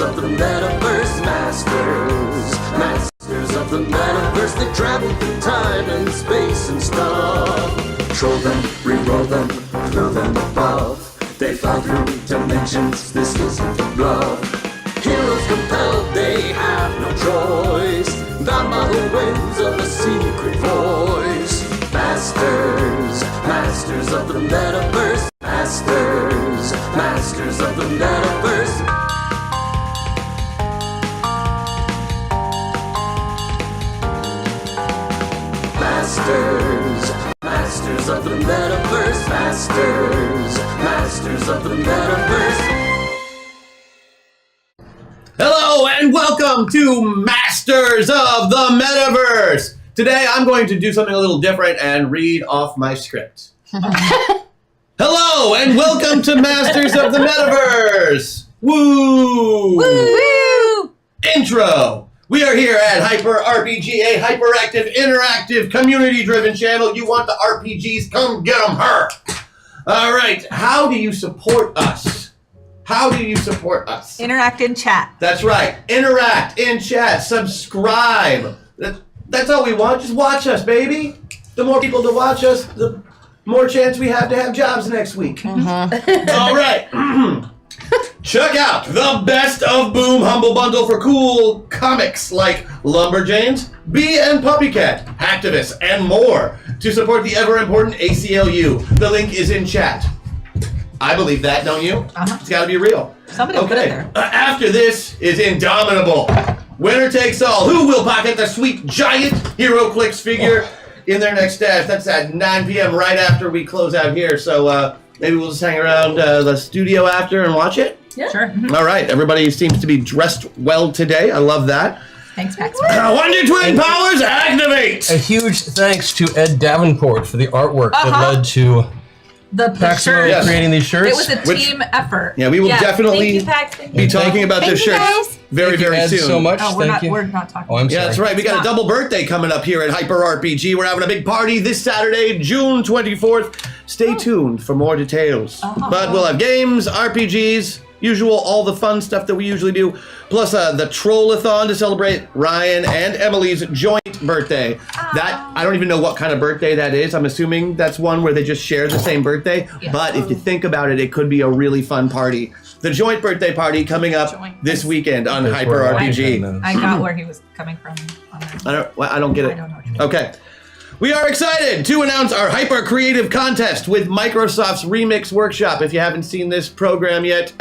of the Metaverse, masters of the Metaverse. They travel through time and space and stuff. Troll them, re-roll them, throw them above. They fly through dimensions, this isn't a bluff. Heroes compelled, they have no choice. Bound by the winds of a secret voice. Masters of the Metaverse. Masters of the Metaverse. Masters of the Metaverse. Masters of the Metaverse. Hello and welcome to Masters of the Metaverse. Today I'm going to do something a little different and read off my script. Hello and welcome to Masters of the Metaverse. Woo! Woo! Intro. We are here at Hyper RPG, a hyperactive, interactive, community-driven channel. You want the RPGs? Come get them, her. All right. How do you support us? Interact in chat. That's right. Interact in chat. Subscribe. That's all we want. Just watch us, baby. The more people to watch us, the more chance we have to have jobs next week. All right. Check out the Best of Boom Humble Bundle for cool comics like Lumberjanes, Bee and Puppycat, Hacktivists, and more to support the ever-important ACLU. The link is in chat. I believe that, don't you? It's got to be real. Somebody put it there. After this is Indomitable. Winner takes all. Who will pocket the sweet giant HeroClix figure in their next stash? That's at 9 p.m. right after we close out here. So maybe we'll just hang around the studio after and watch it. Yeah. Sure. Mm-hmm. All right. Everybody seems to be dressed well today. I love that. Thanks, Max. Wonder Twin powers activate. A huge thanks to Ed Davenport for the artwork that led to the shirt. creating these shirts. It was a team effort. Yeah, we will definitely be talking about this shirt very Ed, soon. So much. Oh, we're not talking. Oh, I'm sorry. Yeah, that's right. We got a double birthday coming up here at Hyper RPG. We're having a big party this Saturday, June 24th. Stay tuned for more details. But we'll have games, RPGs, usual, all the fun stuff that we usually do, plus the Trollathon to celebrate Ryan and Emily's joint birthday. That, I don't even know what kind of birthday that is. I'm assuming that's one where they just share the same birthday. Yeah. But if you think about it, it could be a really fun party. The joint birthday party coming up this weekend on Hyper RPG. I got where he was coming from. I don't get it. I don't know what you're doing. Okay. We are excited to announce our Hyper Creative Contest with Microsoft's Remix Workshop. If you haven't seen this program yet,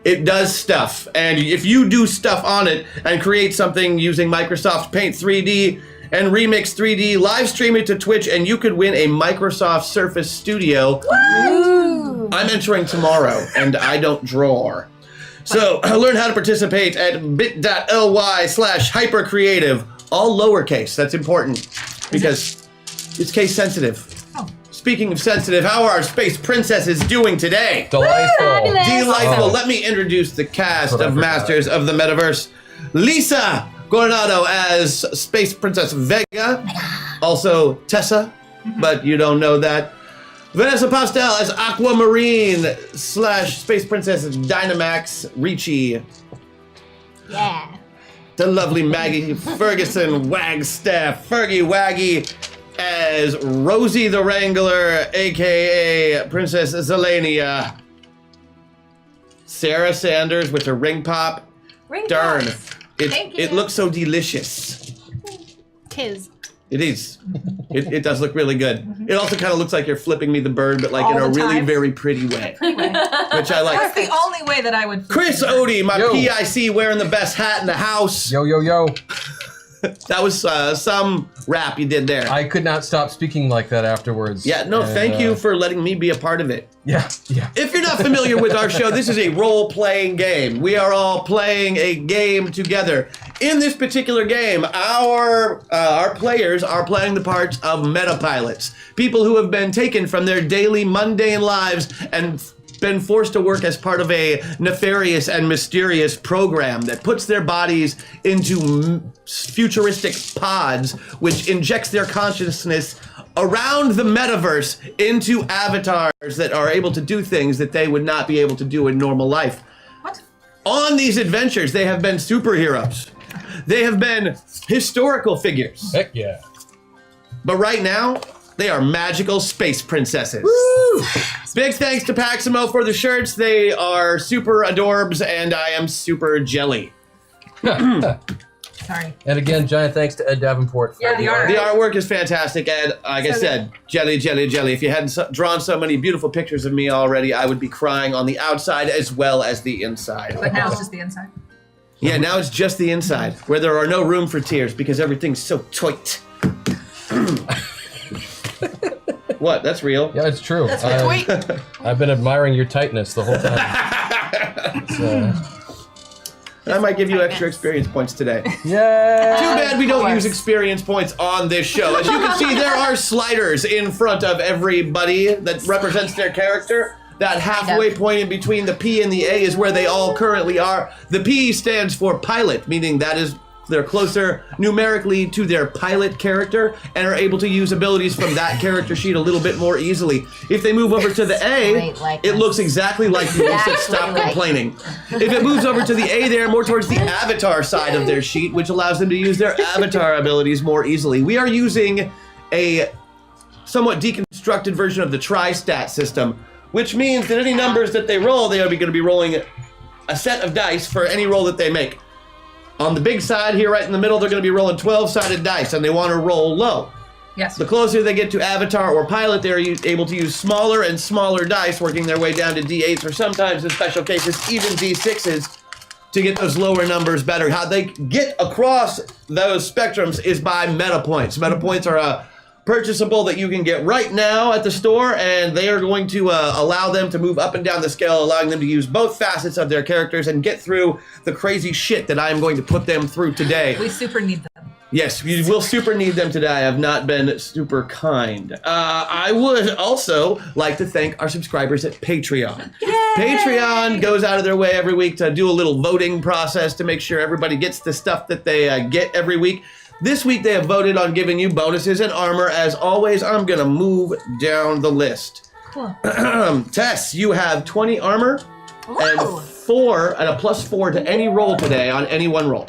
it does stuff. And if you do stuff on it and create something using Microsoft Paint 3D and Remix 3D, live stream it to Twitch, and you could win a Microsoft Surface Studio. Woo! I'm entering tomorrow, and I don't draw. So learn how to participate at bit.ly/hypercreative, all lowercase. That's important because it's case sensitive. Speaking of sensitive, how are our space princesses doing today? Delightful. Delightful. Let me introduce the cast of Masters of the Metaverse. Lisa Coronado as Space Princess Vega. Also Tessa, but you don't know that. Vanessa Pastel as Aquamarine/Space Princess Dynamax Ricci. Yeah. The lovely Maggie Ferguson Wagstaff, Fergie Waggy, as Rosie the Wrangler, aka Princess Zelania. Sarah Sanders with her ring pop. Darn, it looks so delicious. Tis. It is. It does look really good. It also kind of looks like you're flipping me the bird, but like in a really very pretty way. Which I like. That's the only way that I would. Chris Odie, my PIC, wearing the best hat in the house. Yo, yo, yo. That was some rap you did there. I could not stop speaking like that afterwards. Yeah, no, thank you for letting me be a part of it. Yeah. If you're not familiar with our show, this is a role-playing game. We are all playing a game together. In this particular game, our players are playing the parts of metapilots, people who have been taken from their daily mundane lives and been forced to work as part of a nefarious and mysterious program that puts their bodies into futuristic pods, which injects their consciousness around the metaverse into avatars that are able to do things that they would not be able to do in normal life. What? On these adventures, they have been superheroes. They have been historical figures. Heck yeah. But right now, they are magical space princesses. Woo! Big thanks to Paximo for the shirts. They are super adorbs, and I am super jelly. Sorry. And again, giant thanks to Ed Davenport for Yeah, the art. The artwork is fantastic, Ed. Like I said, jelly, jelly, jelly. If you hadn't drawn so many beautiful pictures of me already, I would be crying on the outside as well as the inside. But now it's just the inside. Yeah, now it's just the inside, where there are no room for tears because everything's so tight. What? That's real. Yeah, it's true. That's my tweet. I've been admiring your tightness the whole time. I might give you extra experience points today. Yeah. Too bad we don't course. use experience points on this show. As you can see, there are sliders in front of everybody that represents their character. That halfway point in between the P and the A is where they all currently are. The P stands for pilot, meaning that is they're closer numerically to their pilot character and are able to use abilities from that character sheet a little bit more easily. If they move over to the A, it looks exactly like you said stop complaining. If it moves over to the A, they're more towards the avatar side of their sheet, which allows them to use their avatar abilities more easily. We are using a somewhat deconstructed version of the tri-stat system, which means that any numbers that they roll, they are going to be rolling a set of dice for any roll that they make. On the big side here, right in the middle, they're going to be rolling 12-sided dice, and they want to roll low. Yes. The closer they get to Avatar or Pilot, they're able to use smaller and smaller dice, working their way down to D8s, or sometimes, in special cases, even D6s, to get those lower numbers better. How they get across those spectrums is by meta points. Meta points are purchasable that you can get right now at the store, and they are going to allow them to move up and down the scale, allowing them to use both facets of their characters and get through the crazy shit that I am going to put them through today. We super need them. Yes, we will super need them today. I have not been super kind. I would also like to thank our subscribers at Patreon. Yay! Patreon goes out of their way every week to do a little voting process to make sure everybody gets the stuff that they get every week. This week they have voted on giving you bonuses and armor. As always, I'm going to move down the list. Cool. Tess, you have 20 armor and a +4 to any roll today on any one roll.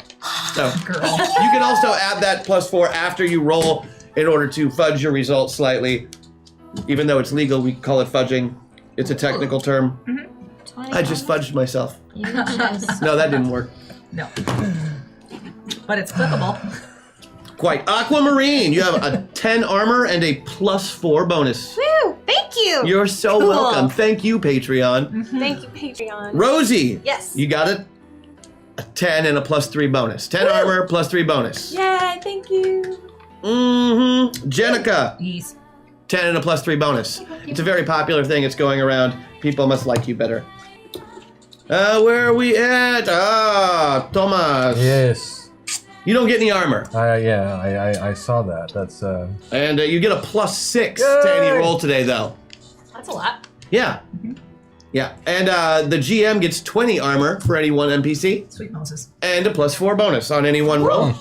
So you can also add that +4 after you roll in order to fudge your results slightly. Even though it's legal, we call it fudging. It's a technical term. Mm-hmm. I just fudged myself. You just- No, that didn't work. No. But it's clickable. Quite. Aquamarine, you have a 10 armor and a +4 bonus. Woo! Thank you. You're so Cool. welcome. Thank you, Patreon. Thank you, Patreon. Rosie. Yes. You got a 10 and a +3 bonus. 10 armor, +3 bonus. Yay! Thank you. Mm-hmm. Jenica. Yes. 10 and a +3 bonus. It's a very popular thing. It's going around. People must like you better. Where are we at? Thomas. Yes. You don't get any armor. I saw that. That's And you get a +6 to any Yay! roll today, though. That's a lot. Yeah. Yeah. And the GM gets 20 armor for any one NPC Sweet Moses. and a +4 bonus on any one roll.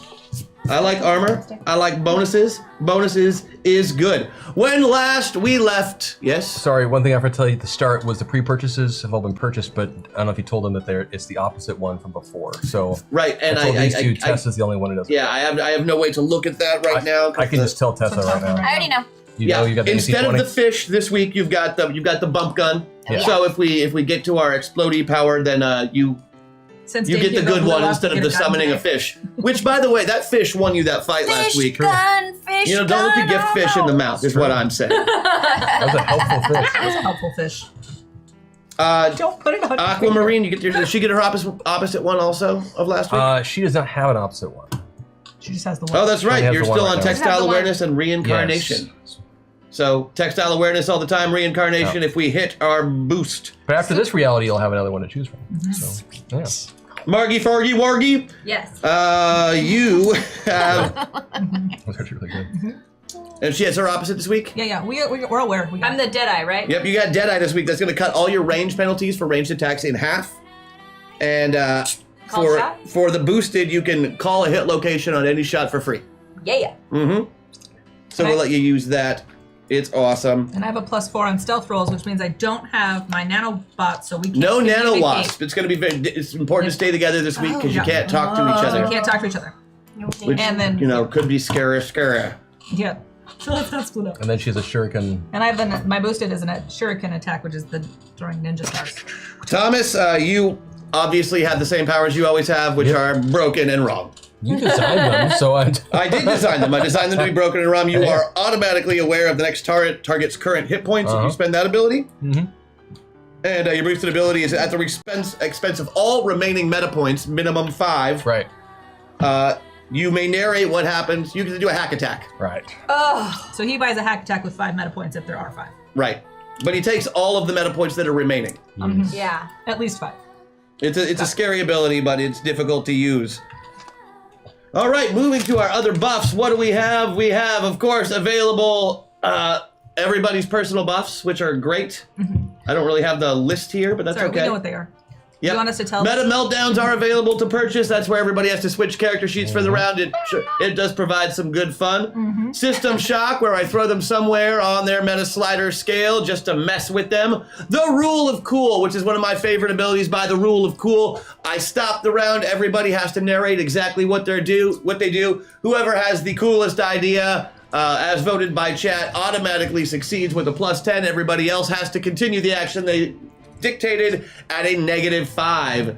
I like armor. I like bonuses. Bonuses is good. When last we left, yes? sorry. One thing I forgot to tell you at the start was the pre-purchases have all been purchased, but I don't know if you told them that it's the opposite one from before. So Right, and I told these two. I Tessa's the only one who doesn't. yeah, I have no way to look at that right now. I can just tell Tessa right now. I already know. You know, you got the instead of AC-20. the fish this week, you've got the bump gun. Yeah. So if we get to our explodey power, then you Since get Dave the Hugo good blew one up, instead get of the a gun summoning a today. fish. Which, by the way, that fish won you that fight last week. Fish You know, don't let the gift fish in the mouth. Is what I'm saying. That was a helpful fish. That was a helpful fish. Uh, Don't put it on. Aquamarine, did she get her opposite one also of last week? She does not have an opposite one. She just has the one. Oh, that's right. has You're the one still right on now. textile Has the one. awareness and reincarnation. Yes. So textile awareness all the time, reincarnation if we hit our boost. But after this reality, you'll have another one to choose from. So, yeah. Margie, Fargy, Wargy, Yes. you have, That's actually really good. and she has her opposite this week? Yeah. We're aware. We got I'm the Deadeye, right? Yep, you got Deadeye this week. That's going to cut all your range penalties for ranged attacks in half. And Call for shot? for the boosted, you can call a hit location on any shot for free. Yeah. Mm-hmm. So we'll let you use that. It's awesome. And I have a +4 on stealth rolls, which means I don't have my nanobot, so we can't No nano communicate. wasp. It's going to be it's important to stay together this week because you can't talk to each So other. we can't talk to each other. Which, And then could be scary. yeah. So let's not split up. And then she has a shuriken. And I have my boosted is a shuriken attack, which is the throwing ninja stars. Thomas, you obviously have the same powers you always have, which are broken and wrong. You designed them, so I did design them. I designed them to be broken and wrong. You are automatically aware of the next target's current hit points if you spend that ability. Mm-hmm. And your boosted ability is at the expense of all remaining meta points, minimum 5. Right. You may narrate what happens. You can do a hack attack. Right. So he buys a hack attack with 5 meta points if there are 5. Right. But he takes all of the meta points that are remaining. Yeah. At least 5. It's a scary ability, but it's difficult to use. All right, moving to our other buffs. What do we have? We have, of course, available everybody's personal buffs, which are great. I don't really have the list here, but that's Sorry, okay. we know what they are. Yep. You want us to tell Meta meltdowns are available to purchase. That's where everybody has to switch character sheets for the round. It does provide some good fun. System shock, where I throw them somewhere on their meta slider scale just to mess with them. The rule of cool, which is one of my favorite abilities by the rule of cool. I stop the round. Everybody has to narrate exactly what they do. Whoever has the coolest idea, as voted by chat, automatically succeeds with a +10. Everybody else has to continue the action they dictated at a -5.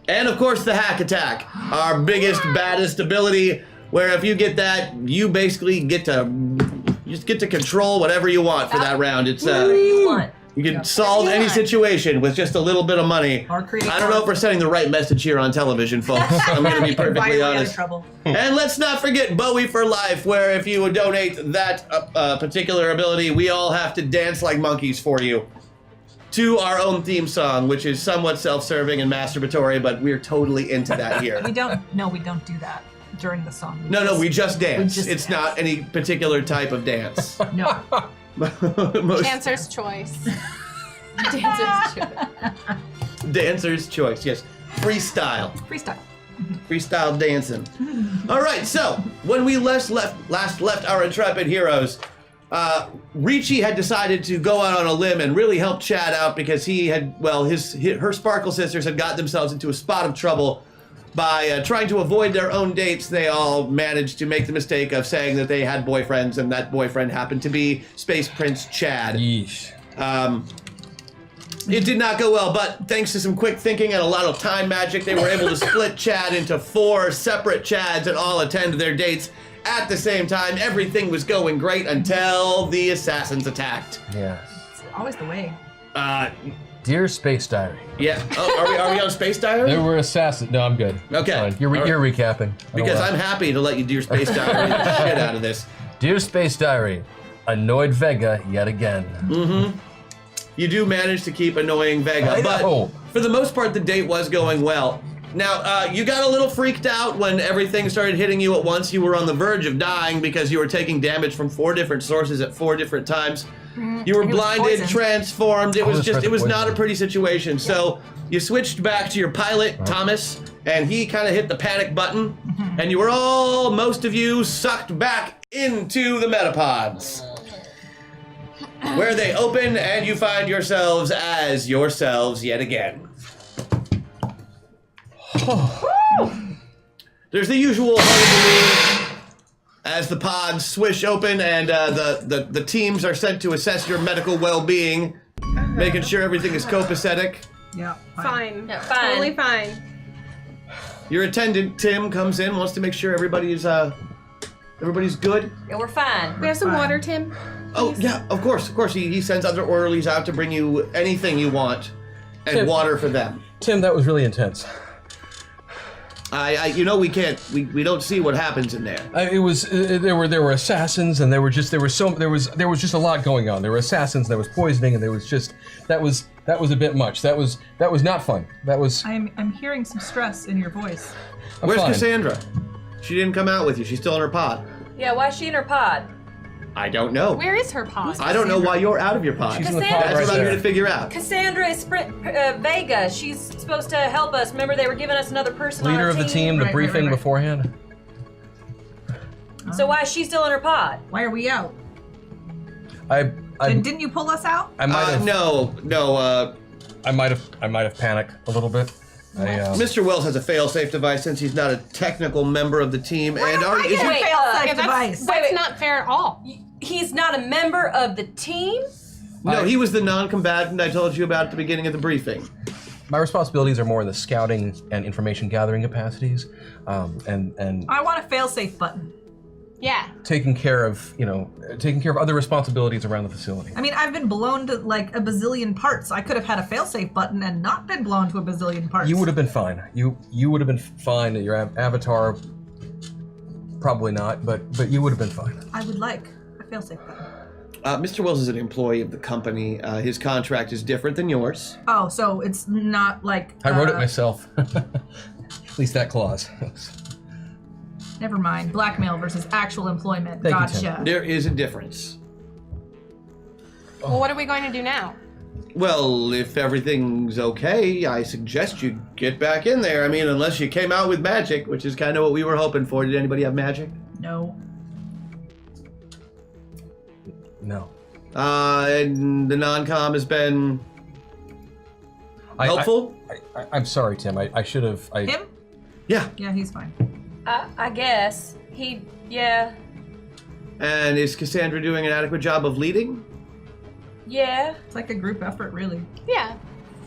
And of course the hack attack, our biggest, baddest ability, where if you get that, you basically get to control whatever you want for that round. It's you can solve any situation with just a little bit of money. Or create I don't know if we're sending the right message here on television, folks. I'm going to be perfectly honest. Trouble. And let's not forget Bowie for Life, where if you would donate that particular ability, we all have to dance like monkeys for you to our own theme song, which is somewhat self-serving and masturbatory, but we're totally into that here. We don't do that during the song. We just dance. just It's dance. not any particular type of dance. No. Dancer's choice. Dancer's choice. Dancer's choice, yes. Freestyle. Freestyle. Freestyle dancing. All right, so when we last left our intrepid heroes, Ricci had decided to go out on a limb and really help Chad out because her Sparkle sisters had got themselves into a spot of trouble by trying to avoid their own dates. They all managed to make the mistake of saying that they had boyfriends, and that boyfriend happened to be Space Prince Chad. Yeesh. It did not go well, but thanks to some quick thinking and a lot of time magic, they were able to split Chad into 4 separate Chads and all attend their dates at the same time. Everything was going great until the assassins attacked. Yeah. It's always the way. Dear Space Diary. Yeah. Oh, are we on Space Diary? There were assassins. No, I'm good. Okay. Fine. You're recapping. Because I'm happy to let you do your Space Diary the shit out of this. Dear Space Diary, annoyed Vega yet again. Mm-hmm. You do manage to keep annoying Vega, I but know. for the most part, the date was going well. Now, you got a little freaked out when everything started hitting you at once. You were on the verge of dying because you were taking damage from 4 different sources at 4 different times. You were He was blinded, poisoned. transformed. It was poisoned. not a pretty situation. So you switched back to your pilot, Thomas, and he kind of hit the panic button, and you were most of you, sucked back into the metapods, where they open and you find yourselves as yourselves yet again. There's the usual hullabaloo as the pods swish open and the teams are sent to assess your medical well-being, making sure everything is copacetic. Yeah. Fine. Yeah, fine. Totally fine. Your attendant, Tim, comes in, wants to make sure everybody's good. Yeah, we're fine. We have some Fine. water, Tim. Oh, yeah, of course. He sends other orderlies out to bring you anything you want and Tim. water for them. Tim, that was really intense. We don't see what happens in there. There were assassins, and there was just a lot going on. There were assassins, there was poisoning, and that was a bit much. That was not fun. I'm hearing some stress in your voice. Where's fine. Cassandra? She didn't come out with you. She's still in her pod. Yeah, why is she in her pod? I don't know. Where is her pod? I don't know why you're out of your pod. She's in the Cassandra. pod That's right what I'm here there. to figure out. Cassandra is Vega. She's supposed to help us. Remember, they were giving us another person on Leader our of the team, the Right, briefing right, right. beforehand. So why is she still in her pod? Why are we out? Didn't you pull us out? I might have. No. I might have panicked a little bit. Mr. Wells has a fail-safe device since he's not a technical member of the team. And I is get he- a fail-safe Yeah, device? that's not fair at all. He's not a member of the team? No, he was the non-combatant I told you about at the beginning of the briefing. My responsibilities are more in the scouting and information gathering capacities, and I want a fail-safe button. Yeah. taking care of other responsibilities around the facility. I mean, I've been blown to like a bazillion parts. I could have had a fail-safe button and not been blown to a bazillion parts. You would have been fine. You would have been fine. Your avatar, probably not, but you would have been fine. I would like a fail-safe button. Mr. Wells is an employee of the company. His contract is different than yours. Oh, so it's not like... I wrote it myself. At least that clause. Never mind. Blackmail versus actual employment. Thank you, Gotcha. Tim. There is a difference. Well, what are we going to do now? Well, if everything's okay, I suggest you get back in there. I mean, unless you came out with magic, which is kind of what we were hoping for. Did anybody have magic? No. No. And the non-com has been helpful? I'm sorry, Tim. I should have. Him? Yeah. Yeah, he's fine. I guess. Yeah. And is Cassandra doing an adequate job of leading? Yeah. It's like a group effort, really. Yeah.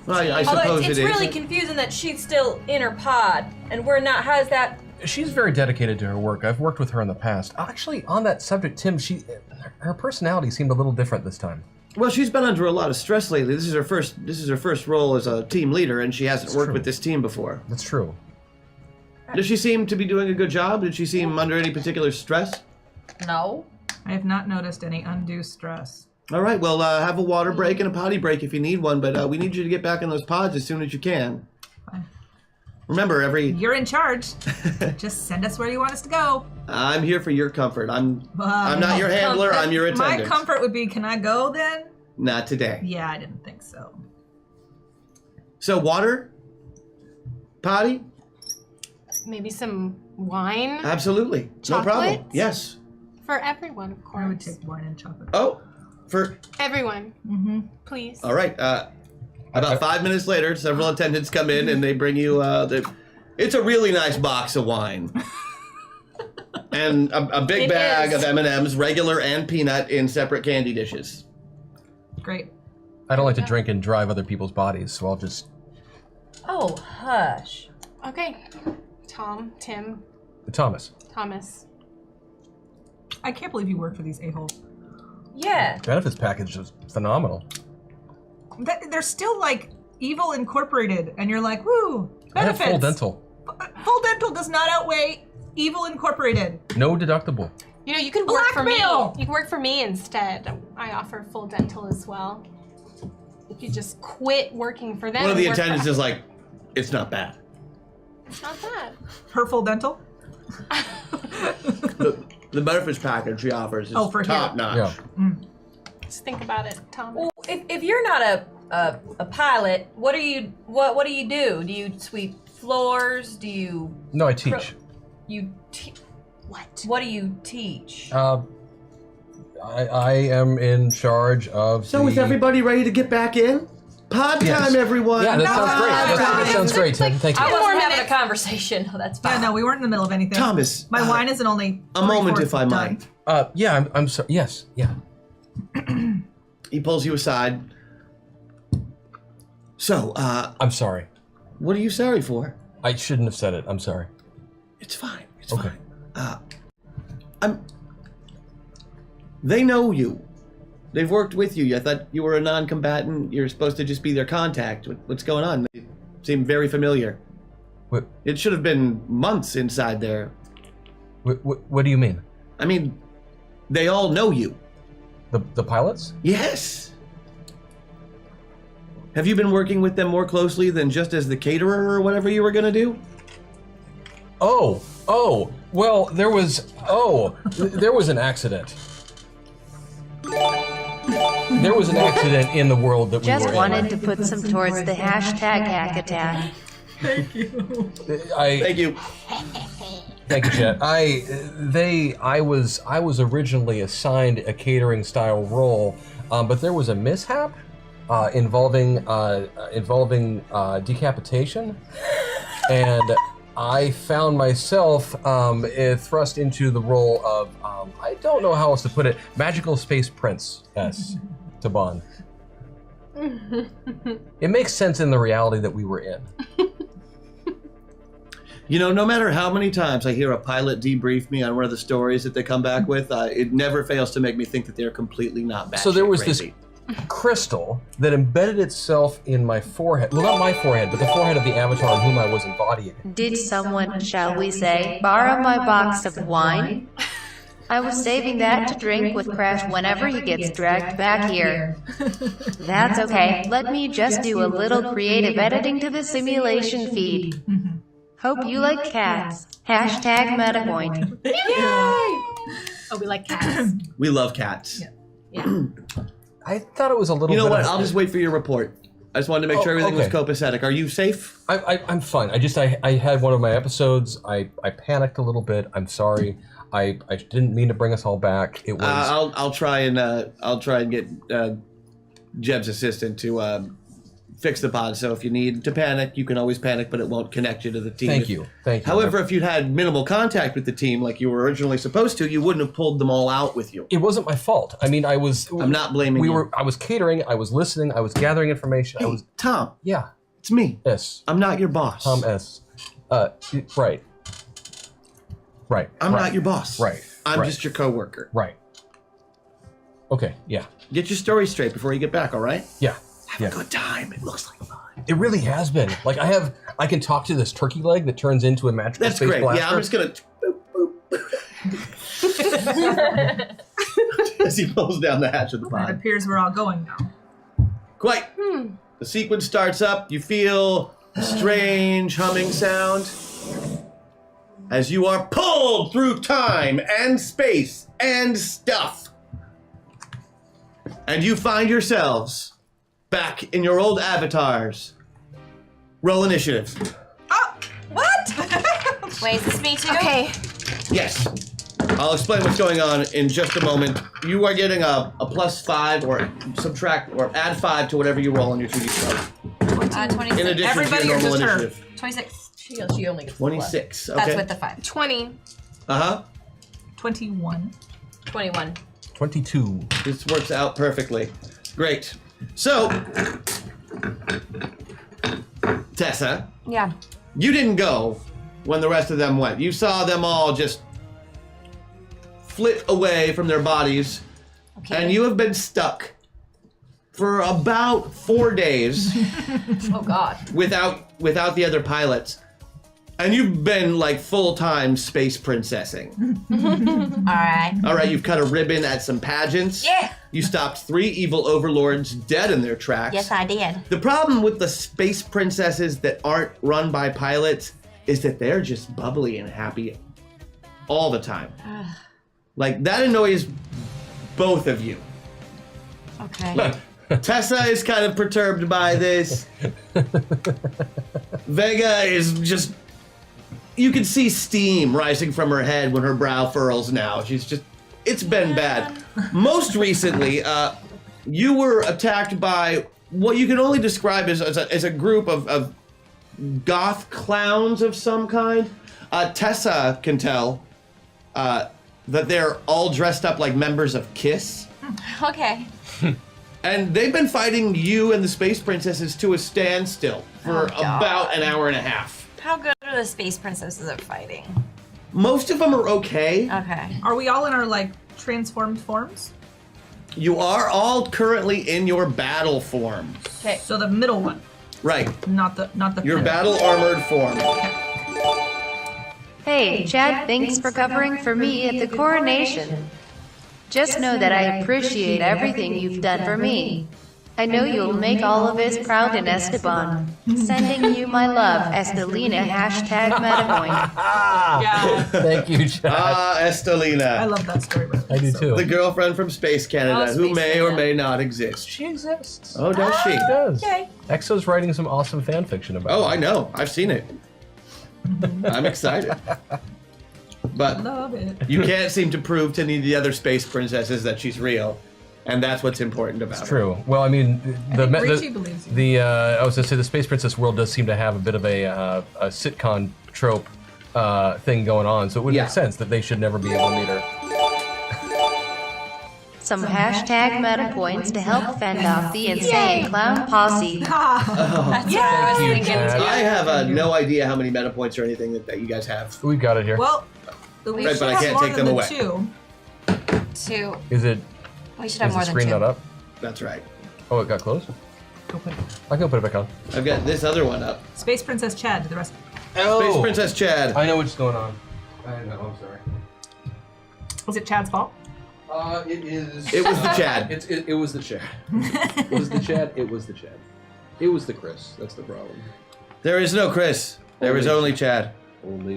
Well, I Although suppose it's it is. really confusing that she's still in her pod and we're not. How's that? She's very dedicated to her work. I've worked with her in the past. Actually, on that subject, Tim, her personality seemed a little different this time. Well, she's been under a lot of stress lately. This is her first role as a team leader, and she hasn't worked true. with this team before. That's true. Does she seem to be doing a good job? Did she seem under any particular stress? No. I have not noticed any undue stress. All right, well, have a water break and a potty break if you need one, but we need you to get back in those pods as soon as you can. Fine. Remember, You're in charge. Just send us where you want us to go. I'm here for your comfort. I'm not your handler, I'm your attendant. My comfort would be, can I go then? Not today. Yeah, I didn't think so. So, water? Potty? Maybe some wine Absolutely. No problem. Chocolate? Yes. for everyone, of I would course. take wine and chocolate. Oh, for... Everyone, Mm-hmm. please. All right. About 5 minutes later, several attendants come in and they bring you it's a really nice box of wine. And a big It bag is. of M&Ms, regular and peanut, in separate candy dishes. Great. I don't like to drink and drive other people's bodies, so I'll just... Oh, hush. Okay. Tom, Tim, Thomas. Thomas. I can't believe you work for these a-holes. Yeah. Benefits package is phenomenal. They're still like Evil Incorporated, and you're like, woo, I have benefits. full dental. Full dental does not outweigh Evil Incorporated. No deductible. You know, you can work for me. Blackmail! You can work for me instead. I offer full dental as well. You could just quit working for them. One of the and work for attendants us. is like, it's not bad. It's not bad. Her full dental? The benefits package she offers is Oh, for top him. notch. Yeah. Just think about it, Tom. Well, if you're not a pilot, what do you do? Do you sweep floors? Do you No, I teach. what do you teach? I am in charge of So is everybody ready to get back in? Pod Yes. time, everyone! Yeah, that sounds great. That sounds great, Tim. Thank I you. wasn't more having a minutes. conversation. Oh, that's fine. Yeah, no, we weren't in the middle of anything. Thomas, My wine isn't only a moment, 3/4 if I done. might. Yeah, I'm sorry. Yes, yeah. He pulls you aside. So, I'm sorry. what are you sorry for? I shouldn't have said it. I'm sorry. It's fine. It's Okay. fine. They know you. They've worked with you. I thought you were a non-combatant. You're supposed to just be their contact. What's going on? They seem very familiar. What, It should have been months inside there. what do you mean? I mean, they all know you. The pilots? Yes. Have you been working with them more closely than just as the caterer or whatever you were going to do? Oh, well, there was an accident. There was an accident in the world that we Just were in. wanted to put some towards the hashtag hack attack. Thank you. I Thank you. Thank you, Chet. I was originally assigned a catering style role, but there was a mishap involving decapitation, and I found myself thrust into the role of I don't know how else to put it, magical space princess to Bond. It makes sense in the reality that we were in. You know, no matter how many times I hear a pilot debrief me on one of the stories that they come back with, it never fails to make me think that they're completely not bad. So there was crazy. this crystal that embedded itself in my forehead. Well, not my forehead, but the forehead of the avatar in whom I was embodying. Did someone, shall we say, borrow my box of wine? I was saving that to drink with Crash whenever he gets dragged back here. That's okay. Let me just do a little creative editing to the simulation feed. Hope you like cats. Hashtag MetaPoint. Yay! Oh, we like cats. We love cats. Yeah. I thought it was a little You know bit what? of- I'll just wait for your report. I just wanted to make sure everything was okay. copacetic. Are you safe? I'm fine. I had one of my episodes. I panicked a little bit. I'm sorry. I didn't mean to bring us all back. It was. I'll try and get Jeb's assistant to fix the pod. So if you need to panic, you can always panic, but it won't connect you to the team. Thank you. However, if you'd had minimal contact with the team like you were originally supposed to, you wouldn't have pulled them all out with you. It wasn't my fault. I mean, I'm not blaming you. I was catering. I was listening. I was gathering information. Hey, Tom, Yeah. it's me. S. I'm not your boss. Tom S. Right. Right. I'm right, not your boss. Right. I'm right, just your coworker. Right. Okay. Yeah. Get your story straight before you get back, all right? Yeah. Have Yeah. a good time. It looks like fun. It really has been. Like I can talk to this turkey leg that turns into a magical That's space great. blaster. Yeah, I'm just gonna boop, boop. As he pulls down the hatch of the It pod. appears we're all going now. Quite. The sequence starts up. You feel a strange humming sound as you are pulled through time and space and stuff. And you find yourselves back in your old avatars. Roll initiative. Oh, what? Wait, is this me too? Okay. Yes. I'll explain what's going on in just a moment. You are getting a +5 or subtract or add 5 to whatever you roll on your 2d star. 26. In addition Everybody to your or normal just her? initiative. 26. She only gets 26. Okay. That's with the 5. 20. Uh-huh. 21. 21. 22. This works out perfectly. Great. So, Tessa, Yeah. you didn't go when the rest of them went. You saw them all just flit away from their bodies, Okay. and you have been stuck for about 4 days Oh God. without the other pilots. And you've been like full-time space princessing. All right. All right, you've cut a ribbon at some pageants. Yeah. You stopped 3 evil overlords dead in their tracks. Yes, I did. The problem with the space princesses that aren't run by pilots is that they're just bubbly and happy all the time. Like, that annoys both of you. Okay. Tessa is kind of perturbed by this. Vega is just... You can see steam rising from her head when her brow furls now. She's just... It's been bad. Most recently, you were attacked by what you can only describe as a group of goth clowns of some kind. Tessa can tell that they're all dressed up like members of KISS. Okay. And they've been fighting you and the Space Princesses to a standstill for God. about an hour and a half. How good are the space princesses at fighting? Most of them are okay. Okay. Are we all in our, like, transformed forms? You are all currently in your battle form. Okay. So the middle one, Right. not the Your middle. battle armored form. Hey, Chad, thanks for covering for me at the coronation. Just know that I appreciate everything you've done for me. I know you'll make all of us proud in Esteban. Sending you my love, Estelina, hashtag MetaPoint. Yeah, Thank you, Chad. Estelina. I love that story. by the I way, do so- too. The girlfriend from Space Canada, Oh, who Space may or Canada. may not exist. She exists. Oh, does she? She does. Okay. EXO's writing some awesome fan fiction about Oh, her. I know. I've seen it. I'm excited. But Love it. you can't seem to prove to any of the other space princesses that she's real, and that's what's important about her. True. Well, I mean, Richie believes you. I was gonna say the Space Princess world does seem to have a bit of a sitcom trope thing going on, so it would Yeah. make sense that they should never be able to meet her. Some hashtag meta points to help fend off the insane clown posse. That's what I was Thank you, thinking Chad. too. I have no idea how many meta points or anything that you guys have. We've got it here. Well, we Right, should but I have can't more take than them the away. 2. 2. Is it? We should have Is more the than screen 2. not up? That's right. Oh, it got closed. I can put it back on. I've got this other one up. Space Princess Chad to the rest. Space Princess Chad. I know what's going on. I know. I'm sorry. Was it Chad's fault? It is. It was the Chad. It was the Chad. It was the Chad. It was the Chad. It was the Chris. That's the problem. There is no Chris. There is only Chad.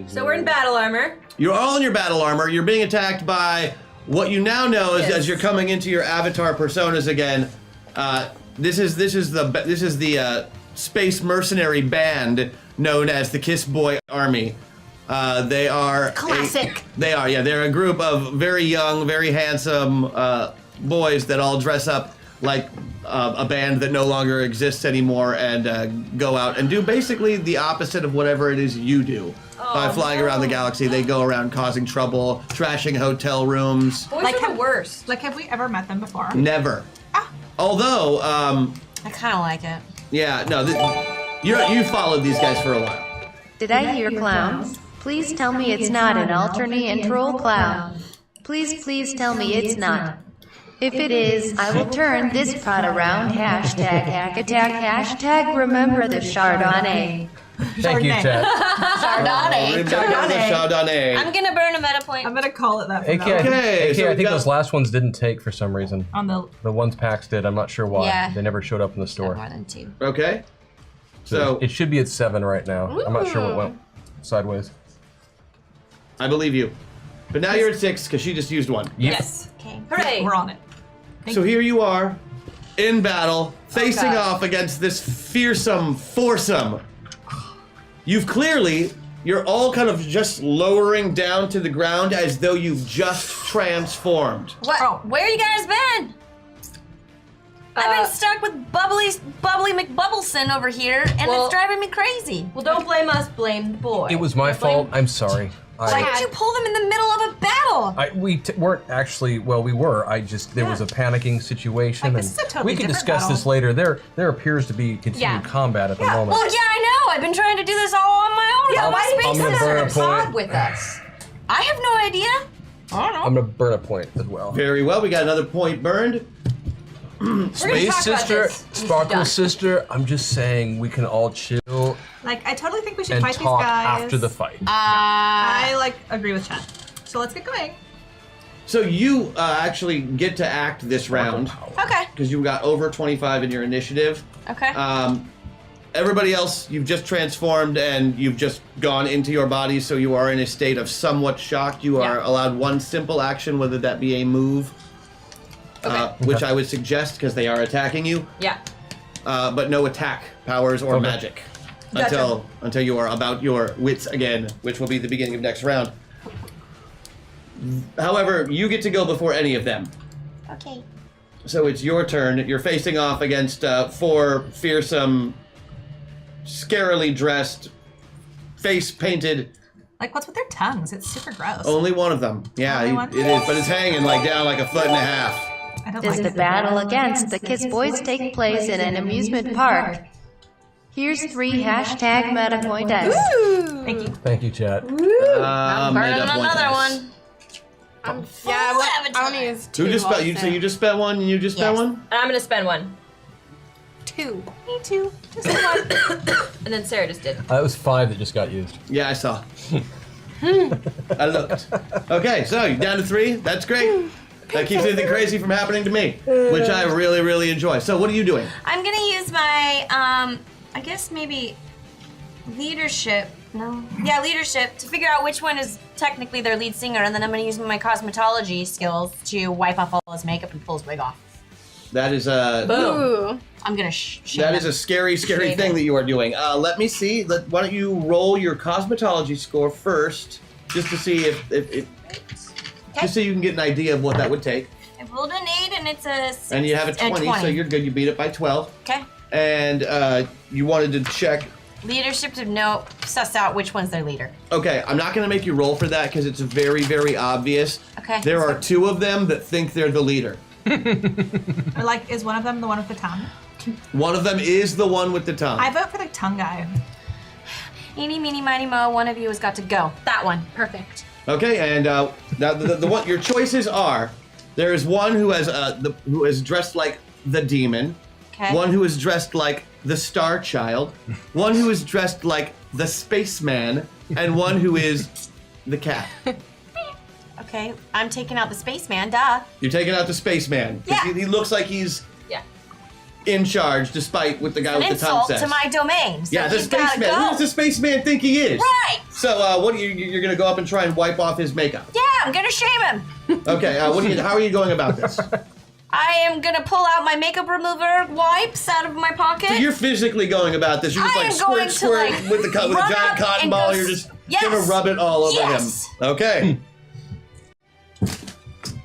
So we're in battle armor. You're all in your battle armor. You're being attacked by what you now know is, as you're coming into your avatar personas again. This is the space mercenary band known as the Kiss Boy Army. They are Classic. They're a group of very young, very handsome boys that all dress up like a band that no longer exists anymore and go out and do basically the opposite of whatever it is you do. By flying around the galaxy, they go around causing trouble, trashing hotel rooms. Boys Like are the worst. Like, have we ever met them before? Never. Although, I kind of like it. yeah, no, you followed these guys for a while. Did I hear clowns? Please tell me it's not an alternate and troll clown. Please tell me it's not. If it is, I will turn this pot around. Hashtag hack attack. Hashtag remember the Chardonnay. Thank you, Chad. Chardonnay. Remember the Chardonnay. I'm gonna burn a meta point. I'm gonna call it that for AK, now. Okay, AK, so I we've think got- those last ones didn't take for some reason. On the The ones PAX did. I'm not sure why. Yeah. They never showed up in the Not store. more than 2. Okay. So it should be at 7 right now. I'm not sure what went sideways. I believe you. But now you're at 6 because she just used one. yes, Okay. Hooray. we're on it. So here you are, in battle, facing God. off against this fearsome foursome. You're all kind of just lowering down to the ground as though you've just transformed. What? Oh. Where you guys been? I've been stuck with bubbly McBubbleson over here, and it's driving me crazy. Well, don't blame us, blame the boy. It was my fault. I'm sorry. Why did you pull them in the middle of a battle? We weren't actually. Well, we were. There was a panicking situation, Like, and this is a totally we can different discuss battle. this later. There appears to be continued combat at the moment. Well, yeah, I know. I've been trying to do this all on my own. Yeah, on why my did you I'm space gonna come burn in a a pod point. with us? I have no idea. I don't know. I'm gonna burn a point as well. Very well, we got another point burned. Space talk about sister, this. Sparkle Done. sister. I'm just saying we can all chill Like, I totally think we should and fight talk these guys. after the fight. I agree with Chad. So let's get going. So you actually get to act this round Okay. because you got over 25 in your initiative. Okay. Everybody else, you've just transformed and you've just gone into your body, so you are in a state of somewhat shock. You are allowed one simple action, whether that be a move, which I would suggest because they are attacking you, Yeah. but no attack powers or magic until you are about your wits again, which will be the beginning of next round. However, you get to go before any of them. Okay. So it's your turn. You're facing off against 4 fearsome, scarily dressed, face painted. Like, what's with their tongues? It's super gross. Only one of them. Yeah, Only one? it is, but it's hanging like down like a foot and a half. I don't Does like the it. battle against the Kiss Boys take place in an amusement park? Here's 3 hashtag meta point S. Thank you. Thank you, chat. I'm Made burning up another dice. one. Yeah, Full I want to avatar. use 2. Who just spent? So you just spent one, and you just spent Yes. one. And I'm gonna spend one. 2. Me too. Just one. And then Sarah just did. That was 5 that just got used. Yeah, I saw. I looked. Okay, so you're down to 3. That's great. That keeps anything crazy from happening to me, which I really, really enjoy. So what are you doing? I'm gonna use my, I guess maybe leadership. No. Yeah, leadership to figure out which one is technically their lead singer, and then I'm gonna use my cosmetology skills to wipe off all his makeup and pull his wig off. That is a Ooh. I'm gonna shame that him. is a scary, scary Shame thing it. that you are doing. Let me see. Why don't you roll your cosmetology score first? just to see if just so you can get an idea of what that would take. I rolled an 8 and it's a 6. And you have a 20, so you're good. You beat it by 12. Okay. And you wanted to check. Leadership to know, suss out which one's their leader. Okay, I'm not going to make you roll for that because it's very, very obvious. Okay. There are 2 of them that think they're the leader. Or like, is one of them the one with the tongue? One of them is the one with the tongue. I vote for the tongue guy. Eeny, meeny, miny, mo, one of you has got to go. That one. Perfect. Okay, and now the one your choices are: there is one who who is dressed like the demon, Okay. one who is dressed like the Star Child, one who is dressed like the Spaceman, and one who is the cat. Okay, I'm taking out the spaceman, duh. You're taking out the Spaceman. 'Cause Yeah. He looks like he's Yeah. in charge, despite what the guy An with the tongue insult says. to my domain. So Yeah, the he's gotta Spaceman. Who go. does the Spaceman think he is? Right. So, what are you're gonna go up and try and wipe off his makeup? Yeah, I'm gonna shame him. Okay, how are you going about this? I am gonna pull out my makeup remover wipes out of my pocket. So you're physically going about this. You're just I like am going squirt, to, squirt like, with a rub giant up cotton and ball. go You're s- just Yes. gonna rub it all over Yes. him. Okay.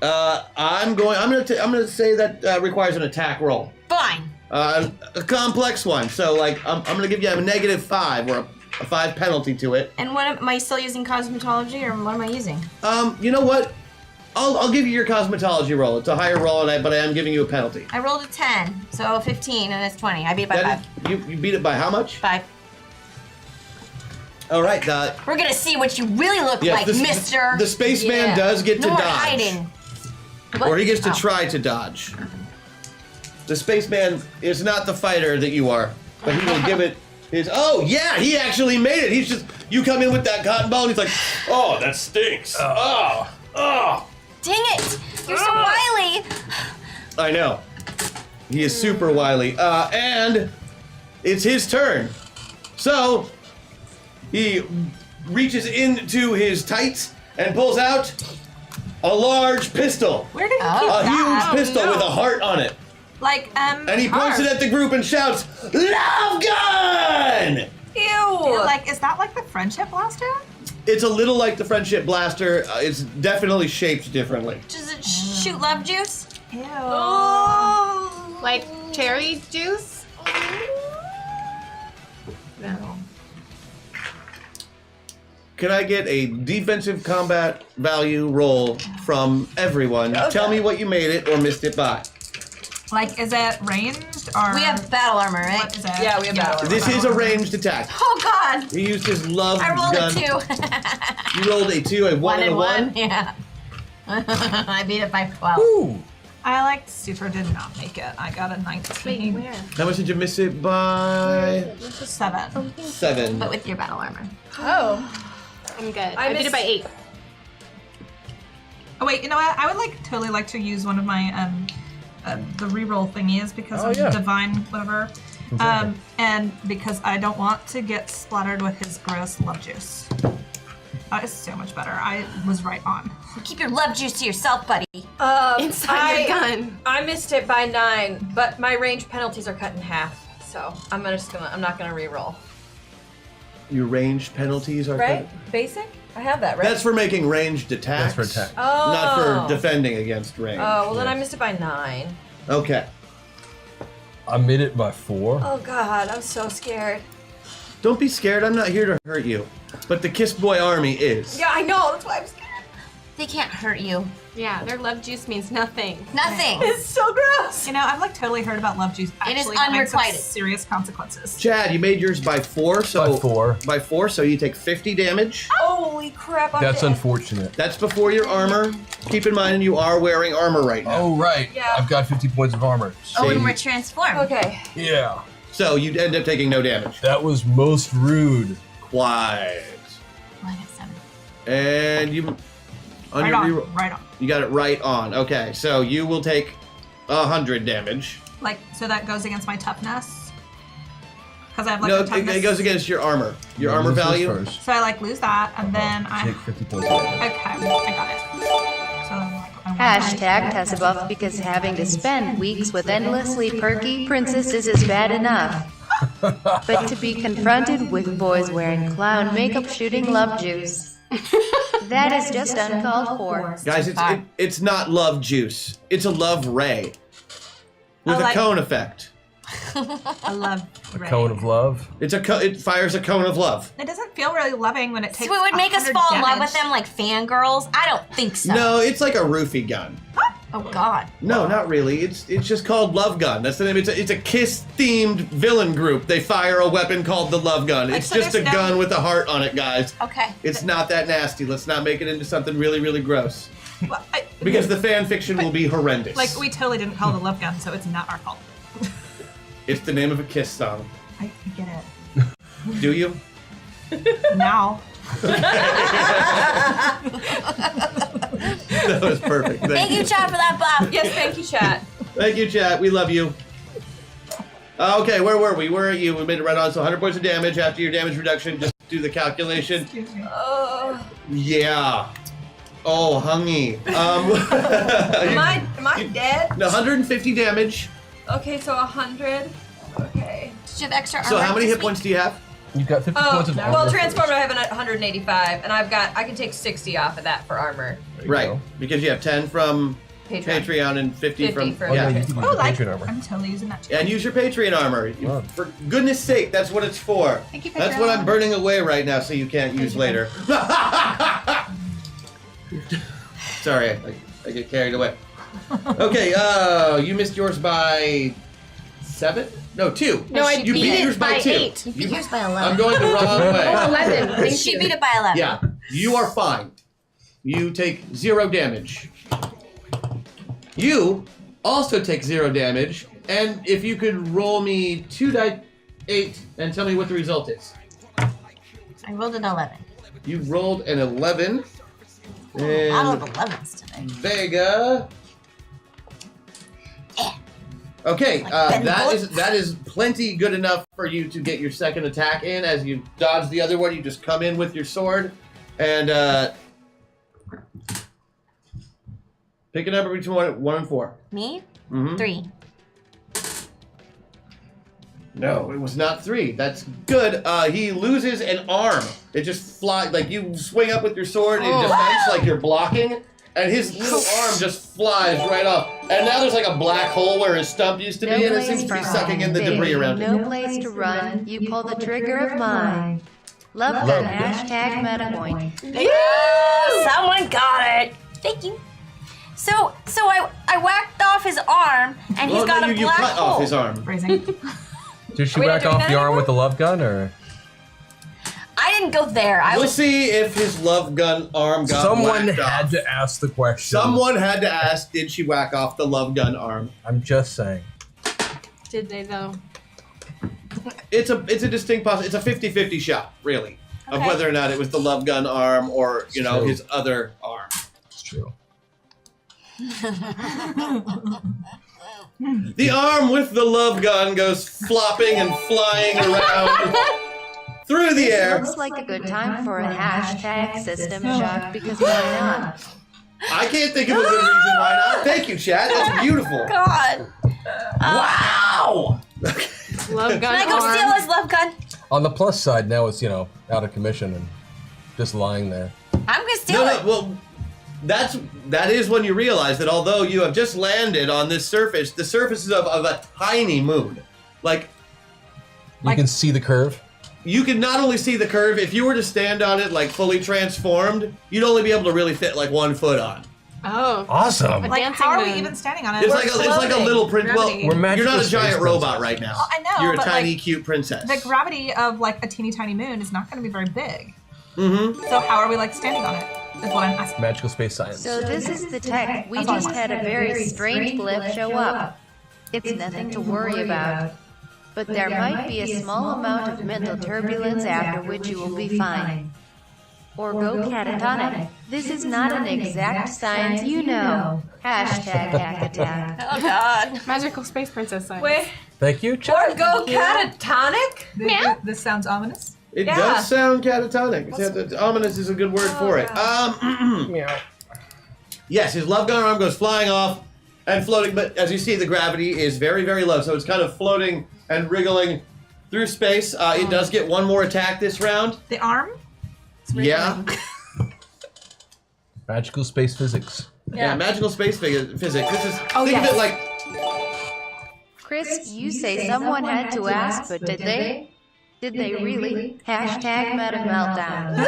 I'm gonna say that requires an attack roll. Fine. A complex one. So like I'm gonna give you a -5 or a 5 penalty to it. And what am I still using cosmetology, or what am I using? You know what? I'll give you your cosmetology roll. It's a higher roll, but I am giving you a penalty. I rolled a 10, so 15, and it's 20. I beat it by 5. That is- you beat it by how much? 5. All right. We're gonna see what you really look like, mister. The spaceman does get to no more dodge. hiding. Or he gets to Oh. try to dodge. The spaceman is not the fighter that you are, but he will give it his. Oh yeah, he actually made it. He's just you come in with that cotton ball, and he's like, oh, that stinks. Oh. Dang it! You're so wily. I know. He is super wily. And it's his turn. So he reaches into his tights and pulls out a large pistol. Where did he Oh. keep A that? huge pistol no. with a heart on it. Like, And he points it at the group and shouts, "Love gun!" Ew. Like, is that like the friendship blaster? It's a little like the friendship blaster. It's definitely shaped differently. Does it shoot love juice? Ew. Like cherry juice? No. Can I get a defensive combat value roll from everyone? Okay. Tell me what you made it or missed it by. Like, is it ranged or? We have battle armor, right? What is it? Yeah, we have battle armor. This is a ranged attack. Oh God! He used his love I rolled gun. a 2. You rolled a 2, a 1, and a 1. Yeah. I beat it by 12. Ooh. I like super did not make it. I got a 19. Where? How much did you miss it by? 7. 7. But with your battle armor. Oh. I'm good. I beat it by 8. Oh wait, you know what? I would like totally like to use one of my the reroll thingies because Oh, of yeah. divine whatever, and because I don't want to get splattered with his gross love juice. That is so much better. I was right on. Keep your love juice to yourself, buddy. Inside your gun. I missed it by 9, but my range penalties are cut in half. So I'm not gonna re-roll. Your ranged penalties are Right? Basic? I have that, right? That's for making ranged attacks. That's for attack. Oh. Not for defending against range. Oh, well then I missed it by 9. Okay. I made it by 4. Oh God, I'm so scared. Don't be scared. I'm not here to hurt you. But the Kiss Boy Army is. Yeah, I know. That's why I'm scared. They can't hurt you. Yeah, their love juice means nothing. Nothing. It's so gross. You know, I've like totally heard about love juice It is actually having some unrequited. serious consequences. Chad, you made yours by 4, so By 4. by 4, so you take 50 damage. Holy crap! I'm That's dead. unfortunate. That's before your armor. Keep in mind you are wearing armor right now. Oh, right. Yeah. I've got 50 points of armor. Oh, See? and we're transformed. Okay. Yeah. So you end up taking no damage. That was most rude. Quiet. Oh, I got 7. And you on Right your on. reroll. Right on. You got it right on. Okay, so you will take 100 damage. Like, so that goes against my toughness? Because I have like No, a toughness. it goes against your armor. Your You armor lose this value. First. So I like lose that, and then I. Take 50 points of damage. Okay, I got it. So then, like, I want Hashtag Tessa buff because having to spend weeks with endlessly perky princesses is bad enough. But to be confronted with boys wearing clown makeup shooting love juice. That is just uncalled for. Guys, it's not love juice. It's a love ray with a cone effect. I love Ray. Cone of love. It fires a cone of love. It doesn't feel really loving when it takes. So it would make us 100 fall in love damage. with them like fangirls? I don't think so. No, it's like a roofie gun. Oh God. No, not really. It's just called Love Gun. That's the name. It's a Kiss-themed villain group. They fire a weapon called the Love Gun. It's so just a there's no- gun with a heart on it, guys. Okay. It's not that nasty. Let's not make it into something really, really gross. Well, Because the fan fiction will be horrendous. like we totally didn't call it a love gun, so it's not our fault. It's the name of a Kiss song. I get it Do you? now. That was perfect. Thank you, Chad, for that buff. Yes, thank you, chat. Thank you, chat. We love you. Okay, where were we? Where are you? We made it right on. So 100 points of damage after your damage reduction. Just do the calculation. Excuse me. Yeah. Oh, honey. Am I dead? 150 damage. Okay, so 100. Okay. Did you have extra armor? So how many this hit points week? do you have? You've got 50 Oh, points of well, armor. transformed I have 185, and I can take 60 off of that for armor. There you Right. go. Because you have 10 from Patreon and 50 from... 50 for Oh, yeah, yeah. you can use Oh, the like Patreon armor. I'm totally using that too. And use your Patreon armor. Wow. For goodness sake, that's what it's for. Thank you, That's Patreon what I'm armor. burning away right now so you can't use later. Sorry, I get carried away. Okay, you missed yours by 7? No, 2. No, I You beat beat it yours by by 2. 8. You used by 11. I'm going the wrong way. Oh, 11. Thank She you. beat it by 11. Yeah, you are fine. You take 0 damage. You also take 0 damage, and if you could roll me 2d8 and tell me what the result is. I rolled an 11. You rolled an 11. A lot of And 11s today. Vega. Okay, Like that is plenty good enough for you to get your second attack in. As you dodge the other one, you just come in with your sword and pick a number between 1 and 4. Me? Mhm. 3. No, it was not 3. That's good. He loses an arm. It just flies, like you swing up with your sword in defense, like you're blocking, and his little arm just flies right off. And now there's like a black hole where his stump used to No be, and it place seems to be for sucking in the hiding. debris around it. No place to run. You pull the trigger of mine. Love gun. Hashtag MetaPoint. Someone got it. Thank you. So I whacked off his arm, and he's Well, got no, a you black cut hole. off his arm. Phrasing. Did she Are we not whack doing off that the arm anymore? with the love gun, or I didn't go there. I We'll was. see if his love gun arm got someone whacked had off. to ask the question? Someone had to ask, did she whack off the love gun arm? I'm just saying. Did they though? It's a distinct possibility. It's a 50-50 shot, really, of Okay. whether or not it was the love gun arm or, you know, True. his other arm. It's true. The arm with the love gun goes flopping and flying around through the air. Looks like a good time for a hashtag system shock because why not? I can't think of a good reason why not. Thank you, chat. That's beautiful. God. Wow. Love gun Can I go arm. steal his love gun? On the plus side, now it's out of commission and just lying there. I'm gonna steal it. Well, that is when you realize that although you have just landed on this surface, the surface is of a tiny moon. Like, You can see the curve. you can not only see the curve, if you were to stand on it like fully transformed, you'd only be able to really fit like 1 foot on. Oh. Awesome. Like, dancing how are we moon. even standing on it? It's We're like a floating. little print. Well, Gravity. We're you're magical not a space giant robot princess. right now. Oh, I know, You're a but, tiny, like, cute princess. The gravity of like a teeny tiny moon is not going to be very big. Mm-hmm. So how are we like standing on it? Is what I'm asking. Magical space science. So this is the tech. We That's all I just want. had a very strange blip show up. It's nothing to worry about. But there might be a small amount of mental turbulence after which you will be fine. Or go catatonic. This is not an exact science, you know. Hashtag hack attack. Oh God. Magical space princess sign. Wait, Thank you, or chat. go catatonic? Meow. This sounds ominous. It Yeah. does sound catatonic. Ominous is a good word for it. Meow. Yes, his love gun arm goes flying off and floating, but as you see, the gravity is very, very low, so it's kind of floating and wriggling through space. It does get one more attack this round. The arm? It's Yeah. Magical space physics. Yeah, magical space physics. This is Oh, think of yes. it like Chris, you say someone had to ask, but did they? Did they really? Hashtag meta meltdown.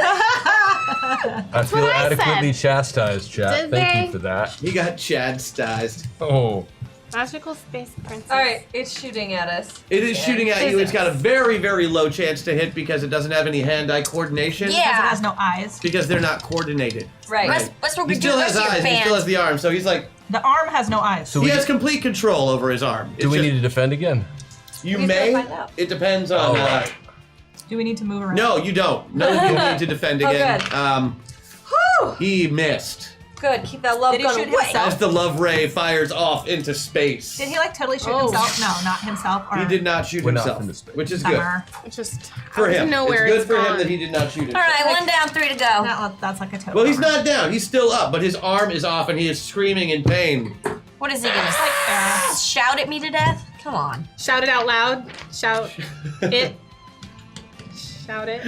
I feel what I adequately said. chastised, chat. Did Thank they? you for that. he got chastised. Oh. Magical space princess. All right, it's shooting at us. It is shooting at you. It's got a very, very low chance to hit because it doesn't have any hand-eye coordination. Because it Yeah. has no eyes. Because they're not coordinated. Right. That's what we He do still the has rest of eyes. your He still has band. the arm. So he's like, The arm has no eyes. So he we has complete control over his arm. do we need to defend again? You He's may. gonna find out. It depends on. Oh. Do we need to move around? No, you don't. None of you need to defend again. good. He missed Good. Keep that love Did he gun shoot away. himself? as the love ray fires off into space. Did he like totally shoot Oh. himself? No, not himself. Or He did not shoot We're not himself, from this space. which is good Summer. Just for him. Know where It's good for him gone. that he did not shoot himself. All right, 1 down, 3 to go. That's like a total. Well, he's bummer. not down. He's still up, but his arm is off, and he is screaming in pain. What is he gonna shout at me to death? Come on. shout it out loud. Shout it. Shout it.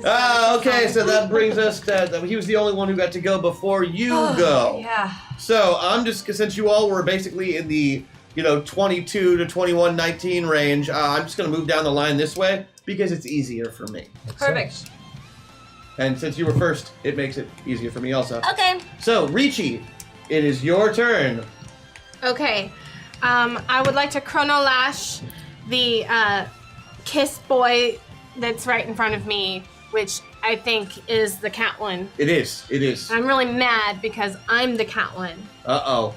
Okay, so that brings us to he was the only one who got to go before you go. Yeah. So I'm just since you all were basically in the 22 to 21, 19 range, I'm just gonna move down the line this way because it's easier for me. Perfect. And since you were first, it makes it easier for me also. Okay. So Ricci, it is your turn. Okay. I would like to chrono lash the kiss boy that's right in front of me, which I think is the cat one. It is. It is. I'm really mad because I'm the cat one. Uh-oh.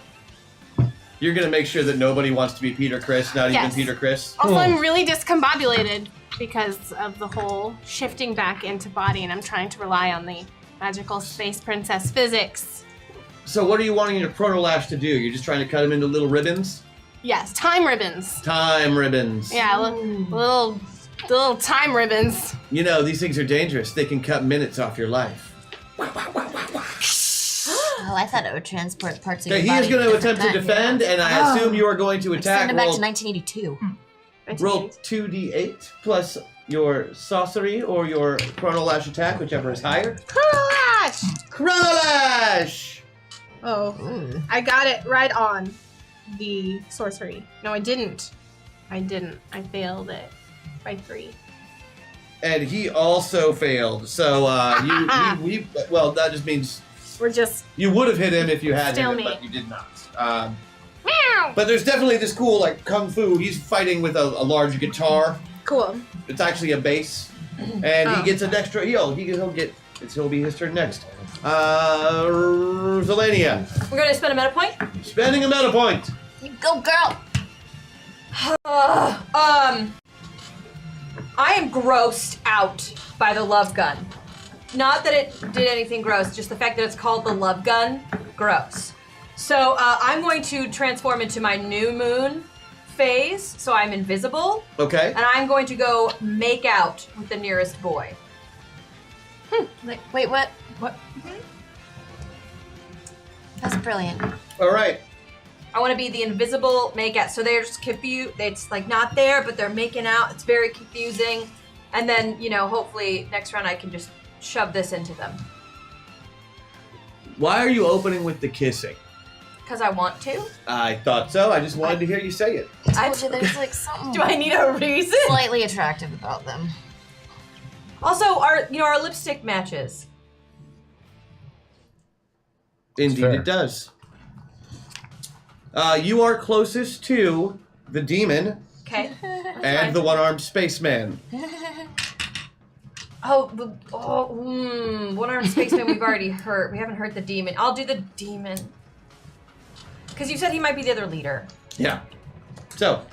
You're gonna make sure that nobody wants to be Peter Chris, not even Yes. Peter Chris. Also, I'm really discombobulated because of the whole shifting back into body, and I'm trying to rely on the magical space princess physics. So what are you wanting your protolash to do? You're just trying to cut him into little ribbons? Yes, time ribbons. Time ribbons. Yeah, little time ribbons. You know, these things are dangerous. They can cut minutes off your life. Oh, I thought it would transport parts of Okay, your he body. is going to different attempt to times. defend, and I assume you are going to attack. Send it back Roll, to 1982. roll 2d8 plus your sorcery or your chronolash attack, whichever is higher. Crash! Chronolash! Oh, I got it right on the sorcery. No, I didn't. I failed it by 3. And he also failed. So well, that just means We're just you would have hit him if you had hit him, Stalemate. but you did not. But there's definitely this cool, like, kung fu. He's fighting with a large guitar. cool. It's actually a bass. And he gets an extra heal. It'll be his turn next. Zelania, We're gonna spend a meta point. spending a meta point. You go, girl. I am grossed out by the love gun. Not that it did anything gross, just the fact that it's called the love gun, gross. So I'm going to transform into my new moon phase, so I'm invisible, Okay. and I'm going to go make out with the nearest boy. Wait, what? What? That's brilliant. All right. I want to be the invisible make out. So they're just confused. It's like not there, but they're making out. It's very confusing. And then, hopefully next round I can just shove this into them. Why are you opening with the kissing? Because I want to. I thought so. I just wanted to hear you say it. I told you there's like something Do I need a reason? slightly attractive about them. Also, our lipstick matches. Indeed, fair. it does. You are closest to the demon Okay. and the one-armed spaceman. One-armed spaceman we've already hurt. We haven't hurt the demon. I'll do the demon. Because you said he might be the other leader. Yeah. So,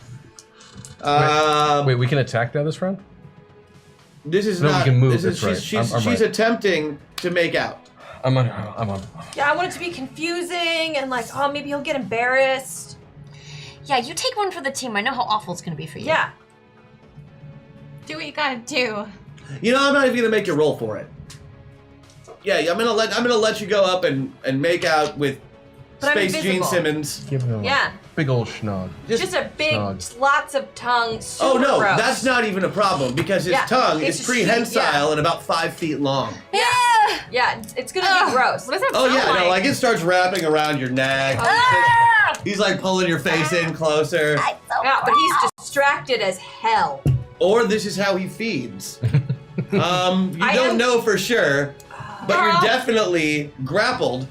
Wait, we can attack now this round? this is No, we not. can move, This is, that's she's right. she's, I'm she's right. attempting to make out. I'm on. Yeah, I want it to be confusing and like, oh, maybe he'll get embarrassed. Yeah, you take one for the team. I know how awful it's gonna be for you. Yeah. Do what you gotta do. You know, I'm not even gonna make you roll for it. Yeah, I'm gonna let you go up and make out with But I'm Space Gene invisible. Simmons. Give him Yeah. a big old schnog. Just a big, Snog. lots of tongue. Super Oh no, gross. that's not even a problem because his Yeah, tongue it's is just- prehensile yeah. and about 5 feet long. Yeah. Yeah, it's gonna be gross. What does that Oh sound yeah, like? no, like it starts wrapping around your neck. He's like pulling your face in closer. Yeah, but he's distracted as hell. Or this is how he feeds. You I don't am- know for sure, but you're definitely grappled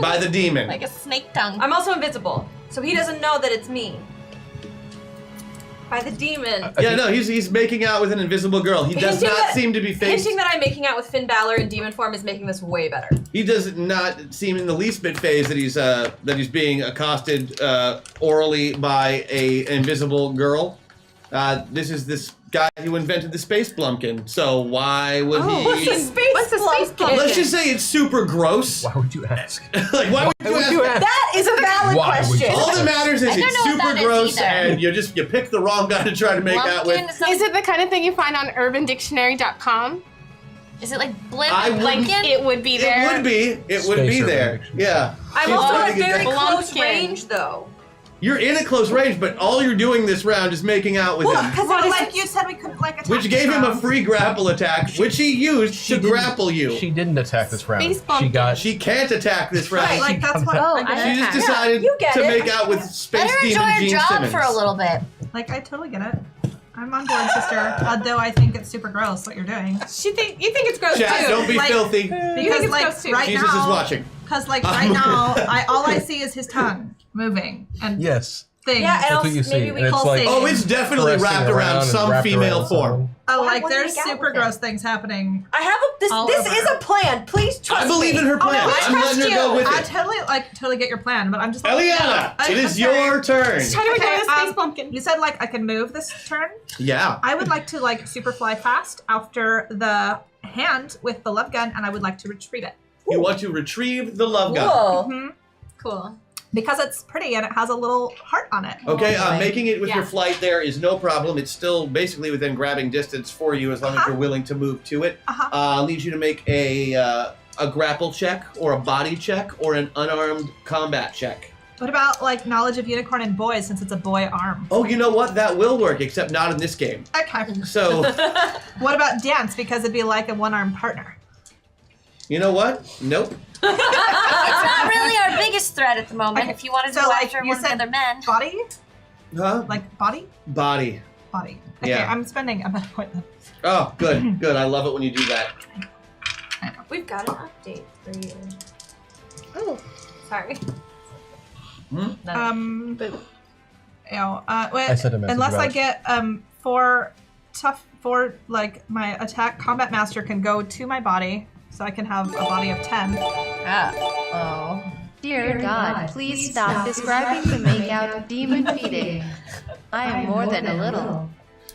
by the demon. Like a snake tongue. I'm also invisible, so he doesn't know that it's me. By the demon. Yeah, no, he's making out with an invisible girl. He does Hinting not that- seem to be faced. Hinting that I'm making out with Finn Balor in demon form is making this way better. He does not seem in the least bit phased that he's being accosted orally by an invisible girl. This is this guy who invented the space blumpkin. So why would What's the he? space blumpkin? Let's just say it's super gross. Why would you ask? Like why would you ask? That is a valid Why would question. you- All that matters is I don't it's know what super that is gross, either. and you pick the wrong guy to try to make out with. Lumpkin is some- Is it the kind of thing you find on UrbanDictionary.com? Is it like blimp? I wouldn't- Blinkin? It would be there. It would be. It would be Spacer there. prediction. Yeah. I'm She's also trying at to get very that- close Blumpkin. range, though. You're in a close range, but all you're doing this round is making out with him. Because What is like it? you said, we couldn't like attack. Which gave him a free grapple attack, which he used to didn't- grapple you. She didn't attack this round. Space She bumpkin. got. She can't attack this round. Right, like that's what. Oh, I get I- it. She just Yeah, decided you get to it. make out with Space Let her enjoy Demon her Gene job Simmons. for a little bit. Like I totally get it. I'm on board, sister. Although I think it's super gross what you're doing. You think it's gross Chat, too? don't be Like- filthy. Because it's like gross too. right Jesus now, is watching. Because like right now, all I see is his tongue moving and Yes. things. Yeah, and That's also what you see. maybe And we it's call like- things. Oh, it's definitely Caressing wrapped around and some wrapped female around form. someone. Oh, Why like wouldn't there's we make out super with it? gross things happening. I have All this over. is a plan. Please trust I believe me. in her plan. I I'm letting her trust go you. with I it. totally get your plan, but I'm just like, Eliana, no. it is I'm sorry. your turn. Trying to make Okay, out with Space Bumpkin. You said like I can move this turn. Yeah. I would like to like super fly fast after the hand with the love gun, and I would like to retrieve it You want to retrieve the love gun. Whoa. Cool. because it's pretty and it has a little heart on it. Okay, Oh, boy. making it with your Yeah. flight there is no problem. It's still basically within grabbing distance for you as long as you're willing to move to it. Needs you to make a grapple check or a body check or an unarmed combat check. What about like knowledge of unicorn and boys since it's a boy arm? Oh, you know what? That will work, except not in this game. Okay. So, What about dance because it'd be like a one-armed partner? you know what? Nope. It's not really our biggest threat at the moment. Okay, If you wanted to so, go like, after you one of the said other men. Body? Huh? Like body? Body. Body. Okay, Yeah. I'm spending a better point then. Oh, good, good. I love it when you do that. We've got an update for you. Oh, sorry. But you know, I sent a message unless I about- get four like my attack combat master can go to my body, so I can have a body of 10. Oh. Dear God, please stop describing the make-out demon feeding. I am more than a little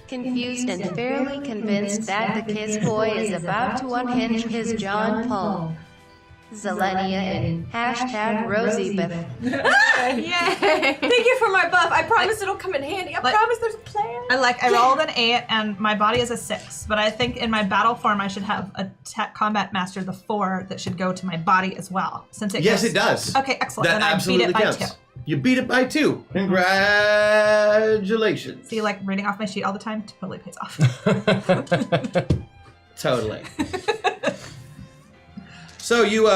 confused and fairly convinced that the kiss boy is about to unhinge his John Paul. Zelenia and #RosieBeth. Yay! Thank you for my buff. I promise it'll come in handy. I Like- promise there's a plan. I rolled an 8 and my body is a 6, but I think in my battle form I should have a combat master the 4 that should go to my body as well. Since it Yes, goes- it does. Okay, excellent. That Then I beat absolutely it by counts. 2. You beat it by 2. Congratulations. See, like reading off my sheet all the time totally pays off. Totally. So you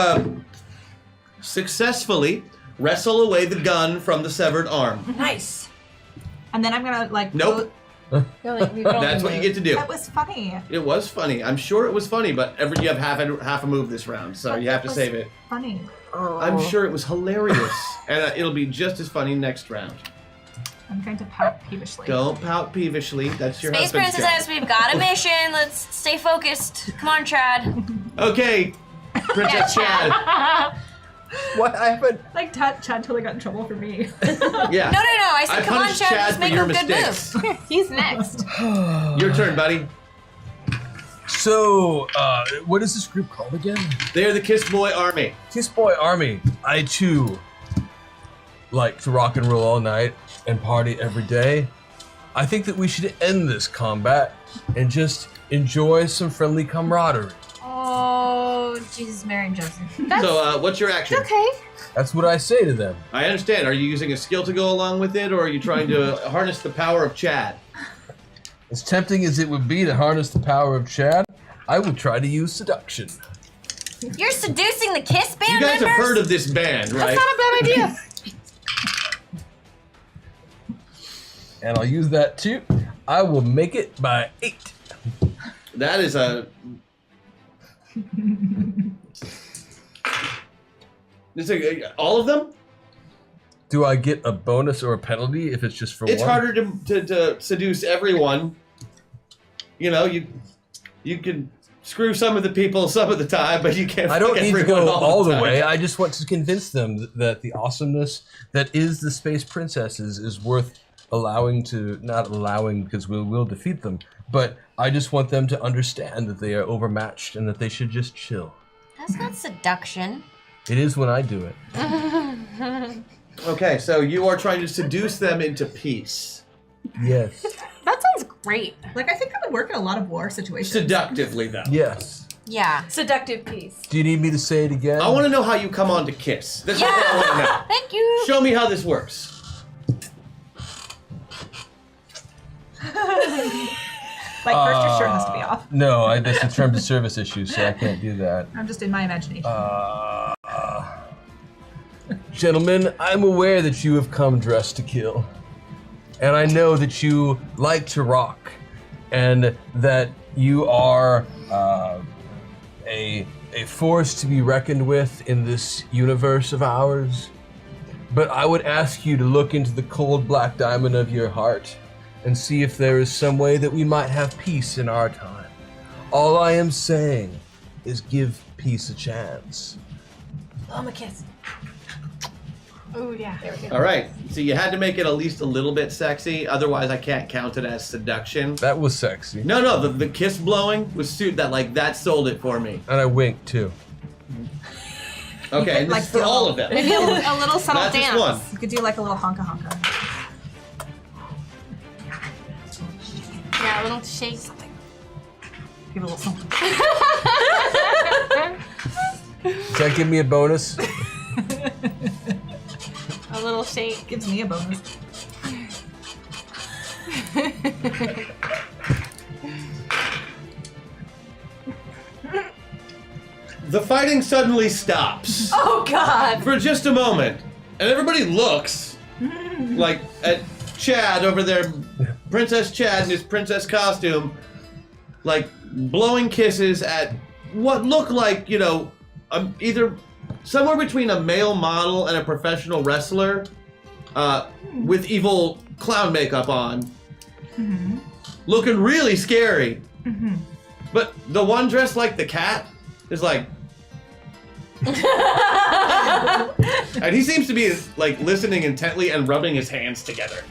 successfully wrestle away the gun from the severed arm. Nice. And then I'm gonna like. Nope. That's what you get to do. That was funny. It was funny. I'm sure it was funny, but you have half a move this round, so you have to was save it. Funny. I'm sure it was hilarious, and it'll be just as funny next round. I'm going to pout peevishly. Don't pout peevishly. That's your Space husband's Princess, job. we've got a mission. Let's stay focused. Come on, Trad. Okay, Princess Chad. What happened? Like Chad totally got in trouble for me. Yeah. No. I said, come on, punished Chad. Chad Let's for make your a good mistakes. move. He's next. Your turn, buddy. So, what is this group called again? They're the Kiss Boy Army. Kiss Boy Army. I too like to rock and roll all night and party every day. I think that we should end this combat and just enjoy some friendly camaraderie. Oh, Jesus, Mary, and Joseph. So, what's your action? Okay. That's what I say to them. I understand. Are you using a skill to go along with it, or are you trying to harness the power of Chad? As tempting as it would be to harness the power of Chad, I would try to use seduction. You're seducing the Kiss band You guys members? have heard of this band, right? That's not a bad idea. And I'll use that too. I will make it by 8. That is a... all of them? Do I get a bonus or a penalty if it's just for It's one? harder to seduce everyone. You know, you can screw some of the people some of the time, but you can't I don't fuck need to everyone go all the time. way. I just want to convince them that the awesomeness that is the Space Princesses is worth not allowing because we will defeat them, but I just want them to understand that they are overmatched and that they should just chill. That's not seduction. It is when I do it. Okay, so you are trying to seduce them into peace. Yes. That sounds great. Like, I think that would work in a lot of war situations. Seductively, though. Yes. Yeah. Seductive piece. Do you need me to say it again? I want to know how you come on to kiss. That's what I want to know. Thank you. Show me how this works. Like, first your shirt has to be off. No, that's a terms of service issue, so I can't do that. I'm just in my imagination. Gentlemen, I'm aware that you have come dressed to kill. And I know that you like to rock. And that you are a force to be reckoned with in this universe of ours. But I would ask you to look into the cold black diamond of your heart and see if there is some way that we might have peace in our time. All I am saying is give peace a chance. I'm a kiss. Oh yeah. There we go. All right, so you had to make it at least a little bit sexy, otherwise I can't count it as seduction. That was sexy. No, the kiss blowing was that sold it for me. And I winked too. Okay, and this is for all of them. Maybe a little subtle Not just dance. one. You could do like a little honka honka. Yeah, a little shake. Give it a little something. Does that give me a bonus? A little shake. Gives me a bonus. The fighting suddenly stops Oh God. for just a moment, and everybody looks like at Chad over there, Princess Chad in his princess costume, like blowing kisses at what look like, either somewhere between a male model and a professional wrestler, with evil clown makeup on, looking really scary. But the one dressed like the cat is like, and he seems to be like listening intently and rubbing his hands together.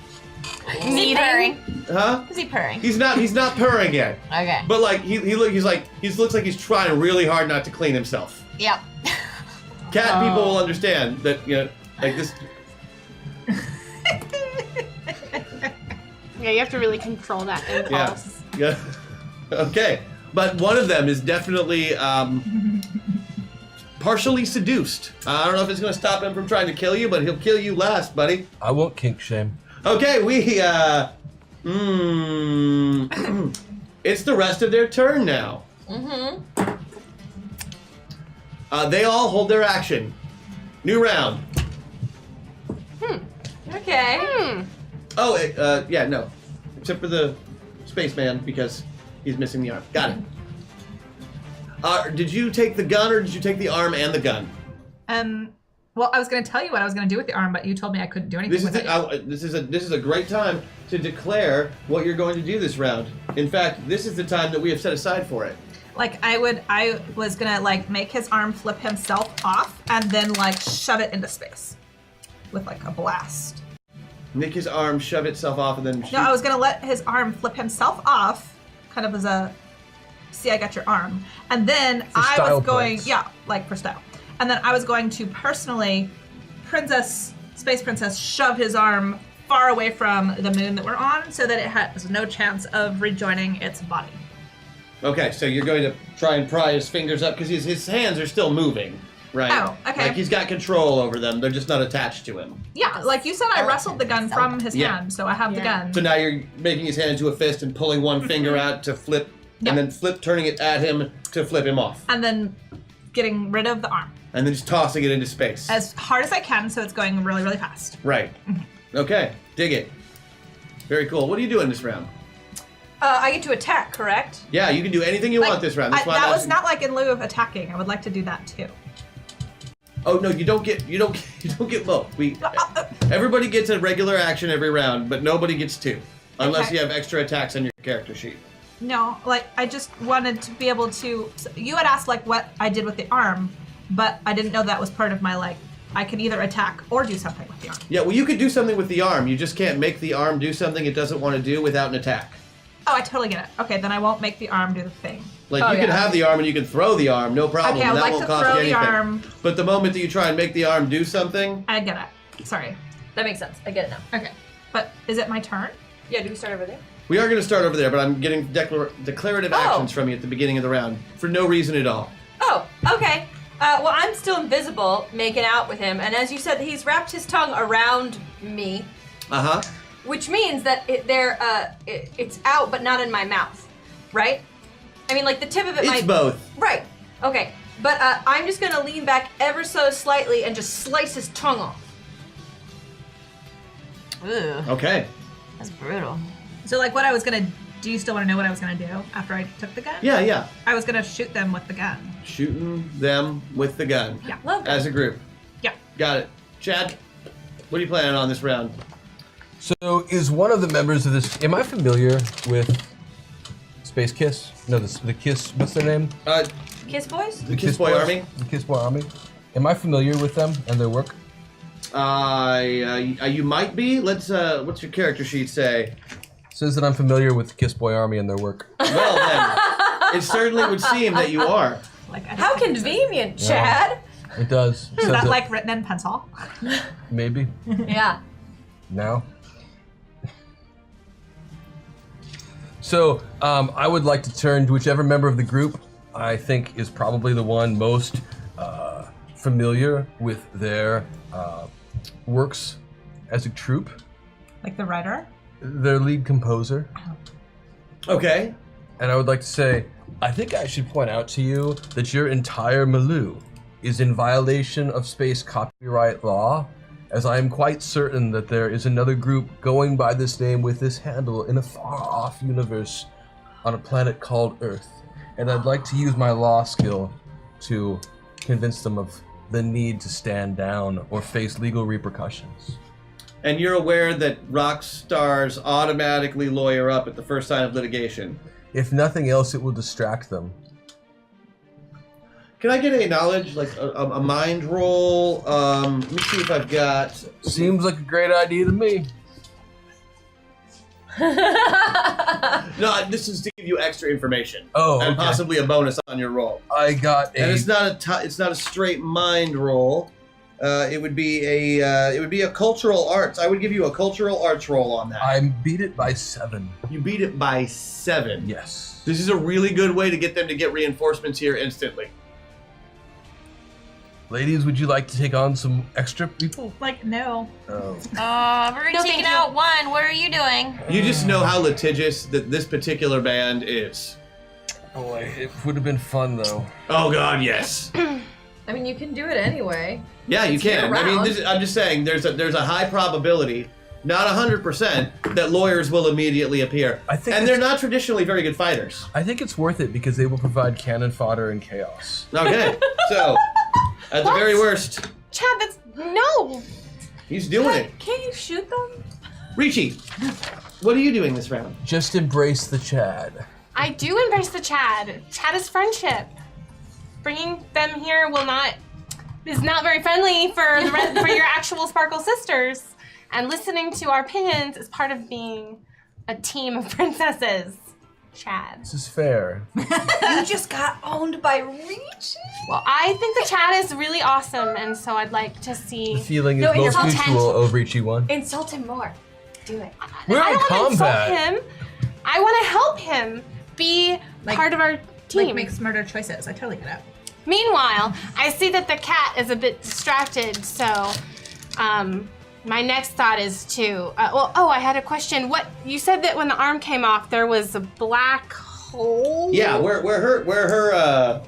Is he purring? Huh? Is he purring? He's not purring yet. Okay. But like he looks like he's trying really hard not to clean himself. Yep. Cat people will understand that, like this. Yeah, you have to really control that impulse. Yeah. Okay. But one of them is definitely partially seduced. I don't know if it's going to stop him from trying to kill you, but he'll kill you last, buddy. I won't kink shame. Okay, it's the rest of their turn now. They all hold their action. New round. Okay. Oh, yeah, no. Except for the spaceman, because he's missing the arm. Got it. Did you take the gun, or did you take the arm and the gun? Well, I was going to tell you what I was going to do with the arm, but you told me I couldn't do anything with it. This is a great time to declare what you're going to do this round. In fact, this is the time that we have set aside for it. Like, I was going to, like, make his arm flip himself off and then, like, shove it into space with, like, a blast. Make his arm shove itself off and then shoot. No, I was going to let his arm flip himself off, kind of as a, see, I got your arm. And then I was going, points. yeah, like, for style. And then I was going to personally, Space Princess, shove his arm far away from the moon that we're on so that it has no chance of rejoining its body. Okay, so you're going to try and pry his fingers up because his hands are still moving, right? Oh, okay. Like he's got control over them. They're just not attached to him. Yeah, like you said, I wrestled the gun from his hand, so I have the gun. So now you're making his hand into a fist and pulling one finger out to flip, and then turning it at him to flip him off. And then getting rid of the arm And then just tossing it into space. as hard as I can, so it's going really, really fast. Right. Okay, dig it. Very cool. What are you doing this round? I get to attack, correct? Yeah, you can do anything you want this round. That's why that I'm was asking- not like in lieu of attacking. I would like to do that too. Oh no, you don't get both. Everybody gets a regular action every round, but nobody gets 2. Unless Okay. you have extra attacks on your character sheet. No, like I just wanted to be able to. You had asked like what I did with the arm, but I didn't know that was part of my like. I could either attack or do something with the arm. Yeah, well you could do something with the arm. You just can't make the arm do something it doesn't want to do without an attack. Oh, I totally get it. Okay, then I won't make the arm do the thing. Like Oh, you can yeah. have the arm and you can throw the arm, no problem. Okay, I would that like won't to cost throw you the anything. arm. But the moment that you try and make the arm do something, I get it. Sorry. That makes sense. I get it now. Okay, but is it my turn? Yeah, do we start over there? we are going to start over there. But I'm getting declarative actions from you at the beginning of the round for no reason at all. Oh, okay. Well, I'm still invisible, making out with him, and as you said, he's wrapped his tongue around me, which means that it's out, but not in my mouth, right? I mean, like the tip of it It's might. both. Right. Okay. But I'm just gonna lean back ever so slightly and just slice his tongue off. Ooh, Okay. that's brutal. So like what I was gonna. Do you still want to know what I was gonna do after I took the gun? Yeah. I was gonna shoot them with the gun. Shooting them with the gun. Yeah. Love that. As a group. Yeah. Got it. Chad, what are you planning on this round? So, is one of the members of this? Am I familiar with Space Kiss? No, the Kiss. What's their name? Kiss boys? The Kiss Boy Army? The Kiss Boy Army. Am I familiar with them and their work? You might be. Let's. What's your character sheet say? Says that I'm familiar with the Kiss Boy Army and their work. Well then, it certainly would seem that you are. Like I How don't think convenient, Chad. It does. so. Is that like written in pencil? Maybe Yeah. now. So I would like to turn to whichever member of the group I think is probably the one most familiar with their works as a troupe. Like the writer? Their lead composer. Okay. And I would like to say, I think I should point out to you that your entire milieu is in violation of space copyright law, as I am quite certain that there is another group going by this name with this handle in a far-off universe on a planet called Earth. And I'd like to use my law skill to convince them of the need to stand down or face legal repercussions. And you're aware that rock stars automatically lawyer up at the first sign of litigation. If nothing else, it will distract them. Can I get a knowledge, like a mind roll? Let me see if I've got. Seems like a great idea to me. No, this is to give you extra information. Oh, and okay. possibly a bonus on your roll. I got And a... it's not a straight mind roll. It would be a cultural arts. I would give you a cultural arts roll on that. I beat it by 7. You beat it by 7. Yes. This is a really good way to get them to get reinforcements here instantly. Ladies, would you like to take on some extra people? Like no. Oh. I've already No, taken thank you. out one. What are you doing? You just know how litigious that this particular band is. Boy, it would have been fun though. Oh God, yes. I mean, you can do it anyway. Yeah, you It's can. I mean, year-round. I'm just saying, there's a high probability, not 100%, that lawyers will immediately appear. I think and it's- they're not traditionally very good fighters. I think it's worth it because they will provide cannon fodder and chaos. Okay, so at the very worst, Chad, that's no. he's doing it. Can't you shoot them? Richie, what are you doing this round? Just embrace the Chad. I do embrace the Chad. Chad is friendship. Bringing them here is not very friendly for for your actual Sparkle sisters. And listening to our opinions is part of being a team of princesses. Chad. This is fair. You just got owned by Reach. Well, I think the Chad is really awesome, and so I'd like to The see. feeling is No, most you're mutual, oh Richie one. Insult him more. Do it. We're I in don't want to combat. insult him. I want to help him be Like- part of our team. Like make smarter choices. I totally get it. Meanwhile, I see that the cat is a bit distracted, so my next thought is to. I had a question. What you said that when the arm came off, there was a black hole. Yeah, where her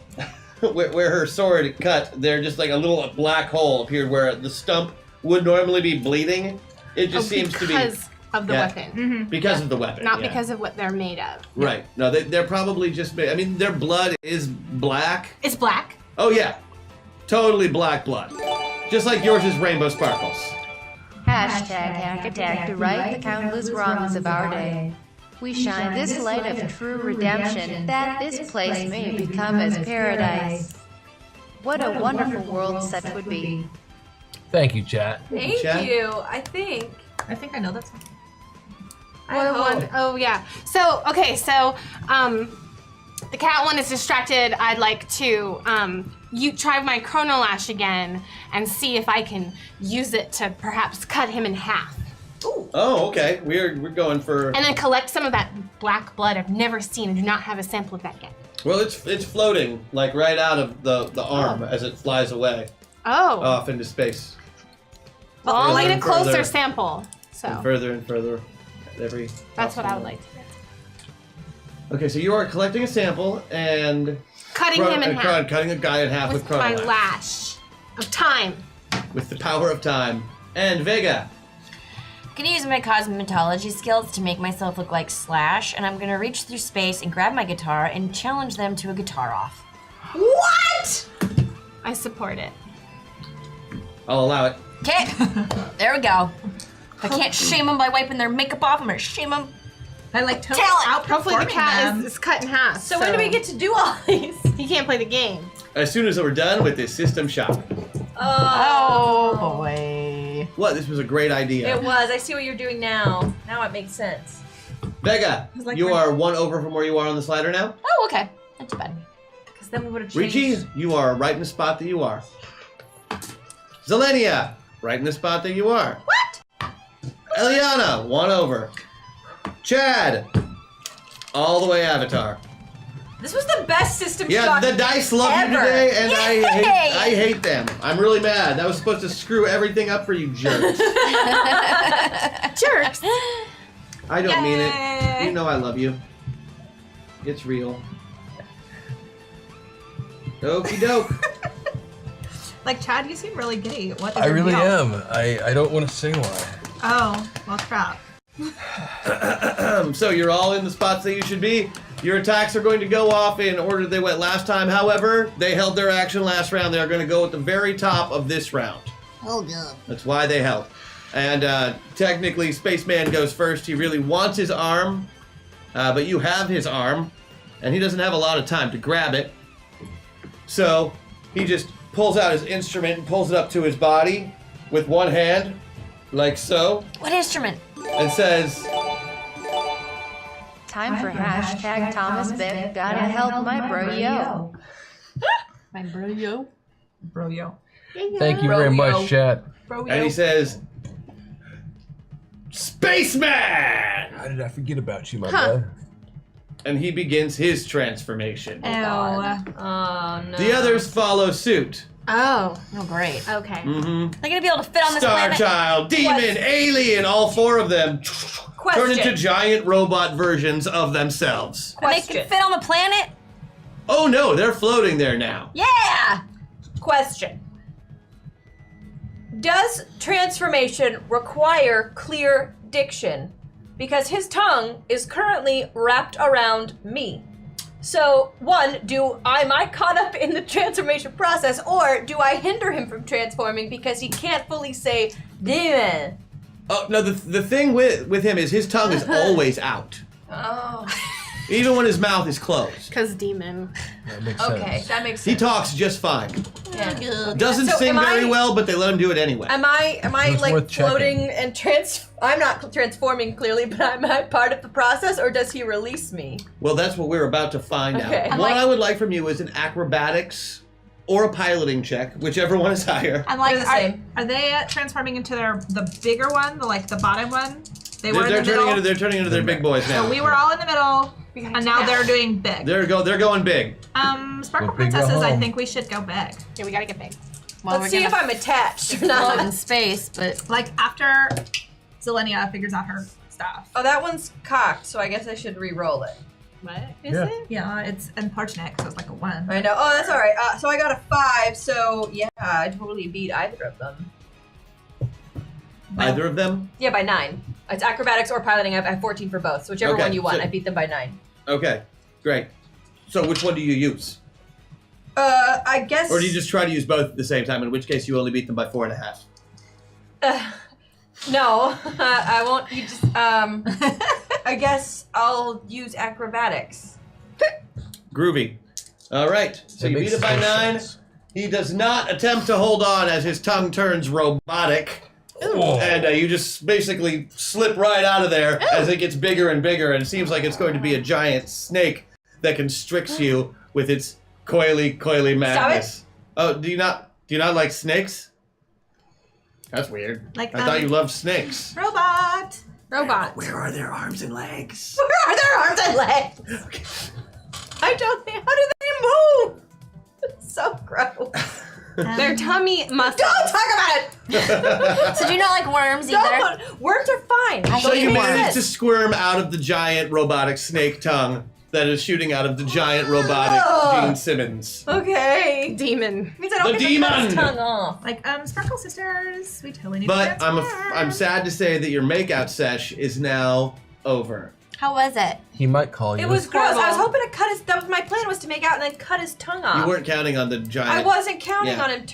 where her sword cut, there just like a little black hole appeared where the stump would normally be bleeding. It just seems to be because of the weapon, because of the weapon, not because of what they're made of. Right. No, they're probably just. I mean, their blood is black. It's black. Oh yeah, totally black blood, just like yours is rainbow sparkles. Hashtag hack attack to right the countless wrongs of our day. We shine this light of true redemption that this place may become as paradise. What a wonderful world such would be. Thank you, chat. Thank Chat? you. I think I know that's. Oh yeah. So okay. So the cat one is distracted. I'd like to you try my chrono lash again and see if I can use it to perhaps cut him in half. Oh, okay. We're going for. And then collect some of that black blood I've never seen and do not have a sample of that yet. Well, it's floating like right out of the arm as it flies away Oh. off into space. Well, I'll Further need a and closer further. sample. So And further. Every. that's what I would possible like to do. Okay, so you are collecting a sample and Cutting him in half cutting a guy in half with, with chrono my lash. lash of time. With the power of time. And Vega. I'm gonna use my cosmetology skills to make myself look like Slash, and I'm gonna reach through space and grab my guitar and challenge them to a guitar off. what? I support it. I'll allow it. Okay, there we go. If I can't shame them by wiping their makeup off, I'm gonna shame them. I like totally Talent. Hopefully the outperforming cat them. is cut in half. So when do we get to do all these? He can't play the game. As soon as we're done with this system shock. Oh boy. What? This was a great idea. It was. I see what you're doing now. Now it makes sense. Vega, like you my- are one over from where you are on the slider now. Oh, okay. Not too bad. Because then we would have changed. Richie, you are right in the spot that you are. Zelenia, right in the spot that you are. What? Eliana, one over. Chad, all the way Avatar. This was the best system Yeah, shock the dice love you ever. today, and Yay! I hate them. I'm really mad. That was supposed to screw everything up for you jerks. Jerks. I don't mean it. Yay! You know I love you. It's real. Okie doke. Like Chad, you seem really giddy. What is I your really deal? am. I don't want to say why. Oh, well, crap. So you're all in the spots that you should be. Your attacks are going to go off in order they went last time. However, they held their action last round. They are going to go at the very top of this round. Oh, good. That's why they held. And technically, Spaceman goes first. He really wants his arm, but you have his arm, and he doesn't have a lot of time to grab it. So he just pulls out his instrument and pulls it up to his body with one hand, like so, What instrument? and says, Time for hashtag Thomas Bibb. Gotta help my bro yo. My bro-yo. Bro-yo. Thank you very much, chat. and he says, Spaceman! How did I forget about you, my bud? And he begins his transformation. Ew. Oh no. The others follow suit. Oh. Oh, great. Okay. Mm-hmm. They're gonna be able to fit on this Star planet. Child, Demon, Alien, all four of them turn into Question. giant robot versions of themselves. And they can fit on the planet? Oh no, they're floating there now. Yeah! Question. Does transformation require clear diction? Because his tongue is currently wrapped around me. So, one, am I caught up in the transformation process, or do I hinder him from transforming because he can't fully say demon? Oh no, the thing with him is his tongue is always out, Oh. even when his mouth is closed. Because demon. That makes Okay, sense. that makes He sense. talks just fine. Yeah. Doesn't So sing am very I- well, but they let him do it anyway. Am I It's like worth checking. floating and I'm not transforming clearly, but am I part of the process, or does he release me? Well, that's what we're about to find Okay. out. What I would like from you is an acrobatics or a piloting check, whichever one is higher. And like, They're the same. are they transforming into the bigger one, the bottom one? They were They're in the middle. turning into their big boys now. So we were all in the middle, and now they're doing big. They're going big. Sparkle Go big, go Princesses, I home. think we should go big. Yeah, we gotta get big. Well, Let's we're see if gonna I'm attached or float in not. space, but Like after Zelenia figures out her stuff. Oh, that one's cocked, so I guess I should re-roll it. What is Yeah. it? Yeah, it's unfortunate, so it's like a 1. I know. Oh, that's all right. So I got a 5. So yeah, I totally beat either of them. Either of them? Yeah, by 9. It's acrobatics or piloting. I have 14 for both. So whichever Okay, one you want, so- I beat them by 9. Okay, great. So which one do you use? I guess. Or do you just try to use both at the same time, in which case you only beat them by 4.5? No, I won't. You just. I guess I'll use acrobatics. Groovy. All right, so That you beat makes it by no 9. sense. He does not attempt to hold on as his tongue turns robotic. Whoa. And you just basically slip right out of there as it gets bigger and bigger, and it seems like it's going to be a giant snake that constricts you with its coily madness. Oh, do you not like snakes? That's weird. Like, I thought you loved snakes. Robot! Robot. Where are their arms and legs? Where are their arms and legs? I don't think. How do they move? It's so gross. Their tummy muscles. Don't talk about it. So do you not like worms either? Don't. Worms are fine. I So hate you worms. managed to squirm out of the giant robotic snake tongue that is shooting out of the giant robotic Gene Simmons. Okay. Demon. Means I don't The get to cut his demon. tongue off. Like, Sparkle Sisters, we totally need But to I'm transform. sad to say that your makeout sesh is now over. How was it? He might call you. It was gross. I was horrible. hoping to cut his. That was my plan, was to make out and then cut his tongue off. You weren't counting on the giant. I wasn't counting Yeah. on him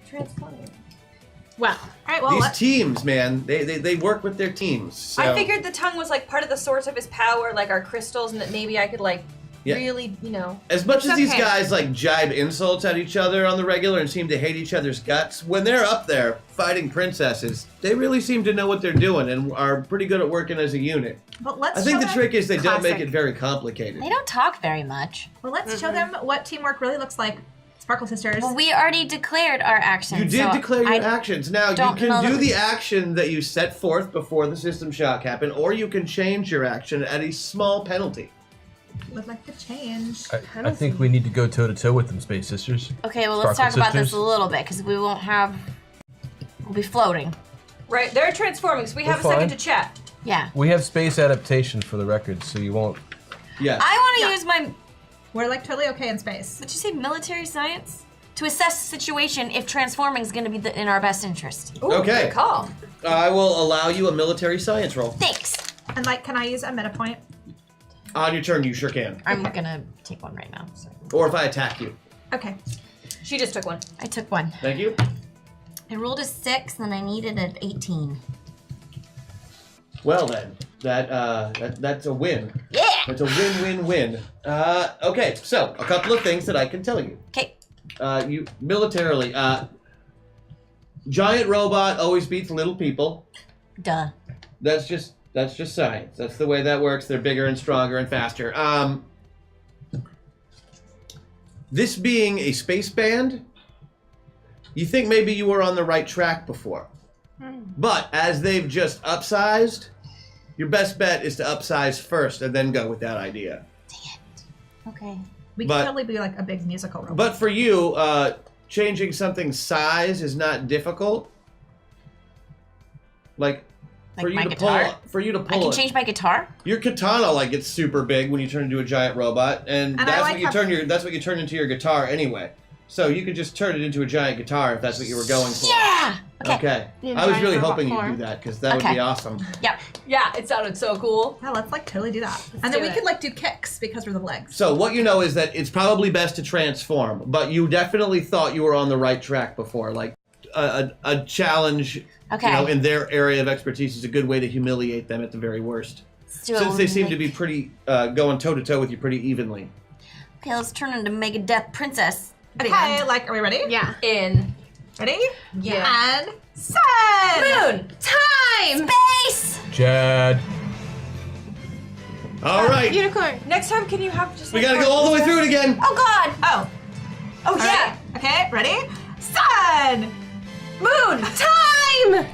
transforming. Well, Alright, well, These let's... teams, man, they work with their teams. So. I figured the tongue was like part of the source of his power, like our crystals, and that maybe I could like Yeah. really, As much It's as these okay. guys like jibe insults at each other on the regular and seem to hate each other's guts, when they're up there fighting princesses, they really seem to know what they're doing and are pretty good at working as a unit. But let's I think show the them, trick is they don't make Classic. it very complicated. They don't talk very much. Well, let's show them what teamwork really looks like. Sparkle Sisters. Well, we already declared our actions. You did so declare your I actions. Now, you don't know can do that the we- action that you set forth before the system shock happened, or you can change your action at a small penalty. would like to change. I think we need to go toe to toe with them, Space Sisters. Okay, well, let's Sparkle talk about this Sisters. a little bit because we won't have. We'll be floating. right. They're transforming, so we have a We're second fine. to chat. Yeah. We have space adaptation for the record, so you won't. Yes. I want to Yeah. use my. We're like totally okay in space. Did you say military science? To assess the situation if transforming is going to be in our best interest. Ooh, Okay. Good call. I will allow you a military science roll. Thanks. And like, can I use a meta point? On your turn, you sure can. I'm gonna take one right now. So. Or if I attack you. Okay. She just took one. I took one. Thank you. I rolled a 6 and I needed an 18. Well then, that's a win. Yeah. That's a win-win-win. Okay, so a couple of things that I can tell you. Okay. You militarily, giant robot always beats little people. Duh. That's just science. That's the way that works. They're bigger and stronger and faster. This being a space band, you think maybe you were on the right track before. But as they've just upsized, your best bet is to upsize first and then go with that idea. Okay. We But- can totally be like a big musical robot. But for you, changing something's size is not difficult. Like Like for you my to guitar? pull, I can change my guitar? your katana like gets super big when you turn into a giant robot, and I that's like what you how- that's what you turn into your guitar anyway. So you could just turn it into a giant guitar if that's what you were going for. Yeah! Okay. Okay. In I was giant really robot hoping you'd form. do that because that would Okay. be awesome. Yep. Yeah, it sounded so cool. yeah, let's like totally do that. And then do we it. could like do kicks because we're the legs. So what you know is that it's probably best to transform, but you definitely thought you were on the right track before. Like a challenge, Okay. you know, in their area of expertise is a good way to humiliate them at the very worst. Still, Since they seem to be pretty going toe to toe with you pretty evenly. Okay, let's turn into Megadeth Princess. Okay, Band. like, are we ready? yeah. In Ready? Yeah. And sun! moon. Time! Space! Chad. All right, Unicorn. Next time, can you have just? we like, gotta go all the way through it again. Oh god! Oh. Oh yeah. Okay, ready? Sun! Moon. Time!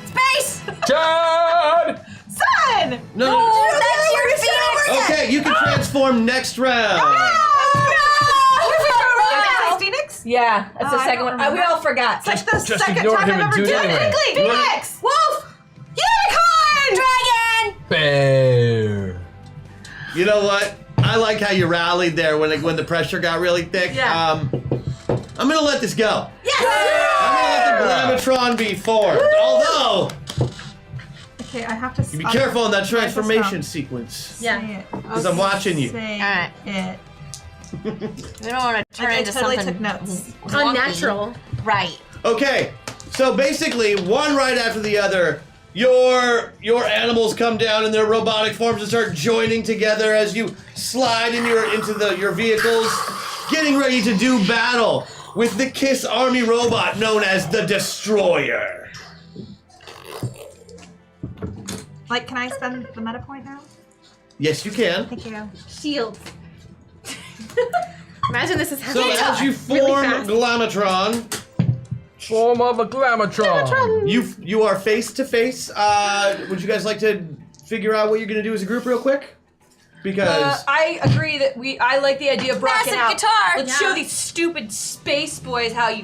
Space! Chad. Sun! No, Oh, that's your Phoenix! okay, you can transform next round. Is it Phoenix? Yeah, that's Oh, the I second don't one. We remember. all forgot. It's like the Just second ignore time him I've and ever do it done anyway. it. Phoenix! Wolf. Dragon! Bear. You know what? I like how you rallied there when the pressure got really thick. Yeah. I'm gonna let this go. Yes! I'm gonna let the Glamatron be formed. Although, Okay, I have to. you be careful on that transformation sequence. Yeah. Because I'm watching you. Say Alright. it. We don't want to turn I into totally something took notes. wonky. Unnatural. Right. Okay, so basically, one right after the other, your animals come down in their robotic forms and start joining together as you slide into your vehicles, getting ready to do battle with the Kiss Army robot known as the Destroyer. Like, can I spend the meta point now? Yes, you can. Thank you. Shields. Imagine this is So happening. as you really form fast. Glamatron, Form of a Glamatron. you are face to face. Would you guys like to figure out what you're gonna do as a group real quick? Because I agree that I like the idea of rocking Massive out. guitar. Let's show these stupid space boys how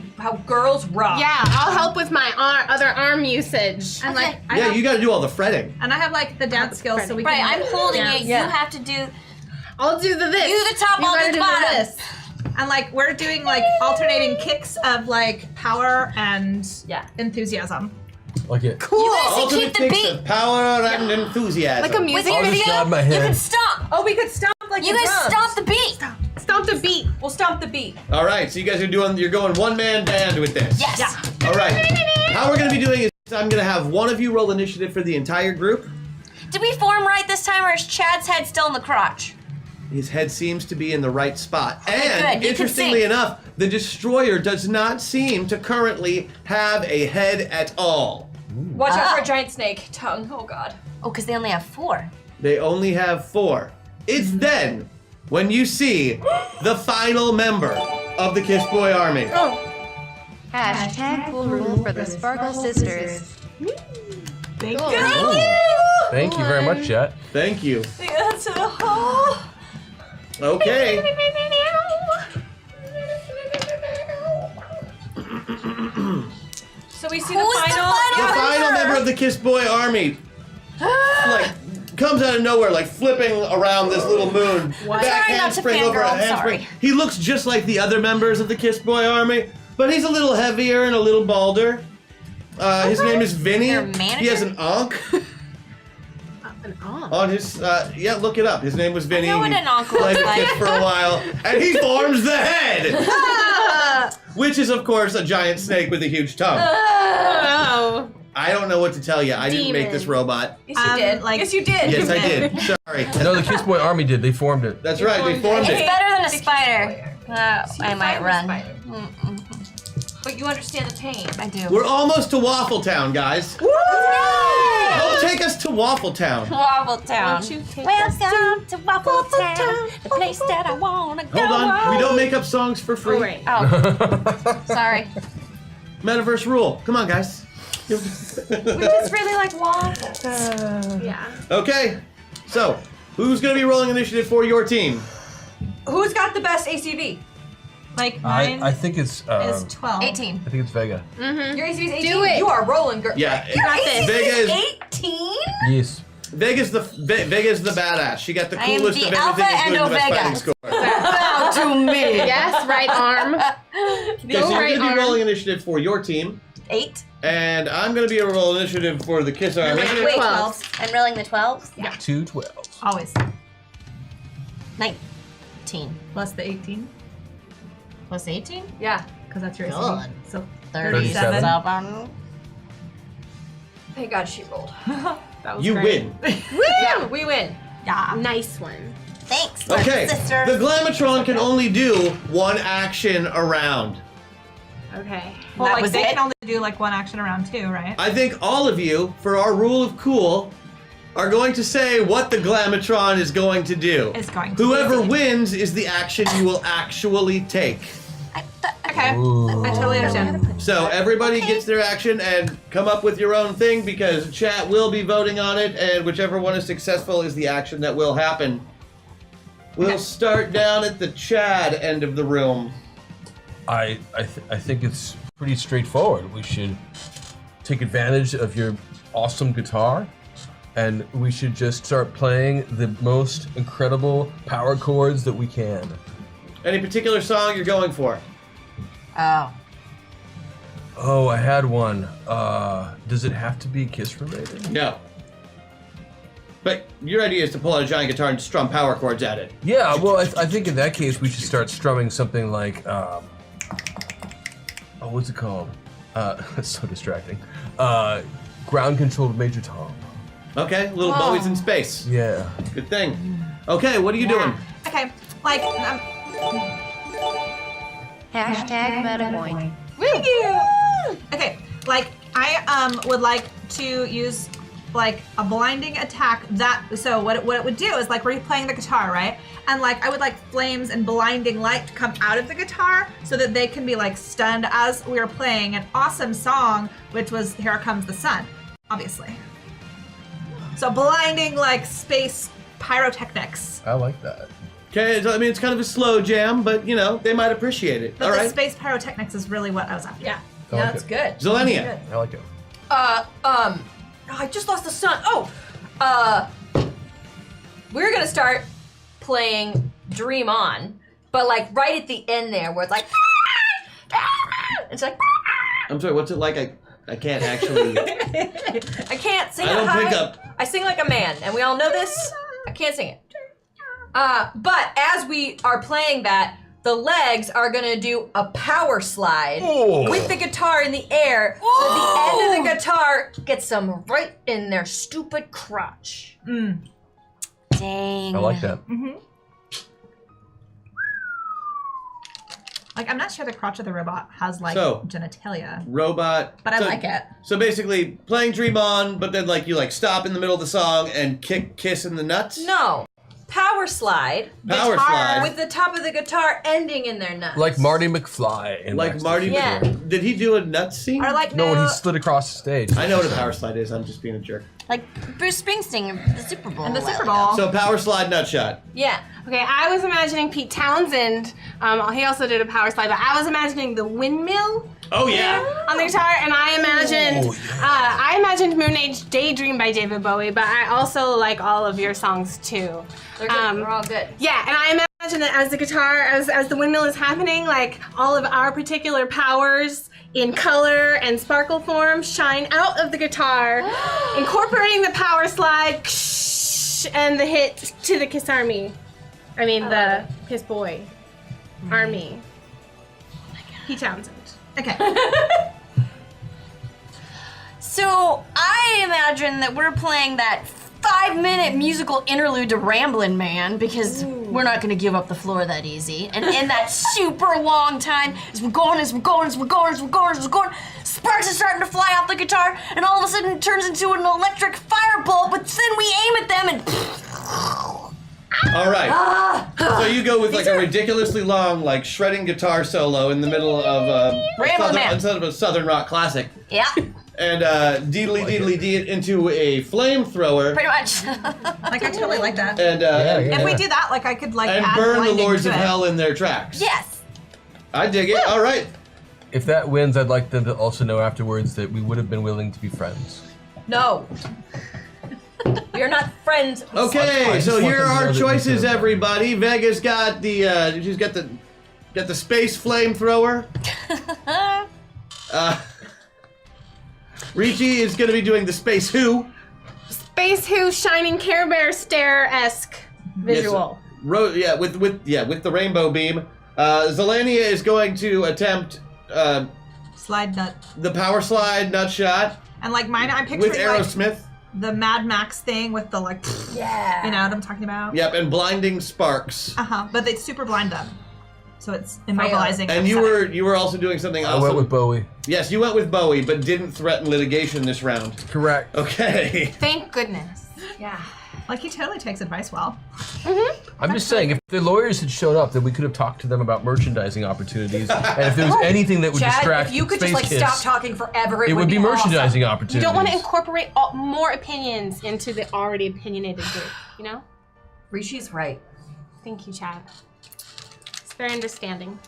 girls rock. Yeah, I'll help with my other arm usage. And like, I yeah, have, you got to do all the fretting. and I have like the dance skills, so we Right, can. I'm holding it. Yeah. You have to do I'll do the this. you the top, You I'll gotta do the do bottom. this. And like we're doing like alternating kicks of like power and enthusiasm. Like it. You guys should Alternate keep the kicks beat. of power and enthusiasm. Like a music I'll just video. nod my You head. can stomp. Oh, we could stomp like You the guys drums. stomp the beat. Stomp the beat. We'll stomp the beat. All right, so you guys you're going one-man band with this. Yes. Yeah. All right. How we're going to be doing is I'm going to have one of you roll initiative for the entire group. Did we form right this time, or is Chad's head still in the crotch? His head seems to be in the right spot. good. And You can interestingly sing. enough, the Destroyer does not seem to currently have a head at all. Watch out for a giant snake tongue. Oh God. Oh, because they only have 4. They only have 4. It's then when you see the final member of the Kiss Boy Army. Hashtag full rule for the Sparkle Sisters. Thank Ooh. Thank you very much, Chet. Thank you. That's a hole. Okay. So we see Who's the the final. final The final member of the Kiss Boy Army, like, comes out of nowhere, like flipping around this little moon. Back Try not to handspring over a fangirl, I'm handspring. sorry. He looks just like the other members of the Kiss Boy Army, but he's a little heavier and a little balder. His name is Vinny. Their manager? He has an ankh An arm. on his. Yeah, look it up. His name was Vinny. know what He an ankh played looks with like. Kiss for a while, and he forms the head, which is of course a giant snake with a huge tongue. Oh. I don't know what to tell you. I didn't make this Demon. robot. Yes, you did. like- yes, you did. Yes, I did. Sorry. No, the Kiss Boy Army did. They formed it. That's right. They formed It's it. better than a spider. I might run. Spider. But you understand the pain. I do. We're almost to Waffle Town, guys. Oh, take us to Waffle Town. Waffle Town. Won't you take Welcome to Waffle Town, the place that I wanna go. Hold on. We don't make up songs for free. Oh, right. Oh, sorry. Metaverse rule. Come on, guys. We just really like waffles. Yeah. Okay. So, who's going to be rolling initiative for your team? Who's got the best ACV? Like mine I think it's is 12. 18. I think it's Vega. Your ACV is 18. Do it. You are rolling, girl. Yeah. Your ACV Vega is is 18. Yes. Vega's the badass. She got the I am coolest the of alpha everything, and including the best Omega. fighting score. Bow to me. Yes, right arm. Okay, so you're right going to be arm. rolling initiative for your team, 8. and I'm going to be a roll initiative for the Kiss Army. Wait, 12. I'm rolling the 12s. 2 12s. Always. 19. Plus the 18, Plus 18? Yeah. because that's your Good. ACV. So 37. 37. Thank God she rolled. That was You great. win. Yeah, we win. Yeah. Nice one. Thanks, Okay, sister. the Glamatron can only do one action around. Okay. Well, That like was they it? can only do like one action around too, right? I think all of you, for our rule of cool, are going to say what the Glamatron is going to do. Is going to. Whoever wins is the action you will actually take. Okay. Ooh. I totally understand. So everybody gets their action and come up with your own thing because chat will be voting on it, and whichever one is successful is the action that will happen. We'll start down at the Chad end of the room. I think it's pretty straightforward. We should take advantage of your awesome guitar and we should just start playing the most incredible power chords that we can. Any particular song you're going for? Oh. Oh, I had one. Does it have to be Kiss related? No. But your idea is to pull out a giant guitar and strum power chords at it. Yeah, well, I think in that case we should start strumming something like, oh, what's it called? It's so distracting. Ground controlled Major Tom. Okay, little Bowie's in space. Yeah. Good thing. Okay, what are you doing? Okay, like, Hashtag MetaPoint. thank you. Okay, like I would like to use like a blinding attack that. So what it would do is like we're playing the guitar, right? And like I would like flames and blinding light come out of the guitar so that they can be like stunned as we are playing an awesome song, which was "Here Comes the Sun," obviously. So blinding like space pyrotechnics. I like that. Okay, so, I mean, it's kind of a slow jam, but, you know, they might appreciate it. But All the right. space pyrotechnics is really what I was after. Yeah. I like That's it. good. Zelenia. I like it. I just lost the sun. We're gonna start playing Dream On, but like right at the end there, where it's like, it's like, I'm sorry, what's it like? I can't actually. I can't sing I don't it high. pick up. I sing like a man, and we all know this. I can't sing it. But as we are playing that, the legs are gonna do a power slide with the guitar in the air. So the end of the guitar gets them right in their stupid crotch. Dang. I like that. Like I'm not sure the crotch of the robot has like So- genitalia, Robot. but I like it. So basically, playing Dream On, but then like you like stop in the middle of the song and kiss in the nuts. No, power slide Power Guitar slide. with the top of the guitar ending in their nuts. Like Marty McFly in Like Back to Marty. the Yeah. Future. Did he do a nut scene? Or like No, when he no, slid across the stage. I know what a power slide is. I'm just being a jerk. Like Bruce Springsteen in the Super Bowl. and the a while Super ago. Bowl. So power slide nut shot. Yeah. Okay, I was imagining Pete Townsend. He also did a power slide, but I was imagining the windmill Oh yeah. on the guitar, and I imagined Moon Age Daydream by David Bowie, but I also like all of your songs too. They're good. We're all good. Yeah, and I imagine that as the guitar, as the windmill is happening, like all of our particular powers in color and sparkle form shine out of the guitar, incorporating the power slide and the hit to the Kiss Army. I mean, the Kiss Boy Army. Pete Townsend. Okay. So I imagine that we're playing that 5-minute musical interlude to Ramblin' Man because we're not gonna give up the floor that easy. And in that super long time, as we're going, sparks are starting to fly off the guitar, and all of a sudden it turns into an electric firebolt, but then we aim at them and All right. So you go with like a ridiculously long, like shredding guitar solo in the middle of Ramblin' Man. instead of a southern rock classic, yeah, and deedly dee it into a flamethrower, pretty much. Like I totally like that. and If we do that, like I could like and add burn the blinding Lords to of it. Hell in their tracks. Yes. I dig it. All right. If that wins, I'd like them to also know afterwards that we would have been willing to be friends. No. We are not friends. Okay, I just so want here them to know are that we choices, care. everybody. Vegas got the she's got the space flamethrower. Ricci is going to be doing the Space Who. Space Who Shining Care Bear stare-esque visual. Yes, with the rainbow beam. Zelania is going to attempt Slide nut. the power slide nut shot And like mine, I'm picturing with like Aerosmith. the Mad Max thing with the like, Yeah. you know what I'm talking about? Yep, and blinding sparks. But they super blind them, so it's immobilizing. And you were also doing something I awesome. went with Bowie. Yes, you went with Bowie, but didn't threaten litigation this round. Correct. Okay. Thank goodness. Yeah. like he totally takes advice well. I'm just saying, if the lawyers had showed up, then we could have talked to them about merchandising opportunities, and if there was anything that would Chad, distract if you could Space just like Kiss, stop talking forever, it would be merchandising awesome. opportunities. You don't want to incorporate more opinions into the already opinionated group, you know? Rishi's right. Thank you, Chad. It's very understanding.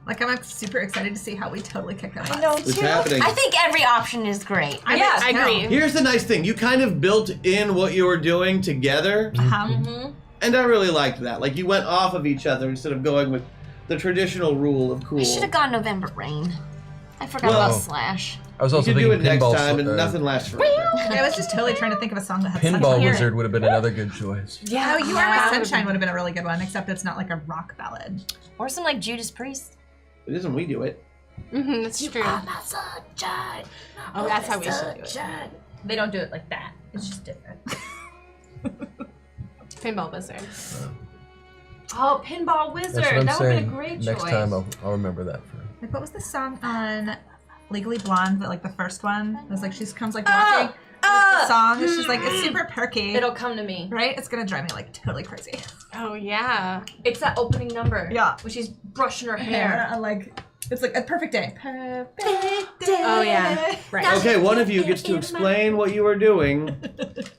Like, I'm super excited to see how we totally kick them I know butt. It's too. happening. I think every option is great. Yes, I agree. Here's the nice thing. You kind of built in what you were doing together, Uh-huh. and I really liked that. Like, you went off of each other instead of going with the traditional rule of cool. I should have gone November Rain. I forgot Well, about Slash. I was You also can do it thinking next pinball. time, and nothing lasts forever. I was just totally trying to think of a song that had Pinball sunshine. Wizard would have been another good choice. Yeah, You Are My Sunshine would have been a really good one, except it's not like a rock ballad. Or some like Judas Priest. It isn't we do it. That's true. My sunshine. Oh, that's how we should do it. They don't do it like that. It's just different. Pinball Wizard. Oh, Pinball Wizard. That's what I'm That would have saying. been a great Next choice. time I'll remember that. Like, what was the song on Legally Blonde, that, like, the first one? It was like, she comes, like, walking. The song is just, like, it's super perky. It'll come to me. Right? It's gonna drive me, like, totally crazy. Oh yeah. It's that opening number. Yeah. When she's brushing her hair. And, like, it's like a perfect day. Perfect day. Oh yeah. Right. Okay, one of you gets to explain what you are doing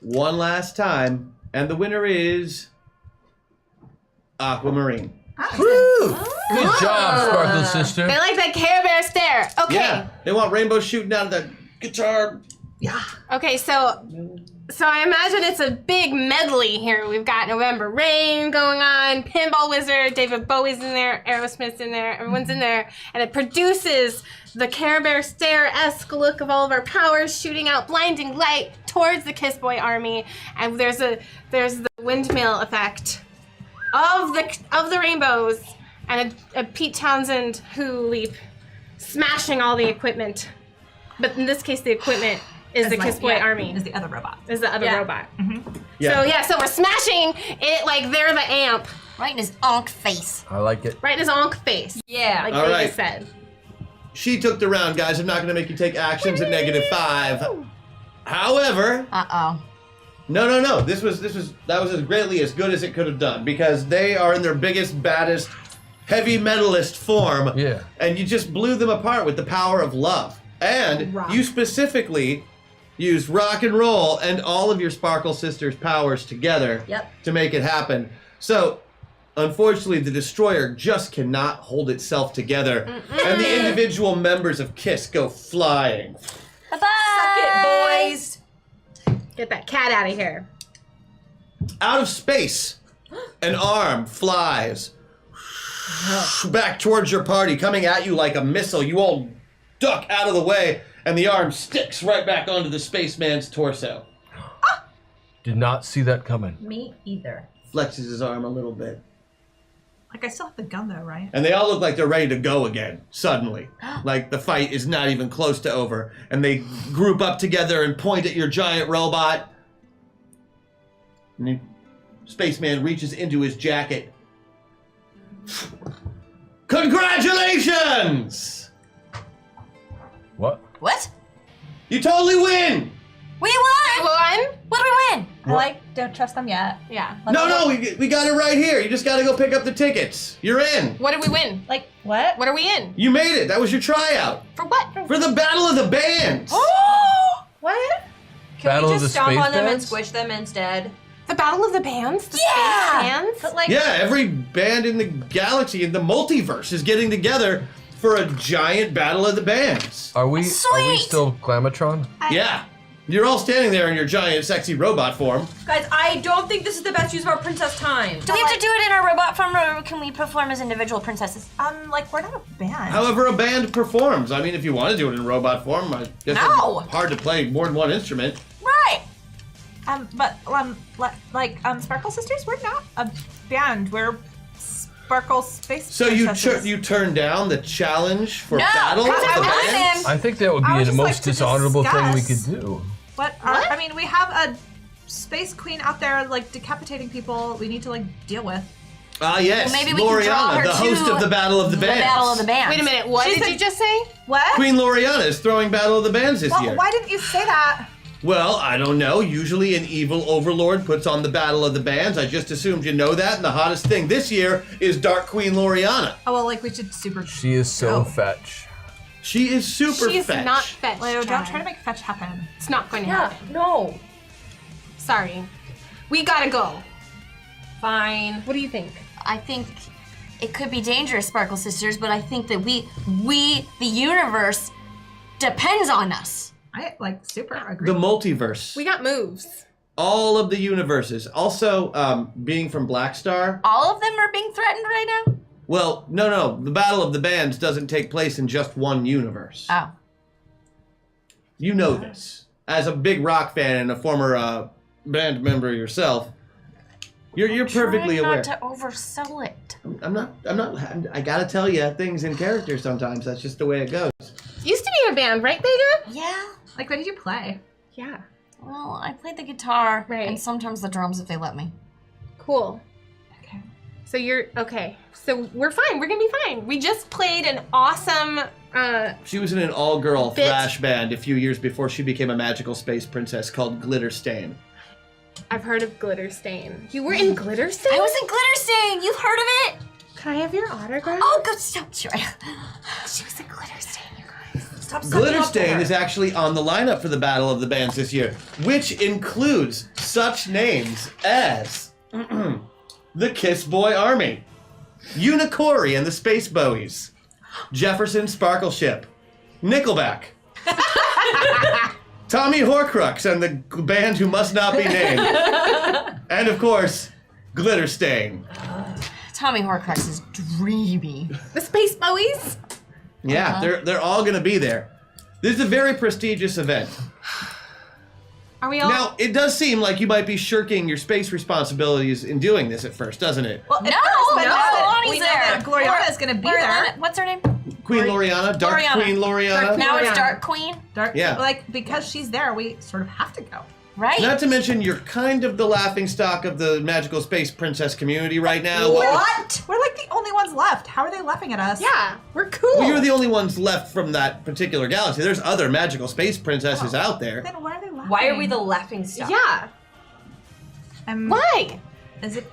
one last time, and the winner is Aquamarine. Woo! Good job, Sparkle Sister. They like that Care Bear stare. Okay. Yeah, they want Rainbow shooting out of that guitar. Yeah. Okay, so I imagine it's a big medley here. We've got November Rain going on, Pinball Wizard, David Bowie's in there, Aerosmith's in there, everyone's in there, and it produces the Care Bear stare-esque look of all of our powers shooting out blinding light towards the Kiss Boy army, and there's the windmill effect of the rainbows and a Pete Townsend Who leap smashing all the equipment. But in this case, the equipment is the Kiss Boy army. Is the other robot. Is the other robot. Yeah. So we're smashing it like they're the amp. Right in his onk face. I like it. Right in his onk face. Yeah. Like All they right. just said. She took the round, guys. I'm not going to make you take actions at -5. However, Uh-oh. no. That was as greatly as good as it could have done, because they are in their biggest, baddest, heavy metalist form. Yeah. And you just blew them apart with the power of love. And you specifically used rock and roll and all of your Sparkle Sisters powers together to make it happen. So, unfortunately, the Destroyer just cannot hold itself together, and the individual members of KISS go flying. Bye-bye. Boys. Get that cat out of here. Out of space, an arm flies back towards your party, coming at you like a missile. You all duck out of the way, and the arm sticks right back onto the spaceman's torso. Did not see that coming. Me either. Flexes his arm a little bit. Like, I still have the gun, though, right? And they all look like they're ready to go again, suddenly. Like the fight is not even close to over. And they group up together and point at your giant robot. And the spaceman reaches into his jacket. Congratulations! What? What? You totally win! We won! One? What did we win? Don't trust them yet. Yeah. No, we got it right here. You just got to go pick up the tickets. You're in. What did we win? Like, what? What are we in? You made it. That was your tryout. For what? For the Battle of the Bands. What? Can Battle we of just the stomp Space on them and Bands? squish them instead? The Battle of the Bands? The Yeah! Space Bands? But, like, Yeah, every band in the galaxy, in the multiverse, is getting together for a giant Battle of the Bands. Are we Sweet! still Glamatron? Yeah. You're all standing there in your giant, sexy robot form. Guys, I don't think this is the best use of our princess time. Do we have to do it in our robot form, or can we perform as individual princesses? like, we're not a band. However a band performs. I mean, if you want to do it in robot form, I guess No! it's hard to play more than one instrument. Right. Sparkle Sisters, we're not a band. We're Sparkle Space So you Princesses. you turned down the challenge for No, Battle of because the I want Bands? them. I think that would I be would the just like most to dishonorable thing we discuss- could do. What? I mean, we have a space queen out there, like, decapitating people we need to, like, deal with. Ah, yes. Well, maybe we can draw Loriana, her the host to of the Battle of the Bands. Battle of the Bands. Wait a minute, what She did said- you just say? What? Queen Loriana is throwing Battle of the Bands this Well, year. why didn't you say that? Well, I don't know. Usually an evil overlord puts on the Battle of the Bands. I just assumed you know that. And the hottest thing this year is Dark Queen Loriana. Oh, well, like, we should super... She is so Oh. fetch. She is super She's fetch. not fetch. Leo, don't Chad. try to make fetch happen. It's not going to Yeah, happen. no. Sorry. We gotta go. Fine. What do you think? I think it could be dangerous, Sparkle Sisters, but I think that we, the universe, depends on us. I like super agree. The multiverse. We got moves. All of the universes. Also, being from Black Star. All of them are being threatened right now? Well, no. The Battle of the Bands doesn't take place in just one universe. Oh. You know this. As a big rock fan and a former band member yourself, you're perfectly Trying aware. not to oversell it. I'm not. I gotta tell you things in character sometimes. That's just the way it goes. Used to be in a band, right, Vega? Yeah. Like, what did you play? Yeah. Well, I played the guitar Right. and sometimes the drums if they let me. Cool. Okay. So you're okay. So we're fine. We're gonna be fine. We just played an awesome. She was in an all-girl Bitch. thrash band a few years before she became a magical space princess called Glitter Stain. I've heard of Glitter Stain. You were in Glitter Stain? I was in Glitter Stain! You've heard of it? Can I have your autograph? Oh, good stop. Sure. She was in Glitter Stain, you guys. Stop Glitter Stain is actually on the lineup for the Battle of the Bands this year, which includes such names as the Kiss Boy Army, Unicori and the Space Bowies, Jefferson Sparkle Ship, Nickelback, Tommy Horcrux and the band who must not be named, and of course, Glitter Stain. Tommy Horcrux is dreamy. The Space Bowies? Yeah, they're all gonna be there. This is a very prestigious event. Are we all? Now, it does seem like you might be shirking your space responsibilities in doing this at first, doesn't it? Well, No, it does, but no, now that Lonnie's we know there. that Gloriana is going to be there. What's her name? Queen Loriana, Dark Loriana. Queen Loriana. Now it's Loriana. Dark Queen, Dark, Yeah. Like, because she's there, we sort of have to go. right? Not to mention, you're kind of the laughingstock of the magical space princess community right now. What? We're like the only ones left. How are they laughing at us? Yeah, we're cool. Well, you're the only ones left from that particular galaxy. There's other magical space princesses out there. Then why are they laughing? Why are we the laughing stock? Yeah. Why? Is it?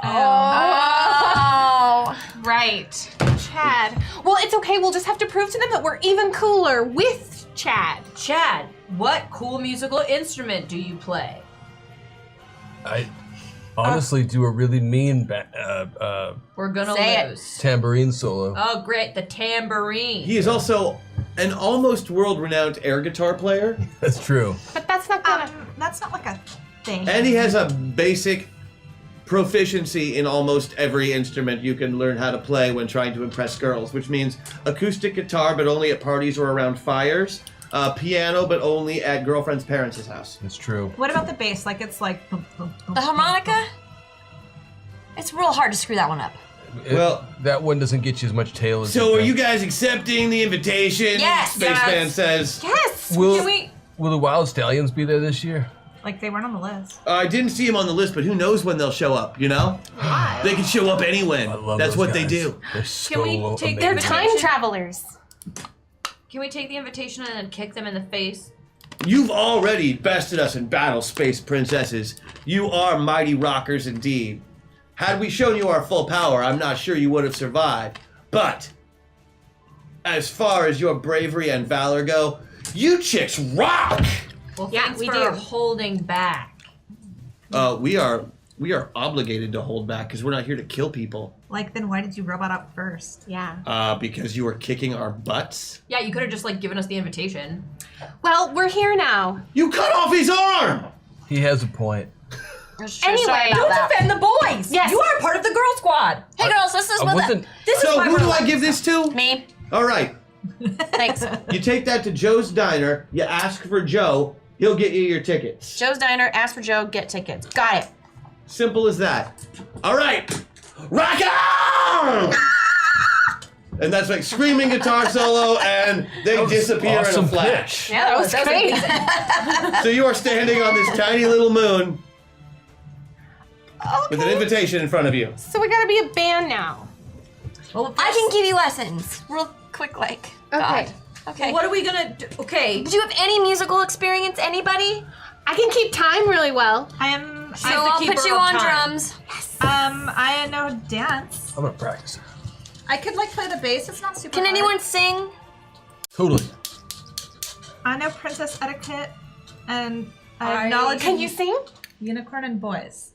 Oh. Right. Chad. Well, it's okay. We'll just have to prove to them that we're even cooler with Chad. Chad, what cool musical instrument do you play? I honestly do a really mean We're gonna Say it. lose. tambourine solo. Oh, great, the tambourine. He is also an almost world-renowned air guitar player, That's true. But that's not gonna. That's not like a thing. and he has a basic proficiency in almost every instrument you can learn how to play when trying to impress girls, which means acoustic guitar, but only at parties or around fires, piano, but only at girlfriend's parents' house. That's true. What about the bass? Like, it's like. Boom, boom, boom, The harmonica? It's real hard to screw that one up. Well- that one doesn't get you as much tail as So are think. you guys accepting the invitation? Yes, Spaceman yes. says. Yes. Will, Can we? will the Wild Stallions be there this year? Like, they weren't on the list. I didn't see him on the list, but who knows when they'll show up, you know? Why? They can show up anywhen. I love That's those what they guys. do. They're so we take amazing. their They're time Invitation. travelers. Can we take the invitation and then kick them in the face? You've already bested us in battle, Space Princesses. You are mighty rockers indeed. Had we shown you our full power, I'm not sure you would have survived. But, as far as your bravery and valor go, you chicks rock! Well, Yeah, thanks we for do. holding back. We are obligated to hold back because we're not here to kill people. Like, then why did you robot up first? Yeah. Because you were kicking our butts. Yeah, you could have just like given us the invitation. Well, we're here now. You cut off his arm! He has a point. Anyway, Sorry about Don't that. defend the boys. Yes. You are part of the girl squad. Hey girls, this is I what wasn't. This So is why who we're do I laughing. give this to? Me. All right. Thanks. You take that to Joe's Diner, you ask for Joe, he'll get you your tickets. Joe's Diner, ask for Joe, get tickets. Got it. Simple as that. All right. Rock on! And that's like screaming guitar solo, and they disappear in Awesome a flash. pitch. Yeah, that was great. amazing. So you are standing on this tiny little moon with an invitation in front of you. So we gotta be a band now. Well, I can give you lessons. Real quick, like. Okay. God. Okay. What are we gonna do? Okay. Do you have any musical experience, anybody? I can keep time really well. I am. So the I'll keeper put you of on time. drums. I know dance. I'm gonna practice. I could like play the bass. It's not super. Can hard. anyone sing? Totally. I know princess etiquette, and I I- have knowledge. Can of you sing? unicorn and boys?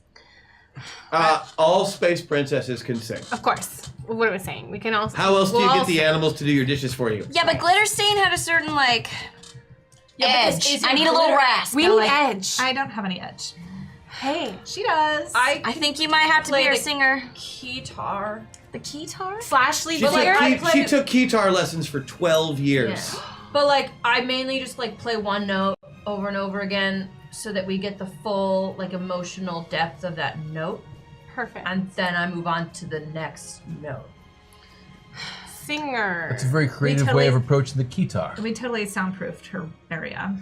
All space princesses can sing. Of course. what are we saying? We can also. How else do you we'll get the animals to do your dishes for you? Yeah, but Glitterstain had a certain like Yeah, but edge. is it I need a little glitter- rasp. We So, need like, edge. I don't have any edge. Hey. She does. I think you might have to play be our the- singer. Keytar. The keytar? Slash lead She took, singer. like, I she played- took guitar lessons for 12 years. Yeah. But like, I mainly just like play one note over and over again so that we get the full like emotional depth of that note, Perfect. and then I move on to the next note. Singer. That's a very creative totally- way of approaching the guitar. We totally soundproofed her area.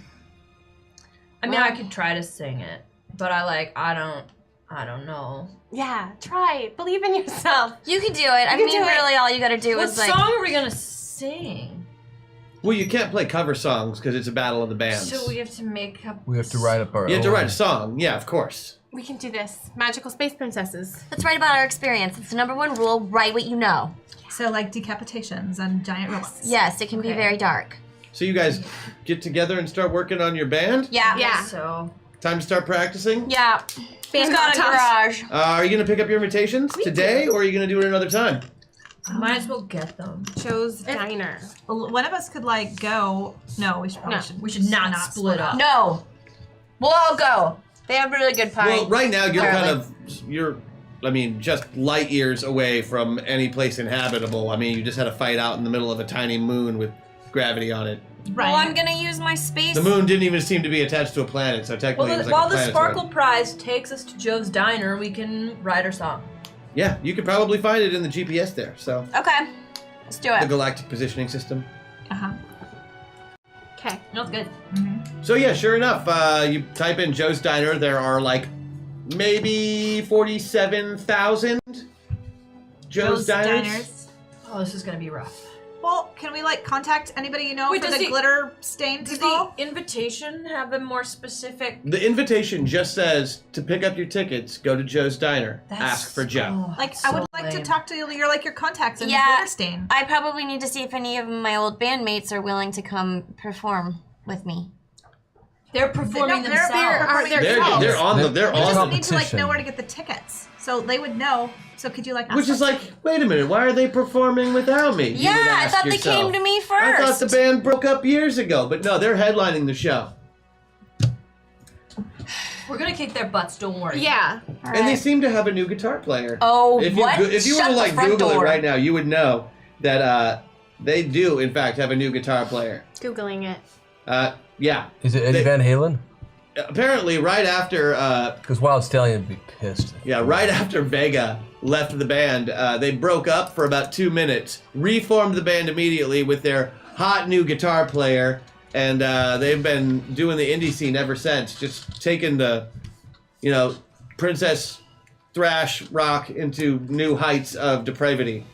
I mean, I could try to sing it, but I don't know. Yeah, try it. Believe in yourself. You can do it. I can mean, do it. really, all you gotta do What is like. song are we gonna sing? Well, you can't play cover songs because it's a battle of the bands. So we have to make up. We have to write up our You have to own. write a song. Yeah, of course. We can do this. Magical space princesses. Let's write about our experience. It's the #1 rule. Write what you know. So like decapitations and giant robots. Yes, it can be Okay. very dark. So you guys get together and start working on your band? Yeah. Yeah. So Time to start practicing? Yeah. Who's got a garage? Are you going to pick up your invitations today, or are you going to do it another time? might as well get them. Joe's Diner. Well, one of us could like go. No, we should probably No, should. We should not split up. No. We'll all go. They have really good pie. Well, right now you're Apparently. just light years away from any place inhabitable. I mean, you just had a fight out in the middle of a tiny moon with gravity on it. Right. Well, I'm gonna use my space. The moon didn't even seem to be attached to a planet, so technically Well, it was like while a the planetoid. Sparkle Prize takes us to Joe's Diner, we can write our song. Yeah, you could probably find it in the GPS there. So Okay. Let's do the it. galactic positioning system. Uh-huh. Okay. No, it's good. So yeah, sure enough, you type in Joe's Diner. There are like maybe 47,000 Joe's Diners. Oh, this is gonna be rough. Well, can we like contact anybody you know Wait, for does the the- glitter stain Does people? the invitation have a more specific? The invitation just says to pick up your tickets, go to Joe's Diner, ask for Joe. Oh, Like, that's I would so like to lame. talk to your contacts in Yeah. glitter stain. I probably need to see if any of my old bandmates are willing to come perform with me. They're performing No, themselves. They're on the We just on need to like competition. know where to get the tickets, so they would know. So could you like? Ask Which is them? like, wait a minute, why are they performing without me? You Yeah, would I ask thought yourself. they came to me I first. thought the band broke up years ago, but no, they're headlining the show. We're gonna kick their butts. Don't worry. Yeah. All And they right. seem to have a new guitar player. Oh, if you what? if you were Shut to the like front Google door. it right now, you would know that they do in fact have a new guitar player. Googling it. Yeah. Is it Eddie They- Van Halen? Apparently, right after Because Wild Stallion would be pissed. right after Vega left the band, they broke up for about 2 minutes, reformed the band immediately with their hot new guitar player, and they've been doing the indie scene ever since, just taking the, princess thrash rock into new heights of depravity.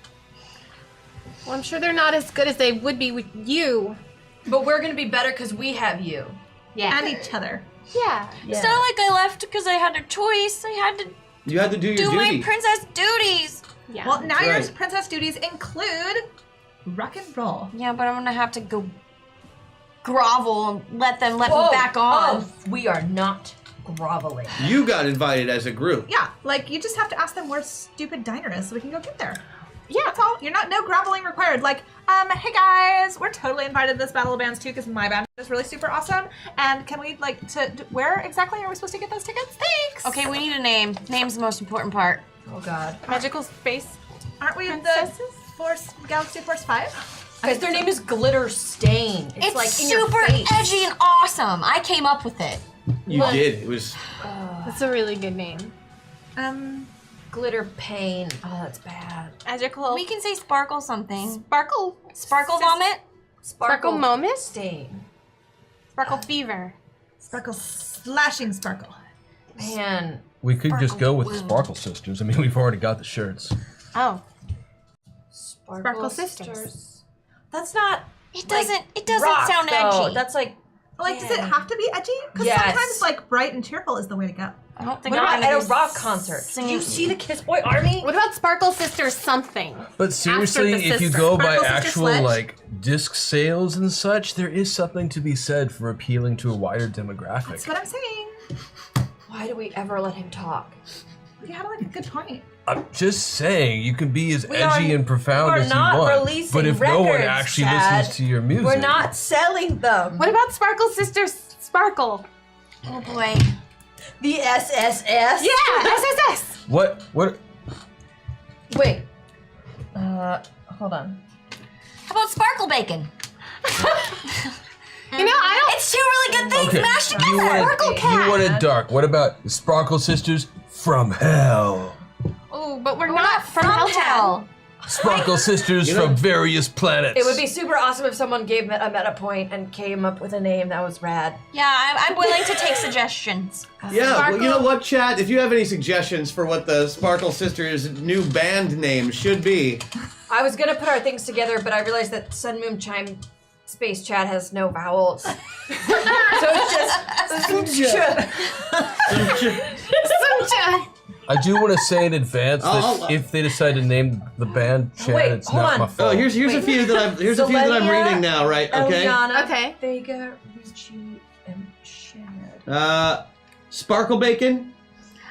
Well, I'm sure they're not as good as they would be with you. But we're gonna be better because we have you. Yeah. and each other. Yeah. It's not like I left because I had a choice. I had to You had to do your do my duty. princess duties. Yeah. Well, now your Right. princess duties include rock and roll. Yeah, but I'm gonna have to go grovel and let me Whoa. back on. Oh, we are not groveling. You got invited as a group. Yeah, like you just have to ask them where stupid diner is so we can go get there. yeah. That's all. You're no groveling required. Like, hey guys, we're totally invited to this Battle of Bands too because my band is really super awesome. And can we where exactly are we supposed to get those tickets? Thanks. Okay, we need a name. Name's the most important part. Oh God. Magical space. Aren't we Princesses? the Galaxy Force 5? Guys, their name is Glitter Stain. It's like in your super face. edgy and awesome. I came up with it. You did. It was. That's a really good name. Glitter Pain. Oh, that's bad. Magical. We can say sparkle something. Sparkle. Sparkle vomit? Sparkle moment. Stain. Sparkle fever. Sparkle slashing sparkle. Man. We could just go with the Sparkle Sisters. I mean, we've already got the shirts. Oh. Sparkle Sisters. That's not. It doesn't rock, sound though. edgy. That's like. Like, does it Yeah. have to be edgy? Because Yes. sometimes like bright and cheerful is the way to go. I don't think What I'm about gonna at a be rock concert? Did singing- you see the Kiss Boy Army? What about Sparkle Sisters something? But seriously, the if you sister. go by Sparkle Sister actual Sledge? like disc sales and such, there is something to be said for appealing to a wider demographic. That's what I'm saying. Why do we ever let him talk? You had like a good point. I'm just saying, you can be as We edgy are- and profound we're as you not want. releasing But if no one records, actually Chad. listens to your music, We're not selling them. What about Sparkle Sisters Sparkle? Oh boy. The SSS? Yeah, SSS. What? Wait. Hold on. How about sparkle bacon? You know, I don't. It's two really good things Okay, mashed you together. want Sparkle it, Cat. you want it dark. What about the Sparkle Sisters from Hell? Oh, but we're We're not from Helltown. Sparkle Sisters You know- from various planets. It would be super awesome if someone gave a meta point and came up with a name that was rad. Yeah, I'm willing to take suggestions. Yeah, well, you know Sparkle. what, chat? If you have any suggestions for what the Sparkle Sisters' new band name should be, I was gonna put our things together, but I realized that Sun Moon Chime Space Chat has no vowels. So it's just. I do want to say in advance that I'll- if they decide to name the band Chad, Wait, it's hold not on. my oh, fault. here's a Wait. few that I'm Zelenia, reading now, right? Okay. Eliana, Okay. Vega, Richie, and Shad. Sparkle Bacon,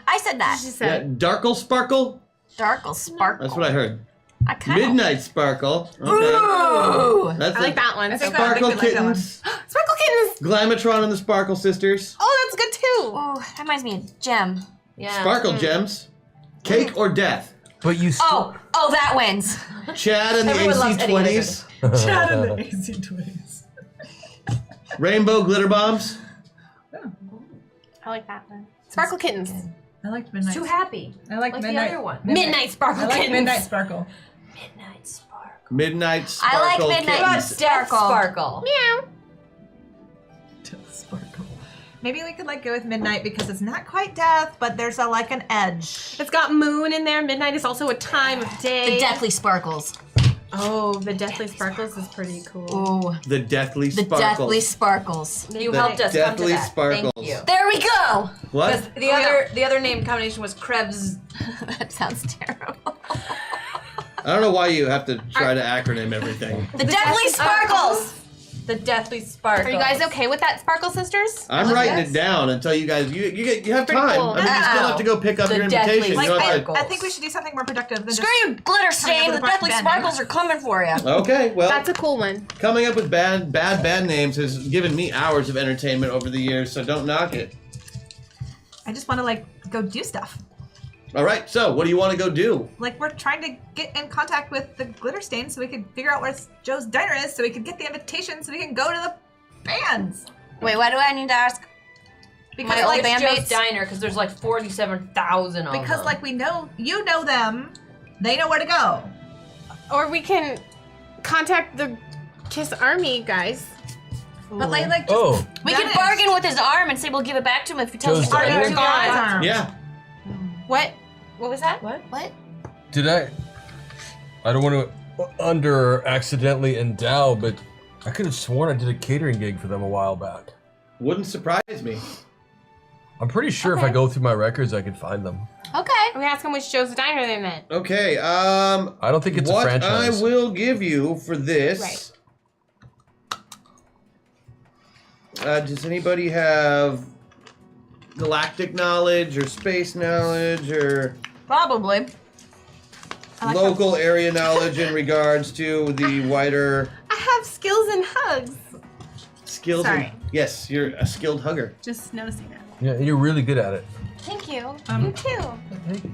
I said that. She yeah, said. Darkle Sparkle. Darkle sparkle. That's what I heard. I kind of. Midnight Sparkle. Okay. Ooh. That's I like that one. I think Sparkle I like that one. Kittens, Sparkle Kittens. Glamatron and the Sparkle Sisters, Oh, that's good too. Oh, that reminds me of Gem. Yeah. Sparkle Gems, Cake or Death, But you still. Oh, that wins. Chad and the Everyone loves Eddie AC20s, Chad and the AC20s. Rainbow Glitter Bombs, I like that one. Sparkle Kittens. I liked Midnight. Too happy. I like Like Midnight. the other one. Midnight Sparkle I like Kittens. Midnight Sparkle. Midnight Sparkle. Midnight Sparkle I like Midnight Kittens. Death Sparkle. Sparkle. Meow. Sparkle. Maybe we could like go with Midnight because it's not quite death, but there's a like an edge. It's got moon in there. Midnight is also a time of day. The Deathly Sparkles. Oh, the Deathly Sparkles is pretty cool. Ooh. The Deathly The Sparkles. Deathly Sparkles. You The helped us come to Deathly that. Sparkles. Thank you. There we go. What? Because the other name combination was Krebs. That sounds terrible. I don't know why you have to try to acronym everything. The Deathly Sparkles. The Deathly Sparkle. Are you guys okay with that, Sparkle Sisters? I'm writing Yes. it down until you guys you have Pretty time. cool. I mean, you still have to go pick up The your Deathly invitation. You Like, don't have Sparkle. I think we should do something more productive than Screw just. you, Glitter Stain. The with a Deathly band name. Sparkles are coming for you. Okay, well, That's a cool one. coming up with bad band names has given me hours of entertainment over the years, so don't knock it. I just want to like go do stuff. All right, so what do you want to go do? Like we're trying to get in contact with the Glitter Stain so we could figure out where Joe's diner is, so we could get the invitation, so we can go to the bands. Wait, why do I need to ask? Because My old like band- Joe's bandmates? Diner, because there's like 47,000 of them. because like we know you know them, they know where to go. Or we can contact the Kiss Army guys. But like just Oh, We can Dennis. bargain with his arm and say we'll give it back to him if he tells Joe's us to Diner? give it back. Arm. Yeah. What? What was that? What? What? did I don't want to accidentally endow, but I could have sworn I did a catering gig for them a while back. Wouldn't surprise me. I'm pretty sure if I go through my records, I could find them. Okay. We ask them which Joe's Diner they meant. Okay, I don't think it's a what franchise. I will give you for this. Right. Does anybody have galactic knowledge or space knowledge or Probably. local area knowledge in regards to the wider I have skills and hugs. skills? Sorry. Yes, you're a skilled hugger. Just noticing that. Yeah, you're really good at it. Thank you. You too. Thank you.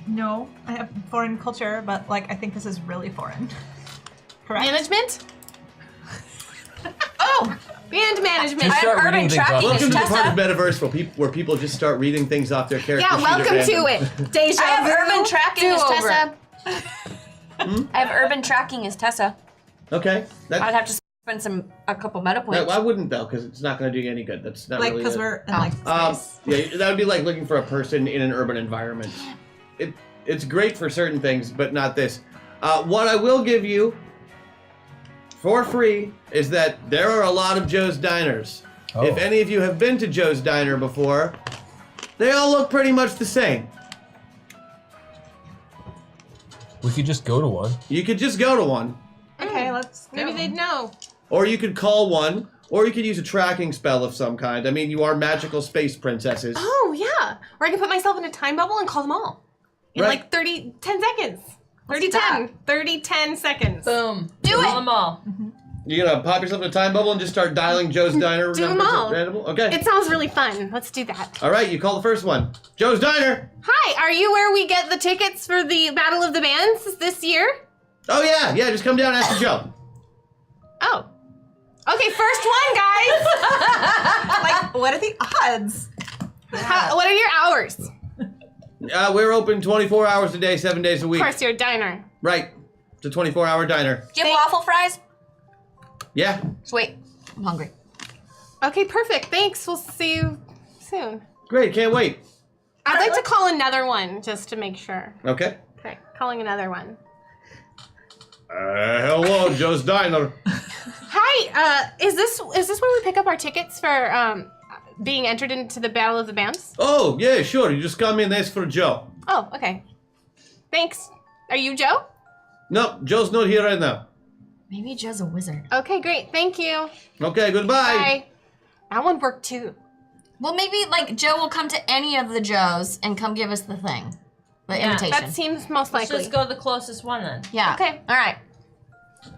No, I have foreign culture, but like I think this is really foreign. Correct. Management? Oh! Band management. Just I start have urban reading things tracking. off. Welcome to the Tessa. part of Metaverse where people just start reading things off their character Yeah, sheet at welcome to random. it. Deja I have vu. urban tracking as Do-over. Tessa. I have urban tracking as Tessa. Okay, I'd that, have to spend a couple meta points. I wouldn't though, because it's not going to do you any good. That's not Like really. because it. we're in like space. Yeah, that would be like looking for a person in an urban environment. It's great for certain things, but not this. What I will give you for free is that there are a lot of Joe's Diners. Oh. If any of you have been to Joe's Diner before, they all look pretty much the same. We could just go to one. You could just go to one, Okay, let's go. Maybe they'd know. or you could call one, or you could use a tracking spell of some kind. I mean, you are magical space princesses. Oh, yeah. Or I can put myself in a time bubble and call them all. In Right. like 10 seconds. 10 seconds. Boom. Do it. Call them all. You gonna pop yourself in a time bubble and just start dialing Joe's Diner Do 'em numbers all. at random? Okay. It sounds really fun. Let's do that. All right, you call the first one. Joe's Diner. Hi, are you where we get the tickets for the Battle of the Bands this year? Oh yeah, just come down and ask for Joe. Oh. Okay, first one, guys. Like, what are the odds? What are your hours? We're open 24 hours a day, 7 days a Of week. course, you're a diner. Right. It's a 24-hour diner. Do you have waffle fries? Yeah. Sweet. I'm hungry. Okay, perfect. Thanks. We'll see you soon. Great, can't wait. I'd like to call another one just to make sure. Okay. Okay, calling another one. Hello, Joe's Diner. Hi, is this where we pick up our tickets for being entered into the Battle of the Bands? Oh, yeah, sure. You just come in and ask for Joe. Oh, okay. Thanks. Are you Joe? No, Joe's not here right now. Maybe Joe's a wizard. Okay, great. Thank you. Okay, goodbye. Bye. That one worked too. Well, maybe like Joe will come to any of the Joes and come give us the thing, the invitation. That seems most Let's likely. just go to the closest one then. Yeah. Okay. All right.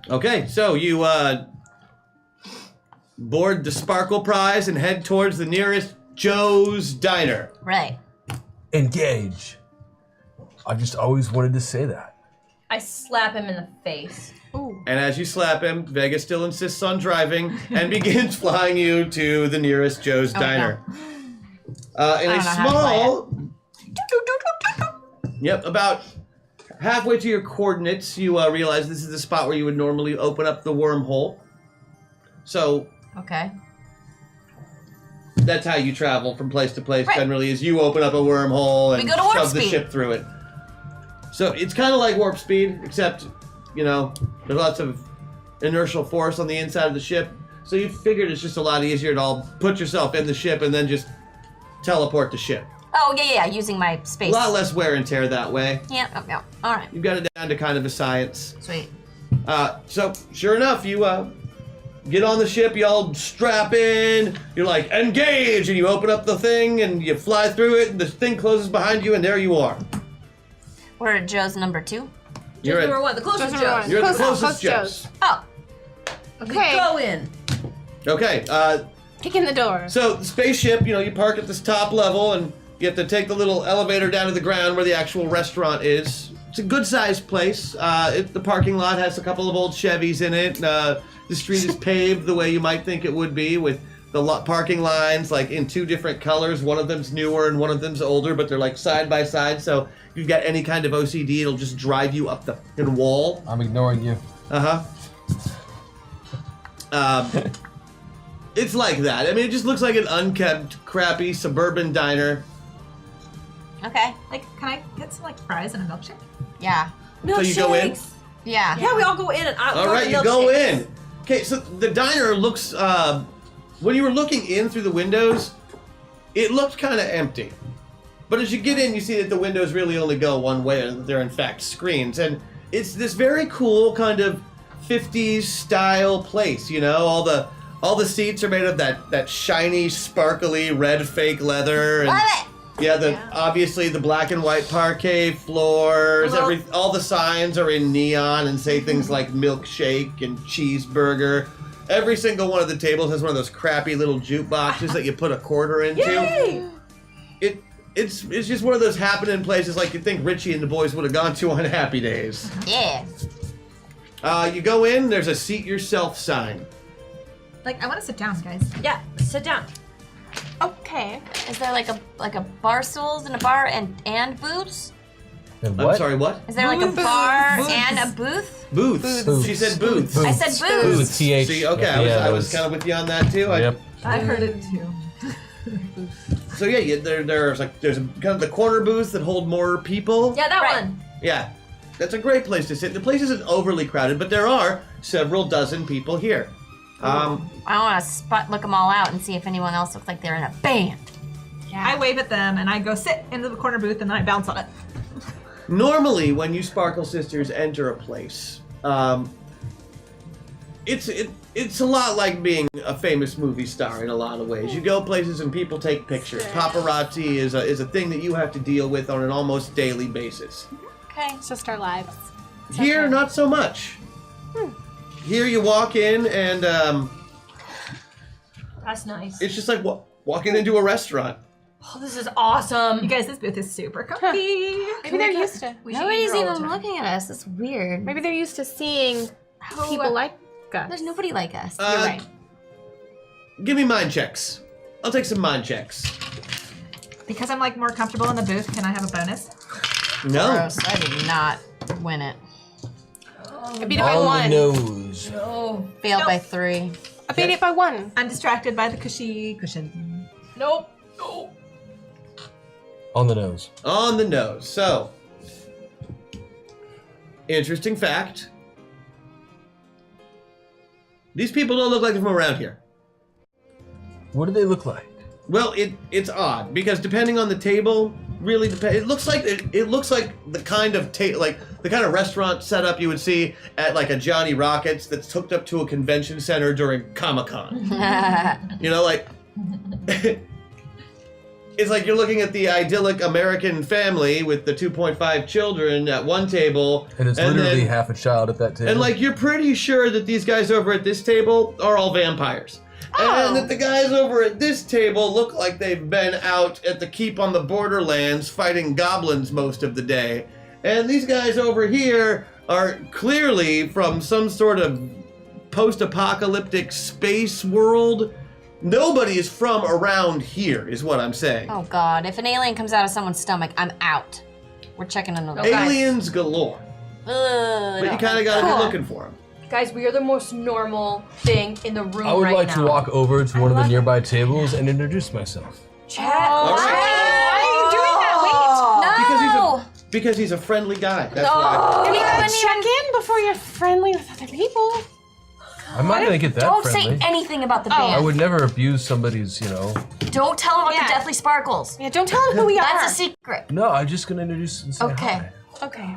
Okay, so you board the Sparkle Prize and head towards the nearest Joe's Diner. Right. Engage. I've just always wanted to say that. I slap him in the face. Ooh. And as you slap him, Vega still insists on driving and begins flying you to the nearest Joe's Diner. In a don't know how to small, yep, about halfway to your coordinates, you realize this is the spot where you would normally open up the wormhole. So Okay. that's how you travel from place to place. Right. Generally, is you open up a wormhole and We go to warp shove the speed. ship through it. So it's kind of like warp speed, except there's lots of inertial force on the inside of the ship. So you figured it's just a lot easier to all put yourself in the ship and then just teleport the ship. Oh, yeah, using my space. A lot less wear and tear that way. Yeah. All right. You've got it down to kind of a science. Sweet. So sure enough, you get on the ship, you all strap in, you're like, engage, and you open up the thing and you fly through it and the thing closes behind you and there you are. We're at Joe's number 2. You're Number at, one, the closest Number Joe's. one. you're at the Close closest Joe's. Joe's. Oh. Okay. Go in. Okay, Kick in the door. so the spaceship, you park at this top level and you have to take the little elevator down to the ground where the actual restaurant is. It's a good-sized place. The parking lot has a couple of old Chevys in it. The street is paved the way you might think it would be, with the parking lines like in two different colors. One of them's newer and one of them's older, but they're like side by side. So if you've got any kind of OCD, it'll just drive you up the fucking wall. I'm ignoring you. It's like that. I mean, it just looks like an unkept, crappy suburban diner. Okay. Like, can I get some like fries and a milkshake? Yeah. So you go in? Milkshakes. Yeah. Yeah, we all go in and out. All right, you go in. Okay, so the diner looks, when you were looking in through the windows, it looked kind of empty. But as you get in, you see that the windows really only go one way, and they're in fact screens. And it's this very cool kind of 50s style place, all the seats are made of that shiny, sparkly red fake leather. And Love it. yeah, obviously the black and white parquet floors. Well- All the signs are in neon and say things like milkshake and cheeseburger. Every single one of the tables has one of those crappy little jukeboxes that you put a quarter into. Yay! It's just one of those happening places like you think Richie and the boys would have gone to on Happy Days. Yeah. You go in, there's a seat yourself sign. Like, I want to sit down, guys. Yeah, sit down. Okay. Is there like a bar stools and a bar and booths? And I'm what? sorry, what? Is there like a bar and a booth? Booths. Booths. She said booths. I said booths. Booth, TH. See, okay, I was kind of with you on that too. Yep. I heard it too. So yeah, there's kind of the corner booths that hold more people. Yeah, that Right. one. Yeah, that's a great place to sit. The place isn't overly crowded, but there are several dozen people here. I want to look them all out and see if anyone else looks like they're in a band. I wave at them and I go sit into the corner booth and then I bounce on it. Normally, when you Sparkle Sisters enter a place, it's a lot like being a famous movie star in a lot of ways. You go places and people take pictures. Paparazzi is a thing that you have to deal with on an almost daily basis. Okay, it's just our lives. Here, not so much. Here you walk in and That's nice. it's just like walking into a restaurant. Oh, this is awesome. You guys, this booth is super comfy. Maybe they're used to. Nobody's even looking at us. It's weird. Maybe they're used to seeing people like us. There's nobody like us. You're right. Give me mind checks. I'll take some mind checks. Because I'm like more comfortable in the booth, can I have a bonus? No. Gross. I did not win it. I beat it by On one. the nose. No. Failed by 3. I beat it by 1. I'm distracted by the cushy cushion. Nope. No. On the nose. On the nose. So, interesting fact. These people don't look like they're from around here. What do they look like? Well, it's odd because depending on the table, really depends. It looks like the kind of the kind of restaurant setup you would see at like a Johnny Rockets that's hooked up to a convention center during Comic-Con. You know, like it's like you're looking at the idyllic American family with the 2.5 children at one table, And it's literally then- half a child at that table. and like you're pretty sure that these guys over at this table are all vampires. And that the guys over at this table look like they've been out at the keep on the borderlands fighting goblins most of the day. And these guys over here are clearly from some sort of post-apocalyptic space world. Nobody is from around here, is what I'm saying. Oh god, if an alien comes out of someone's stomach, I'm out. We're checking another Aliens galore. But you kind of gotta Cool. be looking for them. Guys, we are the most normal thing in the room I would right like now. to walk over to one of the nearby tables and introduce myself. Chat. All right. Why are you doing that? No! Because he's a friendly guy. That's why. Wait! You gotta Wouldn't check in before you're friendly with other people. I'm not gonna get that Don't friendly. say anything about the Oh. band. I would never abuse somebody's, Don't tell them about Yeah. the Deathly Sparkles. Yeah, don't tell them who we are. That's a secret. No, I'm just gonna introduce and say Okay. hi. Okay.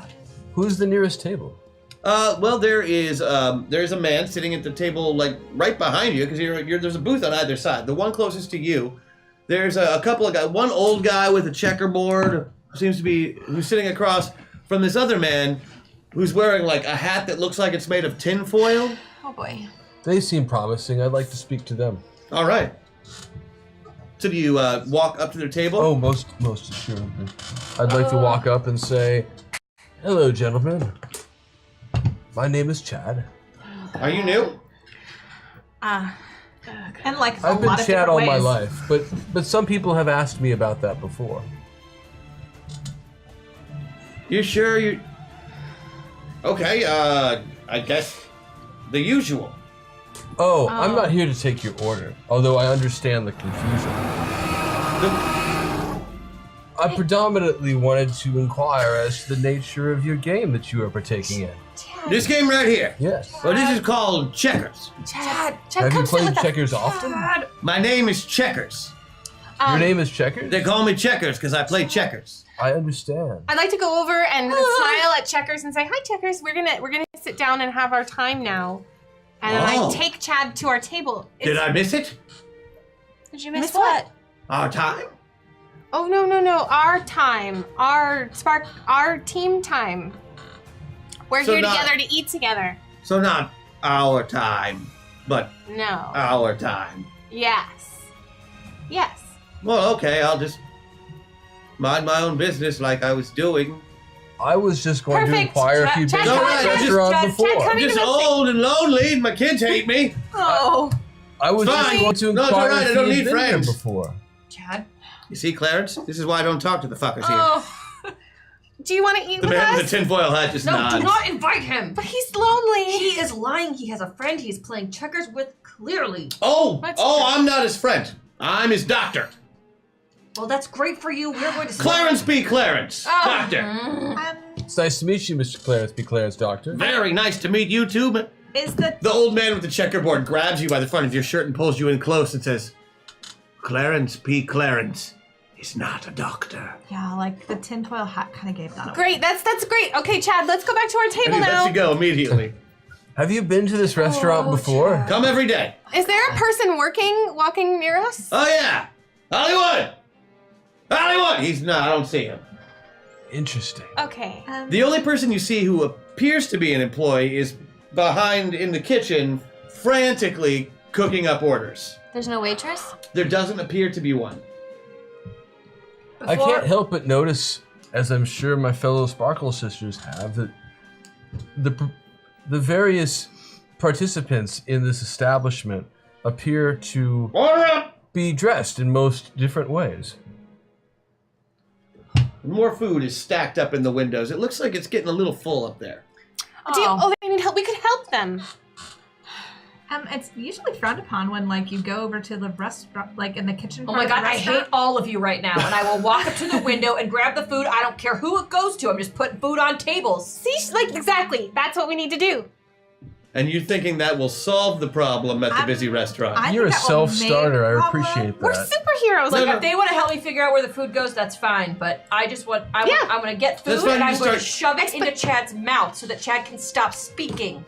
Who's the nearest table? Well, there's a man sitting at the table like right behind you because there's a booth on either side. The one closest to you, there's a couple of guys. One old guy with a checkerboard who's sitting across from this other man who's wearing like a hat that looks like it's made of tin foil. Oh boy. They seem promising. I'd like to speak to them. All right. So do you walk up to their table? Oh, most assuredly. I'd like to walk up and say, "Hello, gentlemen. My name is Chad. Are you new? And like a I've been lot of Chad different all ways. my life, but some people have asked me about that before. You sure you? Okay. I guess the usual. Oh, I'm not here to take your order, although I understand the confusion. I predominantly wanted to inquire as to the nature of your game that you are partaking in. This game right here. Yes. Well, this is called checkers. Chad, Have you come sit played with us. checkers often? My name is Checkers. Your name is Checkers? They call me Checkers because I play checkers. I understand. I'd like to go over and smile at Checkers and say, "Hi, Checkers. We're gonna sit down and have our time now." And then Oh. I take Chad to our table. Did I miss it? Did you miss Miss what? what? Our time? Oh no! Our time, our team time. We're So here not- together to eat together. So not our time, but No. our time. Yes. Yes. Well, okay, I'll just mind my own business like I was doing. I was just going to Perfect. inquire if you've been Chad, to come the on, Chad, restaurant Chad, before. come I'm in. just old and lonely and my kids hate me. Oh. I was just Fine. going to No, it's inquire all right, I if don't you've need been here friends. before. Chad. You see, Clarence? This is why I don't talk to the fuckers here. Oh. Do you want to eat The with man us? with the tinfoil hat just No, nods. do not invite him. But he's lonely. He is lying. He has a friend he's playing checkers with clearly. Oh, What's I'm not his friend. I'm his doctor. Well, that's great for you. We're going to Clarence B. Clarence. Doctor. It's nice to meet you, Mr. Clarence B. Clarence, Doctor. Very nice to meet you too, but Is the the old man with the checkerboard grabs you by the front of your shirt and pulls you in close and says, Clarence P. Clarence is not a doctor. yeah, like the tinfoil hat kind of gave that away. Great. That's great. Okay, Chad, let's go back to our And table he lets now. you go immediately. Have you been to this restaurant before? Come every day. Is there a person walking near us? Oh yeah, Hollywood. He's not. I don't see him. Interesting. Okay. The only person you see who appears to be an employee is behind in the kitchen, frantically cooking up orders. There's no waitress? There doesn't appear to be one. I can't help but notice, as I'm sure my fellow Sparkle sisters have, that the various participants in this establishment appear to Order up! be dressed in most different ways. More food is stacked up in the windows. It looks like it's getting a little full up there. They need help. We could help them. It's usually frowned upon when, like, you go over to the restaurant, like, in the kitchen. Oh part my of the god, I restaurant. hate all of you right now, and I will walk up to the window and grab the food. I don't care who it goes to. I'm just putting food on tables. See, exactly. That's what we need to do. And you're thinking that will solve the problem at the busy restaurant. I You're a think that will self-starter. make a I problem. appreciate We're that. superheroes. Like, No. if they want to help me figure out where the food goes, that's fine. But I just want, I'm going to get food That's fine, and you I'm going to start- shove it into Chad's mouth so that Chad can stop speaking.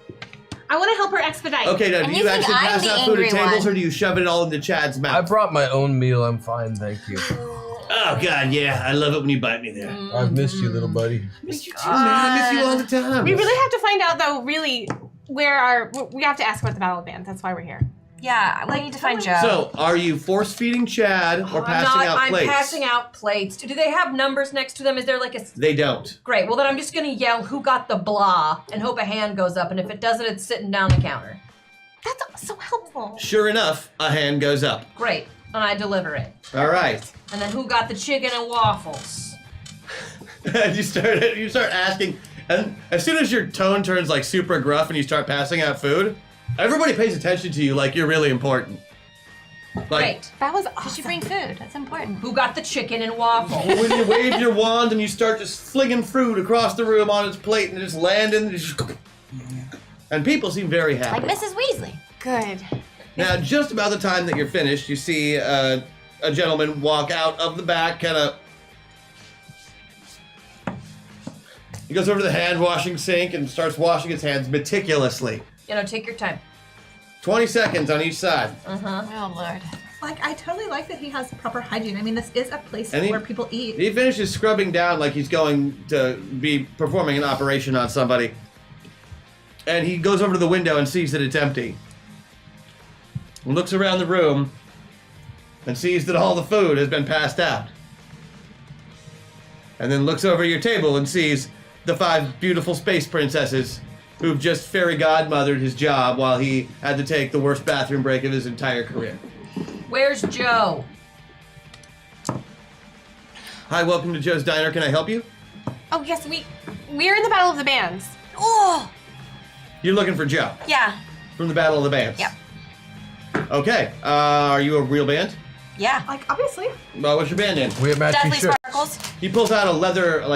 I want to help her expedite. Okay, now, And do you you think actually I'm pass the out food at angry tables, one. or do you shove it all into Chad's I mouth? brought my own meal. I'm fine, thank you. Oh God, yeah, I love it when you bite me there. I've missed you, little buddy. Miss you too, man. I miss you all the time. We really have to find out, though, really, we have to ask about the Battle of the Bands. That's why we're here. Yeah, we need to find Joe. So, are you force feeding Chad or passing out I'm plates? passing out plates. Do they have numbers next to them? Is there like a... They don't. Great, well then I'm just going to yell who got the blah and hope a hand goes up. And if it doesn't, it's sitting down the counter. That's so helpful. Sure enough, a hand goes up. Great, and I deliver it. All right. And then who got the chicken and waffles? And you start asking, and as soon as your tone turns like super gruff and you start passing out food, everybody pays attention to you like you're really important. Like, Great. That was You awesome. should bring food. That's important. Who got the chicken and waffles? when you wave your wand and you start just flinging fruit across the room on its plate and just landing, and people seem very happy. Like Mrs. Weasley. Good. Now, just about the time that you're finished, you see a gentleman walk out of the back, kind of. He goes over to the hand washing sink and starts washing his hands meticulously. Take your time. 20 seconds on each side. Oh, Lord. Like, I totally like that he has proper hygiene. I mean, this is a place And where people eat. He finishes scrubbing down like he's going to be performing an operation on somebody. And he goes over to the window and sees that it's empty. And looks around the room and sees that all the food has been passed out. And then looks over your table and sees the 5 beautiful space princesses who've just fairy godmothered his job while he had to take the worst bathroom break of his entire career. Where's Joe? Hi, welcome to Joe's Diner. Can I help you? Oh, yes, we're in the Battle of the Bands. Oh, You're looking for Joe yeah. from the Battle of the Bands. Yep. Okay. Are you a real band? Yeah. Like, obviously. What's your band name? We have matching Deathly shirts. Sparkles. He pulls out a little leather,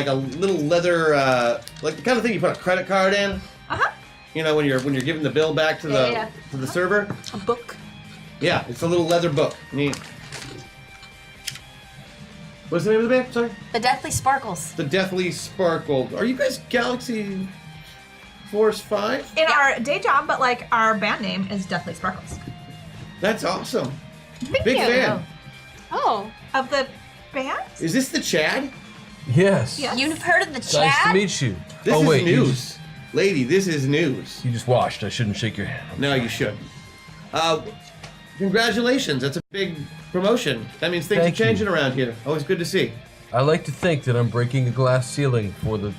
like the kind of thing you put a credit card in. Uh-huh. You know, when you're giving the bill back to the server. A book. Yeah, it's a little leather book. Neat. What's the name of the band? Sorry. The Deathly Sparkles. The Deathly Sparkled. Are you guys Galaxy Force 5? In our day job, but, like, our band name is Deathly Sparkles. That's awesome. Thank Big you. fan. Oh. Of the band? Is this the Chad? Yes. Yeah. You've heard of the Nice to Chad? meet you. This oh is wait, news. Lady, this is news. You just washed. I shouldn't shake your hand. No, you shouldn't. Congratulations. That's a big promotion. That means things Thank are changing you. around here. Always good to see. I like to think that I'm breaking a glass ceiling for the,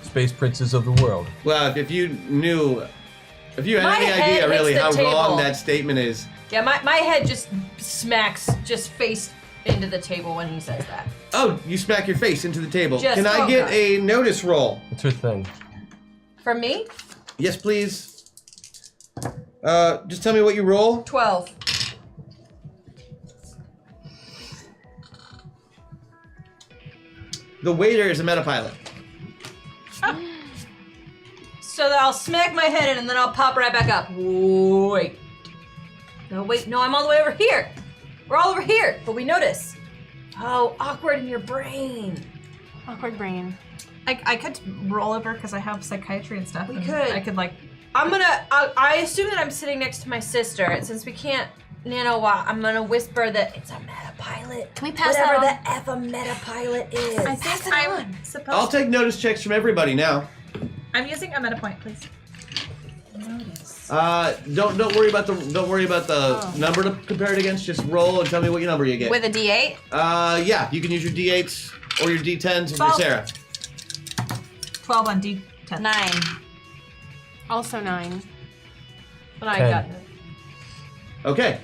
space princes of the world. Well, if you had My any head idea really hits how the wrong table. that statement is. Yeah, my head just smacks face into the table when he says that. Oh, you smack your face into the table. Just Can I oh, get God. a notice roll? What's her thing? For me, Yes, please. Just tell me what you roll. 12. The waiter is a metapilot. So that I'll smack my head in and then I'll pop right back up. Wait. No, wait, no, I'm all the way over here. We're all over here, but we notice. Oh, awkward in your brain. Awkward brain. I could roll over because I have psychiatry and stuff. We and could. I could, like, I assume that I'm sitting next to my sister, and since we can't nanowalk, I'm gonna whisper that it's a metapilot. Can we pass Whatever that the F a metapilot is. I think I'm supposed I'll take notice checks from everybody now. I'm using a meta point, please. Don't worry about the number to compare it against. Just roll and tell me what your number you get. With a D8? Yeah, you can use your D8s or your D10s if you're 12. Sarah. 12 on D10. 9. Also 9. But I 10. got it. Okay.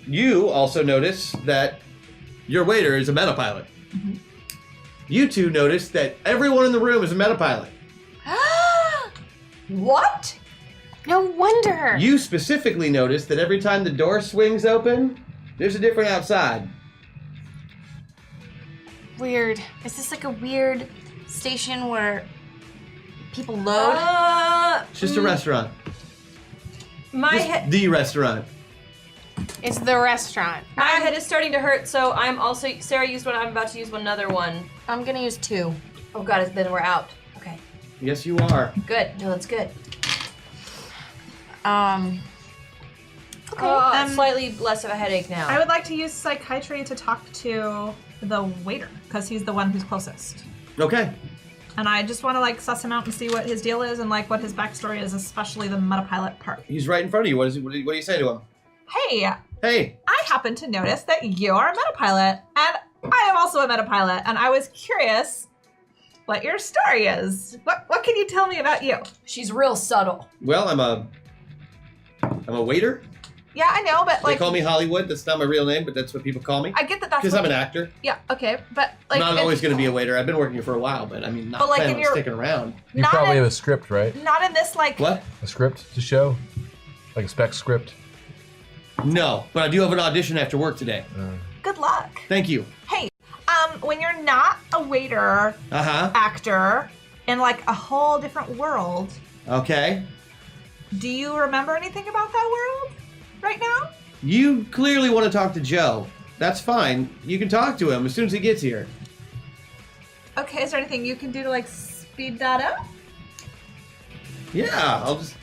You also notice that your waiter is a metapilot. Mm-hmm. You two notice that everyone in the room is a metapilot. What? No wonder. You specifically notice that every time the door swings open, there's a different outside. Weird. Is this like a weird station where people load? It's just a restaurant. My Just head. the restaurant. It's the restaurant. My head is starting to hurt, so I'm also. Sarah used one. I'm about to use another one. I'm gonna use 2. Oh god, then we're out. Okay, Yes, you are. good. No, that's good. Okay. Slightly less of a headache now. I would like to use psychiatry to talk to the waiter, because he's the one who's closest. Okay. And I just want to like suss him out and see what his deal is and like what his backstory is, especially the metapilot part. He's right in front of you. What do you say to him? Hey, Hey. I happen to notice that you're a metapilot, and I am also a metapilot, and I was curious what your story is. What can you tell me about you? She's real subtle. Well, I'm a waiter. Yeah, I know, but They like call me Hollywood. That's not my real name, but that's what people call me. I get that that's Because what I'm an actor. Yeah, okay, but like I'm not always going to be a waiter. I've been working here for a while, but I mean, not But, like, planning if on you're- sticking around. You Not probably in- have a script, right? not in this like What? A script to show? Like a spec script? No, but I do have an audition after work today. good luck. Thank you. Hey, when you're not a waiter Uh-huh. actor in like a whole different world, Okay. do you remember anything about that world right now? You clearly want to talk to Joe. That's fine. You can talk to him as soon as he gets here. Okay, is there anything you can do to like speed that up? Yeah, I'll just...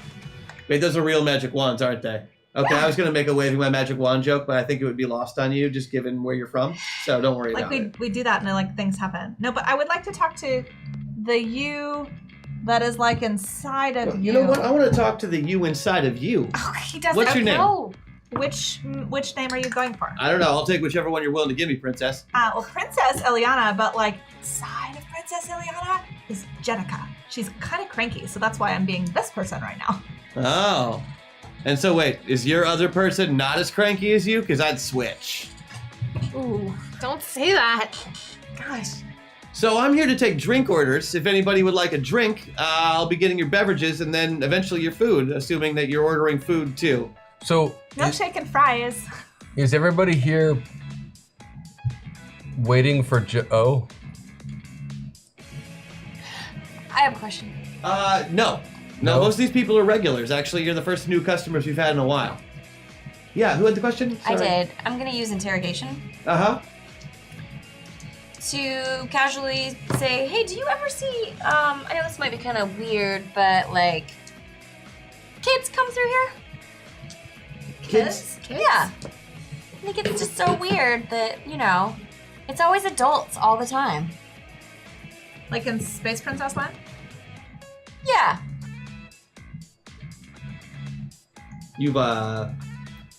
Wait, those are real magic wands, aren't they? Okay, I was going to make a waving my magic wand joke, but I think it would be lost on you just given where you're from. So don't worry Like about it. we do that and then like things happen. No, but I would like to talk to the you that is like inside of you. You know what? I want to talk to the you inside of you. Oh, he doesn't What's your name? know. Which name are you going for? I don't know. I'll take whichever one you're willing to give me, princess. Well, Princess Ileana, but like inside of Princess Ileana is Jenica. She's kind of cranky, so that's why I'm being this person right now. Oh. And so wait, is your other person not as cranky as you? Because I'd switch. Ooh, don't say that. Gosh. So I'm here to take drink orders. If anybody would like a drink, I'll be getting your beverages and then eventually your food, assuming that you're ordering food too. So, Milkshake and fries. is everybody here waiting for Joe? I have a question. No. No? Most of these people are regulars. Actually, you're the first new customers we've had in a while. Yeah, who had the question? I Sorry. did. I'm gonna use interrogation Uh-huh. to casually say, hey, do you ever see, I know this might be kind of weird, but like, kids come through here? Kids? Yeah. I think it's just so weird that, you know, it's always adults all the time. Like in Space Princess Land? Yeah.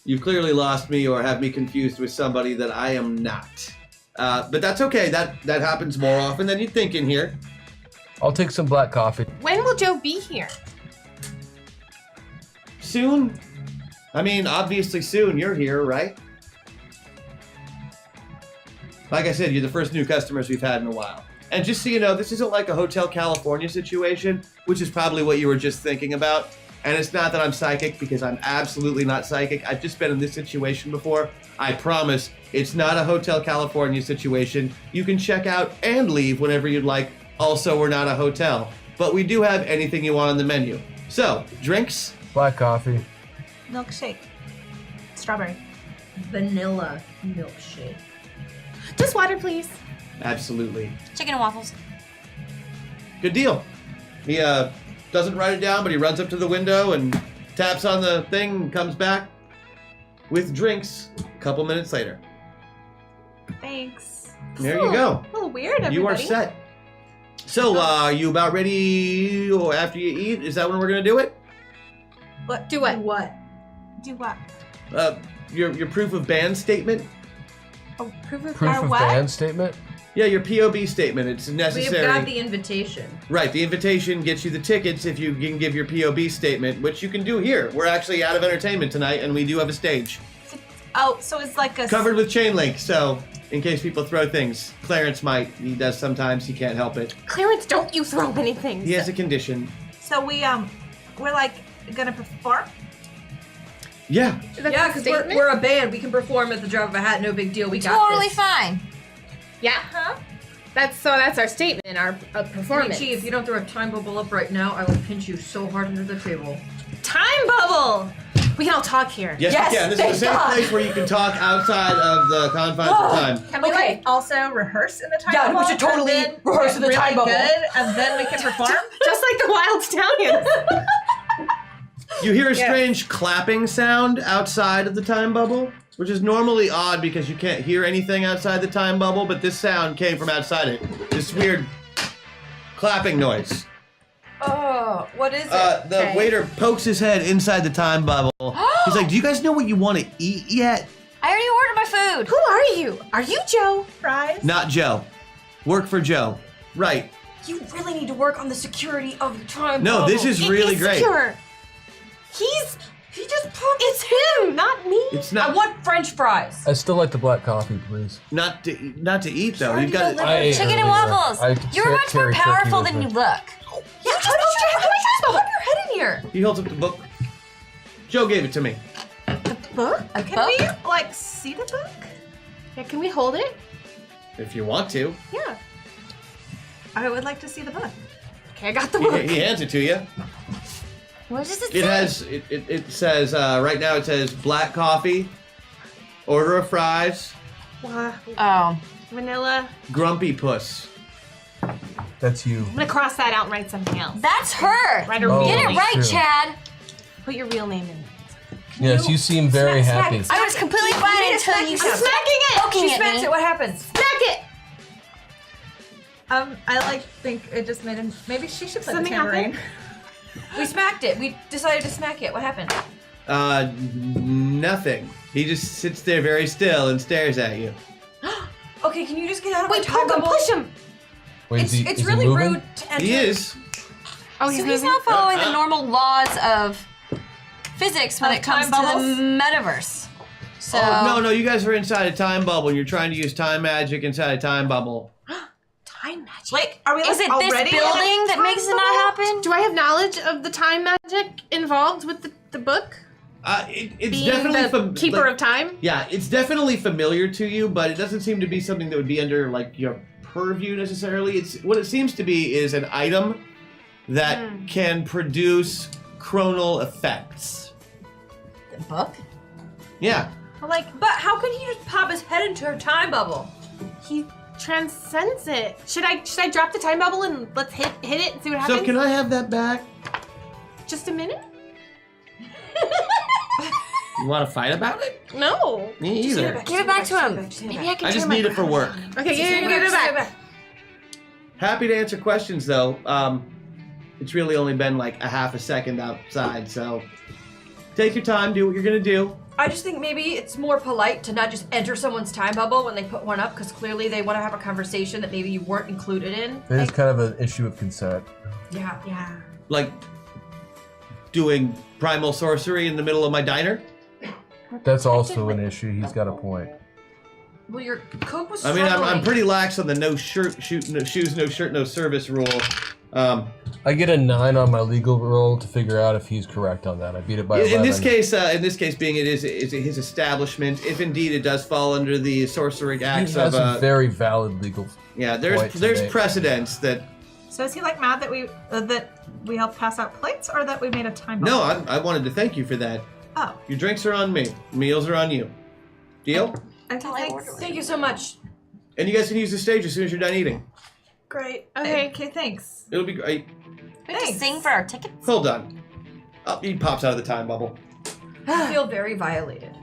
You've clearly lost me or have me confused with somebody that I am not. But that's okay. That happens more often than you think in here. I'll take some black coffee. When will Joe be here? Soon? I mean, obviously soon. You're here, right? Like I said, you're the first new customers we've had in a while. And just so you know, this isn't like a Hotel California situation, which is probably what you were just thinking about. And it's not that I'm psychic, because I'm absolutely not psychic. I've just been in this situation before. I promise, it's not a Hotel California situation. You can check out and leave whenever you'd like. Also, we're not a hotel. But we do have anything you want on the menu. So, drinks? Black coffee. Milkshake. Strawberry. Vanilla milkshake. Just water, please. Absolutely. Chicken and waffles. Good deal. doesn't write it down, but he runs up to the window and taps on the thing and comes back with drinks a couple minutes later. Thanks. There you go. A little weird, everybody. You are set. So, are you about ready or after you eat? Is that when we're going to do it? What? Do what? What? Do what? Your proof of ban statement? Oh, proof of Proof our of what? ban statement? Yeah, your POB statement. It's necessary. We've got the invitation. Right, the invitation gets you the tickets if you can give your POB statement, which you can do here. We're actually out of entertainment tonight, and we do have a stage. Oh, so it's like a Covered with chain link, so in case people throw things. Clarence might. He does sometimes. He can't help it. Clarence, don't you throw anything. He has a condition. So we're like gonna perform. Yeah. Yeah, because we're a band. We can perform at the drop of a hat. No big deal. We got Totally this. fine. Yeah. Huh? That's our statement, our performance. Gee, if you don't throw a time bubble up right now, I will pinch you so hard under the table. Time bubble. We can all talk here. Yes, Yes, you can. This is thank the same God. place where you can talk outside of the confines of time. Can we Okay. like also rehearse in the time Yeah, we bubble? should totally and then rehearse get in the really time bubble. Good, and then we can perform. Just like the Wild Stallions. You hear a strange clapping sound outside of the time bubble, which is normally odd because you can't hear anything outside the time bubble, but this sound came from outside it. This weird clapping noise. Oh, what is it? The Okay. waiter pokes his head inside the time bubble. He's like, "Do you guys know what you want to eat yet?" I already ordered my food. Who are you? Are you Joe? Fries. Not Joe. Work for Joe. Right. You really need to work on the security of the time No, bubble. this is really great. Secure. He just poked It's him, not me. It's I not want French fries. I still like the black coffee, please. not to eat though. You've got I ate Chicken and earlier. waffles. I You're can't much more carry turkey powerful with than me. you look. You just put your head in here. He holds up the book. Joe gave it to me. Book? Can we like see the book? Yeah, can we hold it? If you want to. Yeah. I would like to see the book. Okay, I got the book. He hands it to you. What does it It say? has. It says right now. It says black coffee, order of fries, Oh. Vanilla. grumpy puss. That's you. I'm gonna cross that out and write something else. That's her. Write her Oh. real Get it name. right, True. Chad. Put your real name in. Yes, you seem very happy. I was completely fine until you I'm started smacking it. poking She at smacks me. it. What happens? Smack it! I like think it just made him. Maybe she should play Something the tambourine. We smacked it. We decided to smack it. What happened? Nothing. He just sits there very still and stares at you. Okay, can you just get out of Wait, my time poke him, bubble? push him! Wait, It's, is he, it's is really he moving? rude to enter. He is. Oh, So he's he's moving? not following the normal laws of physics when Of it comes to time the metaverse. So Oh no, you guys are inside a time bubble and you're trying to use time magic inside a time bubble. Time magic. Wait, are we is it already this building that makes it not happen? Do I have knowledge of the time magic involved with the book? It's Being definitely the keeper of time? Yeah, it's definitely familiar to you, but it doesn't seem to be something that would be under like your purview necessarily. It's what it seems to be is an item that can produce chronal effects. The book? Yeah. But how can he just pop his head into her time bubble? He transcends it. Should I drop the time bubble and let's hit it and see what happens? So can I have that back? Just a minute? You want to fight about it? No. Me either. Give it back to him. Maybe I can I just turn my need it for work. Okay, give it back. Happy to answer questions though. It's really only been like a half a second outside, so take your time, do what you're gonna do. I just think maybe it's more polite to not just enter someone's time bubble when they put one up, because clearly they want to have a conversation that maybe you weren't included in. It is kind of an issue of consent. Yeah. Like doing primal sorcery in the middle of my diner. That's also an issue. He's got a point. Well, your cook was I struggling. mean, I'm pretty lax on the no shirt, no shoes, no shirt, no service rule. I get a 9 on my legal roll to figure out if he's correct on that. I beat it by 11. In this case, being it is his establishment, if indeed it does fall under the sorcery he acts has of a very valid legal. yeah, point to there's make. precedents that. So is he like mad that we helped pass out plates, or that we made a time bubble? No, I wanted to thank you for that. Oh. Your drinks are on me. Meals are on you. Deal? Okay, I thanks. ordered Thank you so much. And you guys can use the stage as soon as you're done eating. Great. Okay, thanks. It'll be great. We have to Thanks. sing for our tickets. Hold on. Oh, he pops out of the time bubble. I feel very violated.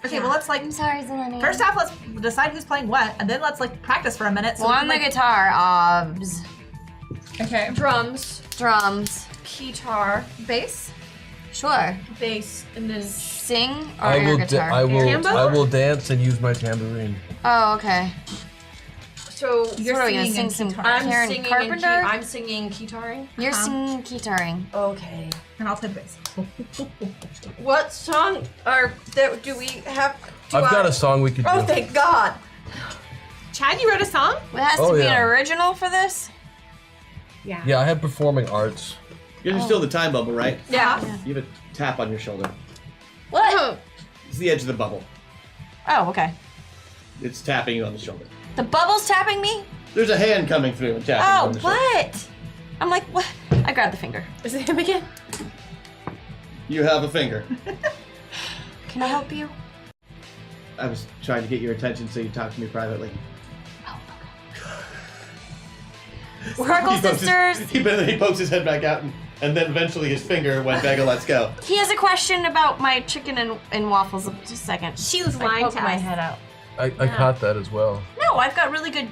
Okay, well let's like I'm sorry, Zeleny. first off let's decide who's playing what, and then let's like practice for a minute. So well, we on can, the like, guitar, obs, Okay. Drums, drums, guitar, Bass. sure. bass, and then Sing or I air will. guitar. I will dance and use my tambourine. Oh, okay. so You're So what are we gonna singing sing and some guitar. I'm Karen singing Carpenter? I'm singing guitaring. You're Uh-huh. singing guitaring. Okay. And I'll play the bass. What song do we have? I've got a song we could Oh, do. thank God! Chad, you wrote a song? It has Oh, to be yeah. an original for this. Yeah, I have performing arts. You're still the time bubble, right? Yeah. You have a tap on your shoulder. What? Oh, It's the edge of the bubble. Oh, okay. It's tapping you on the shoulder. The bubble's tapping me? There's a hand coming through and tapping you Oh, on the shoulder. what? I'm like, what? I grabbed the finger. is it him again? You have a finger. Can I help you? I was trying to get your attention so you talk to me privately. Sparkle He pokes Sisters. he pokes his head back out, and then eventually his finger went back and let's go. He has a question about my chicken and waffles. Just a second. She was I lying poked to my us. head out. I caught that as well. No, I've got really good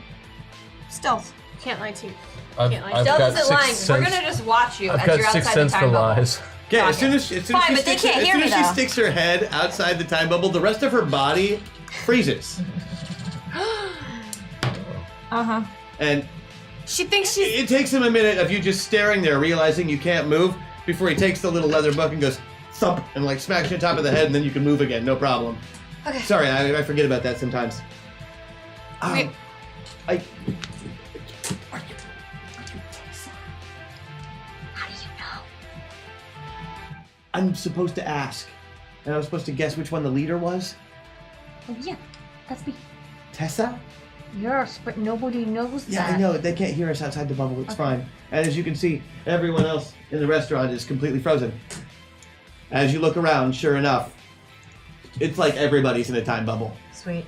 stealth. Can't lie to you. I've, Can't lie. I've Still got isn't sixth lying. sense. We're gonna just watch you I've as got you're sixth outside the sense for time bubble. lies. Okay, as soon as Fine, she but they sticks, can't as hear soon me, as she though. sticks her head outside the time bubble, the rest of her body freezes. Uh-huh. And She thinks she's. it takes him a minute of you just staring there, realizing you can't move, before he takes the little leather book and goes thump and like smacks you on top of the head, and then you can move again, no problem. Okay. Sorry, I forget about that sometimes. Wait. I How do you know? I'm supposed to ask, and I was supposed to guess which one the leader was. Oh, yeah. That's me. Tessa? Yes, but nobody knows Yeah, that. I know. They can't hear us outside the bubble. It's fine. And as you can see, everyone else in the restaurant is completely frozen. As you look around, sure enough, it's like everybody's in a time bubble. Sweet.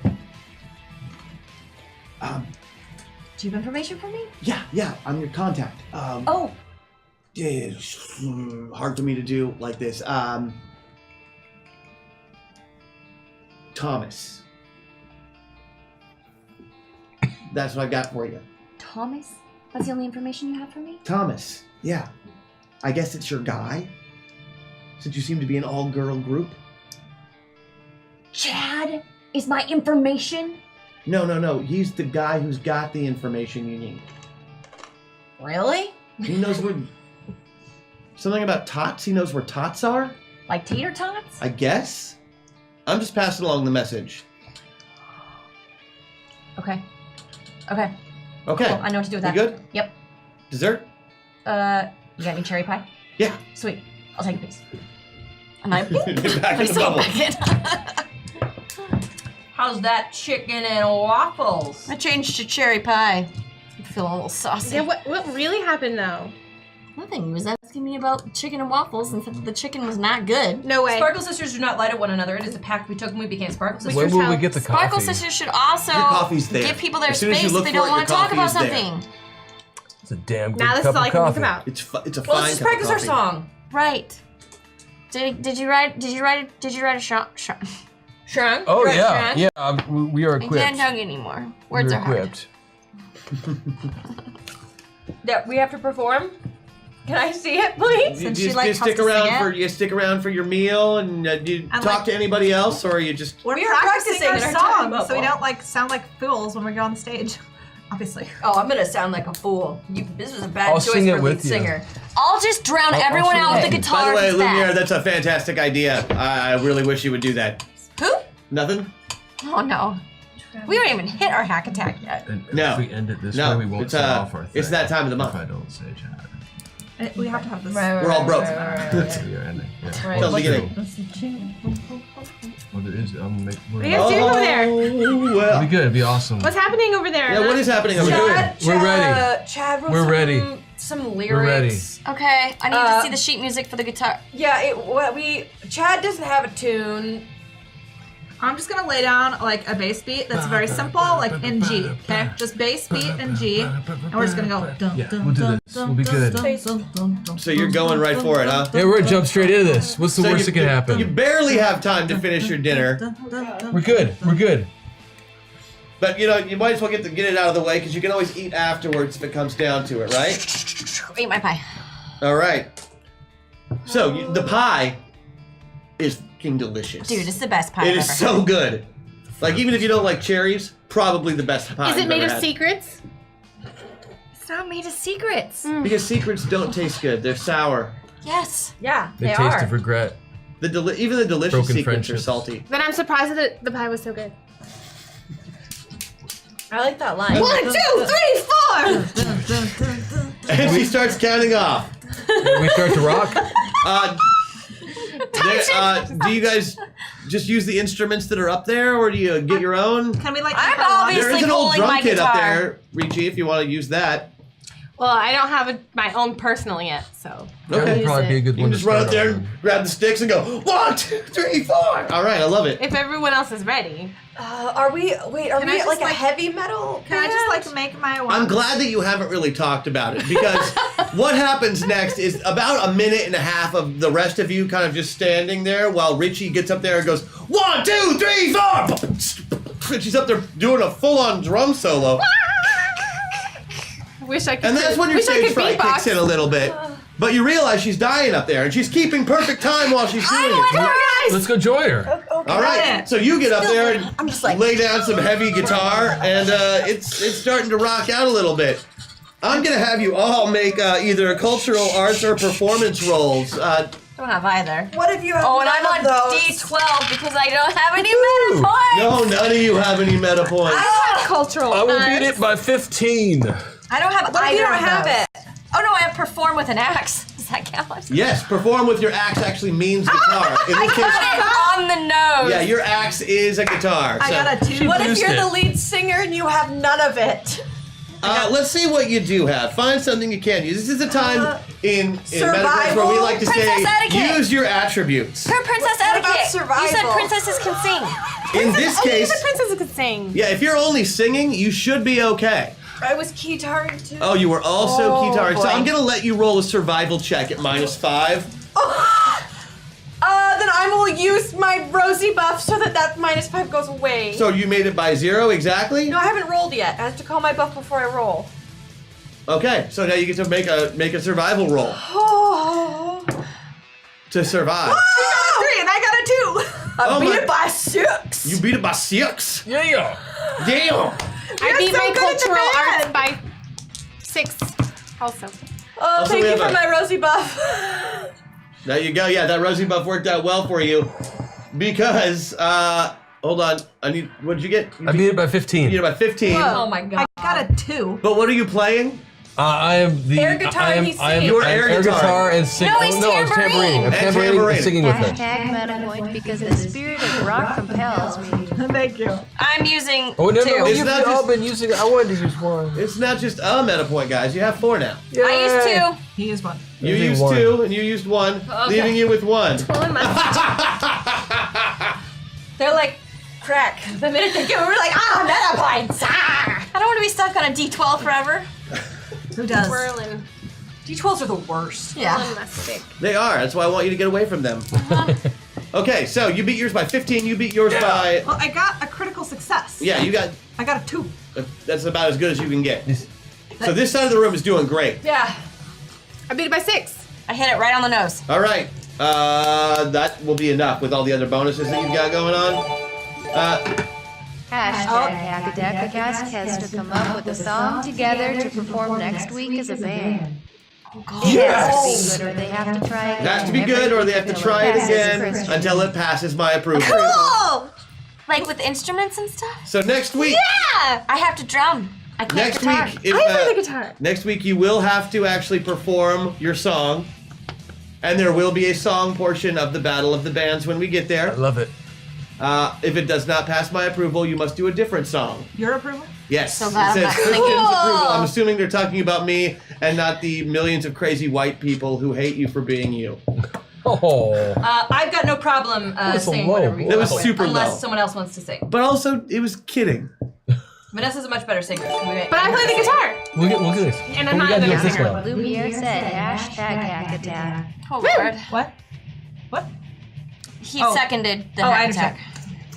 Do you have information for me? Yeah, I'm your contact. Oh, It's hard for me to do like this. Thomas. That's what I've got for you. Thomas? That's the only information you have for me? Thomas. Yeah. I guess it's your guy. Since you seem to be an all-girl group. Chad is my information? No. He's the guy who's got the information you need. Really? He knows where... Something about tots? He knows where tots are? Like tater tots? I guess? I'm just passing along the message. Okay. Okay. Cool. I know what to do with You that. good? Yep. Dessert? You got any cherry pie? Yeah. Sweet. I'll take a piece. And I Back in the myself bubble. back in. How's that chicken and waffles? I changed to cherry pie. I feel a little saucy. Yeah, what really happened though? Nothing. He was asking me about chicken and waffles and said that the chicken was not good. No way. Sparkle Sisters do not lie to one another. It is a pact we took when we became Sparkle Sisters. When will we get the Sparkle coffee? Sisters should also Your coffee's there. give people their As soon as you space look if they for don't it, want to your talk about coffee is there. something. It's a damn good Now this is cup all I of can coffee. think about. It's a Well, fine let's just cup of practice our coffee. song. Right. Did you write a shot? Shrunk? Oh Right, yeah, Shrunk? yeah. We are I equipped. can't hug anymore. Words We're are hard. equipped. That we have to perform? Can I see it, please? Since You she, like, just has stick to around sing for it? you stick around for your meal and you And, talk like- to anybody else, or you just We're We are practicing our practicing in our time song, so we bubble. don't like sound like fools when we go on stage. Obviously. Oh, I'm gonna sound like a fool. This was a bad I'll choice sing for it lead with you. singer. I'll just drown I'll everyone sing out with it. the By guitar. By the way, if it's Lumiere, bad. that's a fantastic idea. I really wish you would do that. Who? Nothing? Oh no. We haven't even hit our hack attack yet. And No. if we end it this No, way, we won't it's, set off our thing. it's that time of the month. If I don't say Chad. We have to have this. We're all broke. We are ending. Yeah. Till the beginning. Well, there is. What are you guys doing over there? Oh, It'll well. be good. It'll be awesome. What's happening over there? Yeah, what is happening over there? We're ready. Chad wrote We're some, ready. some lyrics. We're ready. Okay, I need to see the sheet music for the guitar. Yeah, Chad doesn't have a tune. I'm just gonna lay down like a bass beat that's very simple, like in G. Okay, just bass beat in G, and we're just gonna go. Dun, Yeah, dun, we'll do dun, this. dun, We'll be dun, good. dun, dun, dun, dun, So you're going right for it, huh? Yeah, we're gonna jump straight into this. What's the So worst that could happen? You barely have time to finish your dinner, We're good. We're good. but you know you might as well get it out of the way because you can always eat afterwards if it comes down to it, right? Eat my pie. All right. So the pie is fucking delicious. Dude, it's the best pie It I've is ever so had. good. Like even if you don't like cherries, probably the best pie. Is it you've made ever of had. secrets? It's not made of secrets. Because secrets don't taste good. They're sour. Yes. Yeah, The they taste are. of regret. Even the delicious Broken secrets are friendships. salty. Then I'm surprised that the pie was so good. I like that line. 1, 2, 3, 4. And she starts counting off. We start to rock. Do you guys just use the instruments that are up there, or do you get your own? Can we like? I'm keep our lunch? obviously There is an old pulling drum my kit up guitar. there, Richie, if you want to use that. Well, I don't have my own personal yet, so. That Okay. would probably be a good You one can to just run start up there on. and grab the sticks and go 1, 2, 3, 4. All right, I love it. If everyone else is ready. Are we Can I like just, a like- heavy metal? Can I just like make my one? I'm glad that you haven't really talked about it because what happens next is about a minute and a half of the rest of you kind of just standing there while Richie gets up there and goes 1, 2, 3, 4. And she's up there doing a full-on drum solo. Wish I could. And that's when your wish I stage could fright beatbox. kicks in a little bit. But you realize she's dying up there and she's keeping perfect time while she's doing it. Let's go join her. All right, it. so you get up there and I'm just like- lay down some heavy guitar, and it's starting to rock out a little bit. I'm gonna have you all make either cultural arts or performance roles. Don't have either. What if you have Oh, and I'm none on of those? D12 because I don't have any meta points. No, none of you have any meta points. Cultural. I will arts. beat it by 15. I don't have What if either you don't of have those. it? Oh no, I have perform with an axe. Does that count? Yes, perform with your axe actually means guitar. In I this case, got it on the nose. yeah, your axe is a guitar. I so- got a 2. What if Produced you're it. the lead singer and you have none of it? Let's see what you do have. Find something you can use. This is a time in Metaverse where we survival? like to Princess say, etiquette. use your attributes. Her princess about etiquette. You said survival? princesses can sing. In this Only case, the princess could sing. yeah, if you're only singing, you should be okay. I was keytarring too. Oh, you were also Oh, keytarring. So boy. I'm gonna let you roll a survival check at -5. Then I will use my rosy buff so that -5 goes away. So you made it by 0 exactly? No, I haven't rolled yet. I have to call my buff before I roll. Okay, so now you get to make a survival roll Oh. to survive. She got a 3 and I got a 2. I Oh beat my- it by 6. You beat it by 6. Yeah. Damn. I beat so my good at the cultural band. arts by 6 also. Oh, Also, thank we you have for a- my rosy buff. There you go. Yeah, that rosy buff worked out well for you because hold on. What did you get? I beat it by 15. You beat it by 15. Oh my god. I got a 2. But what are you playing? I am the Air guitar, I am, he's I am, singing. You were I am air air guitar. guitar and singing. No, he's it's tambourine. tambourine. I'm And tambourine tambourine. and singing with her. Hashtag meta point because the spirit of rock compels me. Thank you. I'm using Oh, no, 2. no, It's you've not all just- been using it. I wanted to use one. It's not just a meta point, guys. You have 4 now. I used 2. He used 1. You Using used one. 2 and you used 1, leaving you with 1. They're like crack. The minute they get, we're like, meta points. I don't want to be stuck on a D12 forever. Who does? Whirling. D12s are the worst. Yeah. Whirling my stick. They are. That's why I want you to get away from them. Okay, so you beat yours by 15. You beat yours by. Well, I got a critical success. Yeah, you got. I got a 2. That's about as good as you can get. So this side of the room is doing great. Yeah. I beat it by 6. I hit it right on the nose. All right, that will be enough with all the other bonuses that you've got going on. Hashtag Hackadacticast has to come up with a song together to perform next week as a band. It has to be good or they have to try again. It has to be good, or they have to try it again Christian. until it passes my approval. Cool! Like with instruments and stuff? So next week, Yeah! I have to drum. I can't next guitar. week, if, I play the guitar. next week you will have to actually perform your song, and there will be a song portion of the Battle of the Bands when we get I there. love it. If it does not pass my approval, you must do a different song. Your approval? Yes, So glad it I'm says not Christian's singing. approval. I'm assuming they're talking about me and not the millions of crazy white people who hate you for being you. Oh. I've got no problem That's a saying low whatever you It was want, super unless low. someone else wants to sing. But also, it was kidding. Vanessa's a much better singer. But I play the guitar. We'll get this. And But I'm we not gotta a do good it this singer. way. Lumiere said hashtag hackattack. Oh, Lord. What? What? He Oh. seconded the Oh, I hack understand. attack.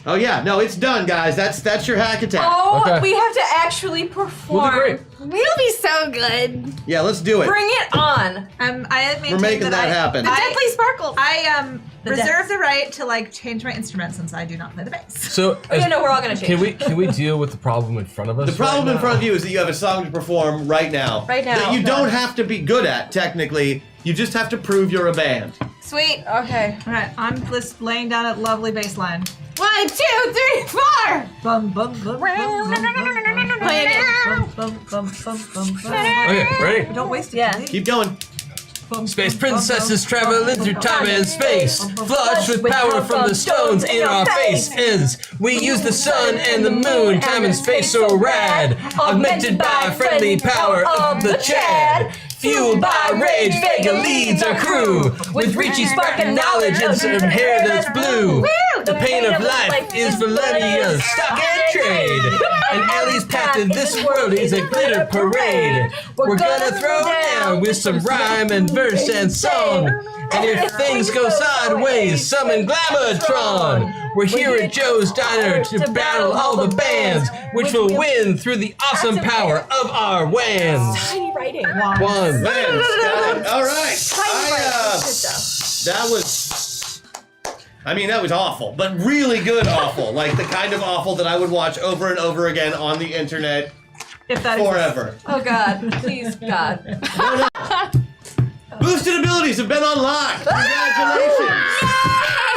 Oh yeah, no, it's done, guys. That's your hack attack. Oh, Okay. we have to actually perform. We'll do great. We'll be so good. Yeah, let's do it. Bring it on. I have maintained We're making that I, happen. The Deadly Sparkles. I The reserve depths. the right to like change my instrument since I do not play the bass. So, Yeah, no, we're all gonna change. can we deal with the problem in front of us? The problem right in now? front of you is that you have a song to perform right now. Right now. That you don't have to be good at, technically. You just have to prove you're a band. Sweet. Okay. All right, I'm just laying down a lovely bass line. 1, 2, 3, 4. Bum bum bum bum bum bum. Play it in. Bum bum bum bum bum bum. Okay, ready? Don't waste it. Yeah. please. Keep going. Bum, Space bum, bum, princesses bum, traveling bum, through bum, time bum, and space, flush with power from the stones in our faces. We use the sun and the moon, time and space so rad, augmented by friendly power of the Chad. Fueled by rage, Vega leads our crew with reachy sparking knowledge and some hair that's blue. The pain of life is millennia stock and trade, and Ellie's path to this world is a glitter parade. We're gonna throw down with some rhyme and verse and song. And if things go sideways, summon Glamatron. We're here at Joe's Diner to battle all the bands, which will win through the awesome power of our wands. Tiny writing. One. Man, got it. All right. That was awful, but really good awful. Like the kind of awful that I would watch over and over again on the internet If that forever. Oh God, please God. Boosted abilities have been unlocked. Congratulations.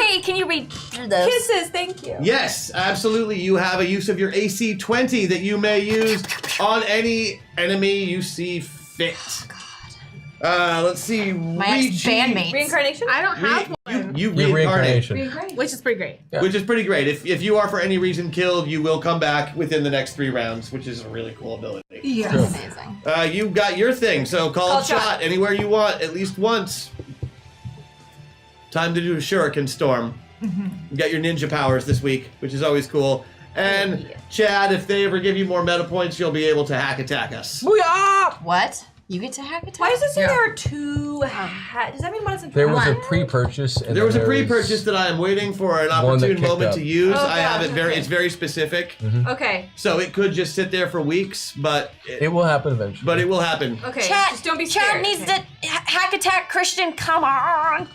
Hey, can you read through those? Kisses, thank you. Yes, absolutely. You have a use of your AC 20 that you may use on any enemy you see fit. Let's see. My ex-bandmates. Reincarnation? I don't have one. You Your reincarnate. reincarnation. Which is pretty great. Yeah. Which is pretty great. If you are for any reason killed, you will come back within the next 3 rounds, which is a really cool ability. Yes. Amazing. You got your thing, so call shot. shot anywhere you want, at least once. Time to do a shuriken storm. You got your ninja powers this week, which is always cool. And Chad, if they ever give you more meta points, you'll be able to hack attack us. Booyah! What? You get to hack attack? Why does it say Yeah. there are 2 does that mean one is in There was a One. pre-purchase. And There was a then pre-purchase that I am waiting for an one that opportune kicked moment up. to use. Oh, I have God, it very. okay. It's very specific, Okay. so it could just sit there for weeks, but It will happen eventually. but it will happen. Okay. Chat, just don't be Chat scared. needs Okay. to hack attack Christian. Come on.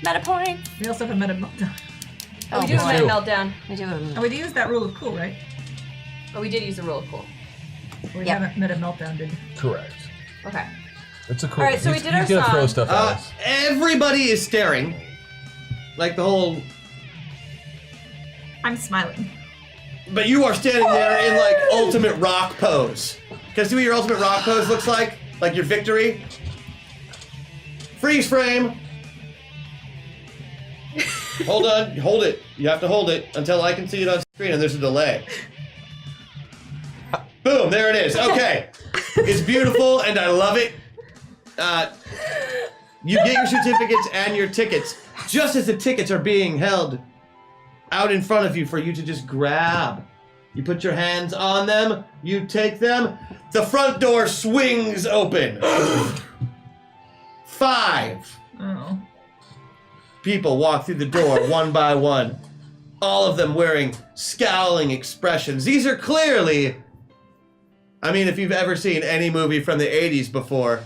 Meta point. We also have a meta meltdown. Oh, we do It's have a true. meltdown. We do. And we use that rule of cool, right? Oh, we did use the rule of cool. We Yep. haven't meta meltdown, did we? Correct. Okay. It's a cool. All right, so we he's- did he's our gonna throw song. stuff at us. Everybody is staring, like the whole. I'm smiling. But you are standing there in like ultimate rock pose. Can I see what your ultimate rock pose looks like? Like your victory? Freeze frame. Hold on, hold it. You have to hold it until I can see it on screen and there's a delay. Boom, there it is. Okay. It's beautiful and I love it. You get your certificates and your tickets just as the tickets are being held out in front of you for you to just grab. You put your hands on them, you take them, the front door swings open. 5 Oh. people walk through the door one by one, all of them wearing scowling expressions. These are clearly, if you've ever seen any movie from the 80s before,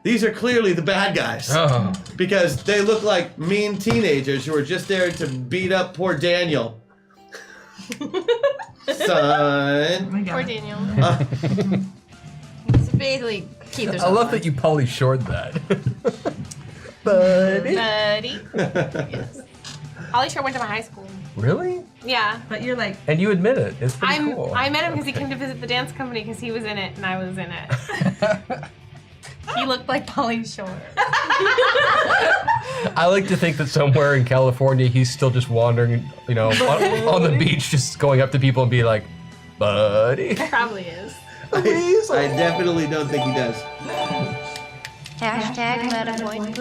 these are clearly the bad guys. Oh. Because they look like mean teenagers who are just there to beat up poor Daniel. Son. My Poor God. Daniel. It's basically keep I love that you Polly shored that. Buddy. Ollie sure went to my high school. Really? Yeah. But you're like, And you admit it. It's pretty cool. I met him because he came to visit the dance company because he was in it and I was in it. He looked like Polly Shore. I like to think that somewhere in California he's still just wandering, on the beach, just going up to people and be like, buddy. Probably is. I definitely don't think he does. Hashtag MetaPoint.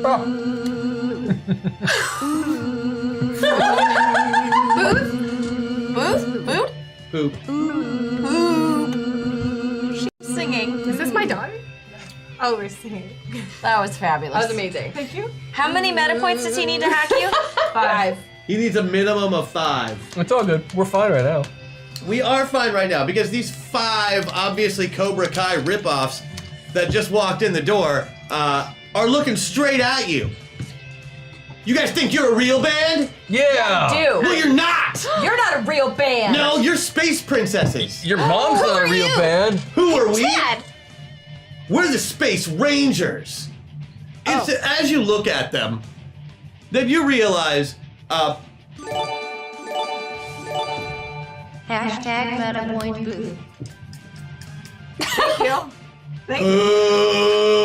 Booth? Poop. Singing. Is this my daughter? Oh, we're singing. That was fabulous. That was amazing. Thank you. How many meta points does he need to hack you? 5. He needs a minimum of 5. It's all good. We're fine right now. We are fine right now because these 5 obviously Cobra Kai ripoffs that just walked in the door are looking straight at you. You guys think you're a real band? Yeah. Dude, Well, you're not. you're not a real band. No, you're space princesses. Your mom's not a real band. Who are we? Chad. We're the Space Rangers. It's, as you look at them, then you realize, Hashtag MetaPoint Booth. Thank you. Thank you.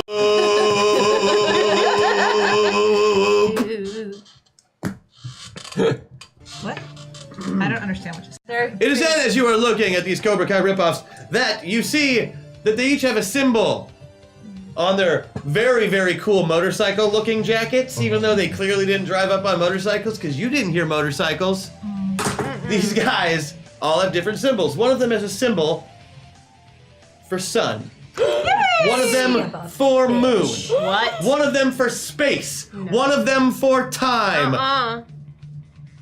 What? I don't understand what you said. It is then, as you are looking at these Cobra Kai ripoffs, that you see that they each have a symbol on their very, very cool motorcycle-looking jackets, even though they clearly didn't drive up on motorcycles, because you didn't hear motorcycles. These guys all have different symbols. One of them has a symbol for sun. One of them for moon. What? One of them for space. One of them for time.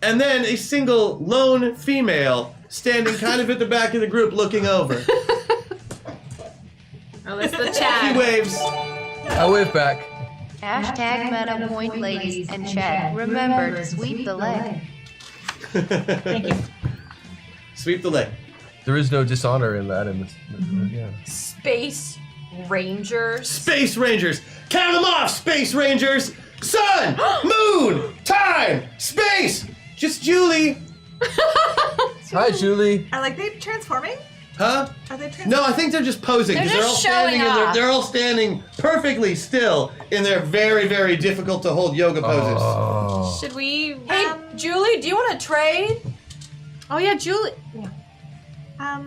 And then a single lone female standing kind of at the back of the group looking over. Oh, that's the He Chad. waves. I wave back. Hashtag MetaPoint ladies and Chad. Remember to sweep the leg. Thank you. Sweep the leg. There is no dishonor in that. In this, yeah. Space Rangers. Space Rangers. Count them off, Space Rangers. Sun, moon, time, space. Just Julie. Hi, Julie. Are they transforming? Huh? Are they transforming? No, I think they're just posing. They're 'cause just all showing standing in off. they're all standing perfectly still in their very, very difficult to hold yoga poses. Oh. Should we? Hey, Julie, do you want to trade? Oh yeah, Julie.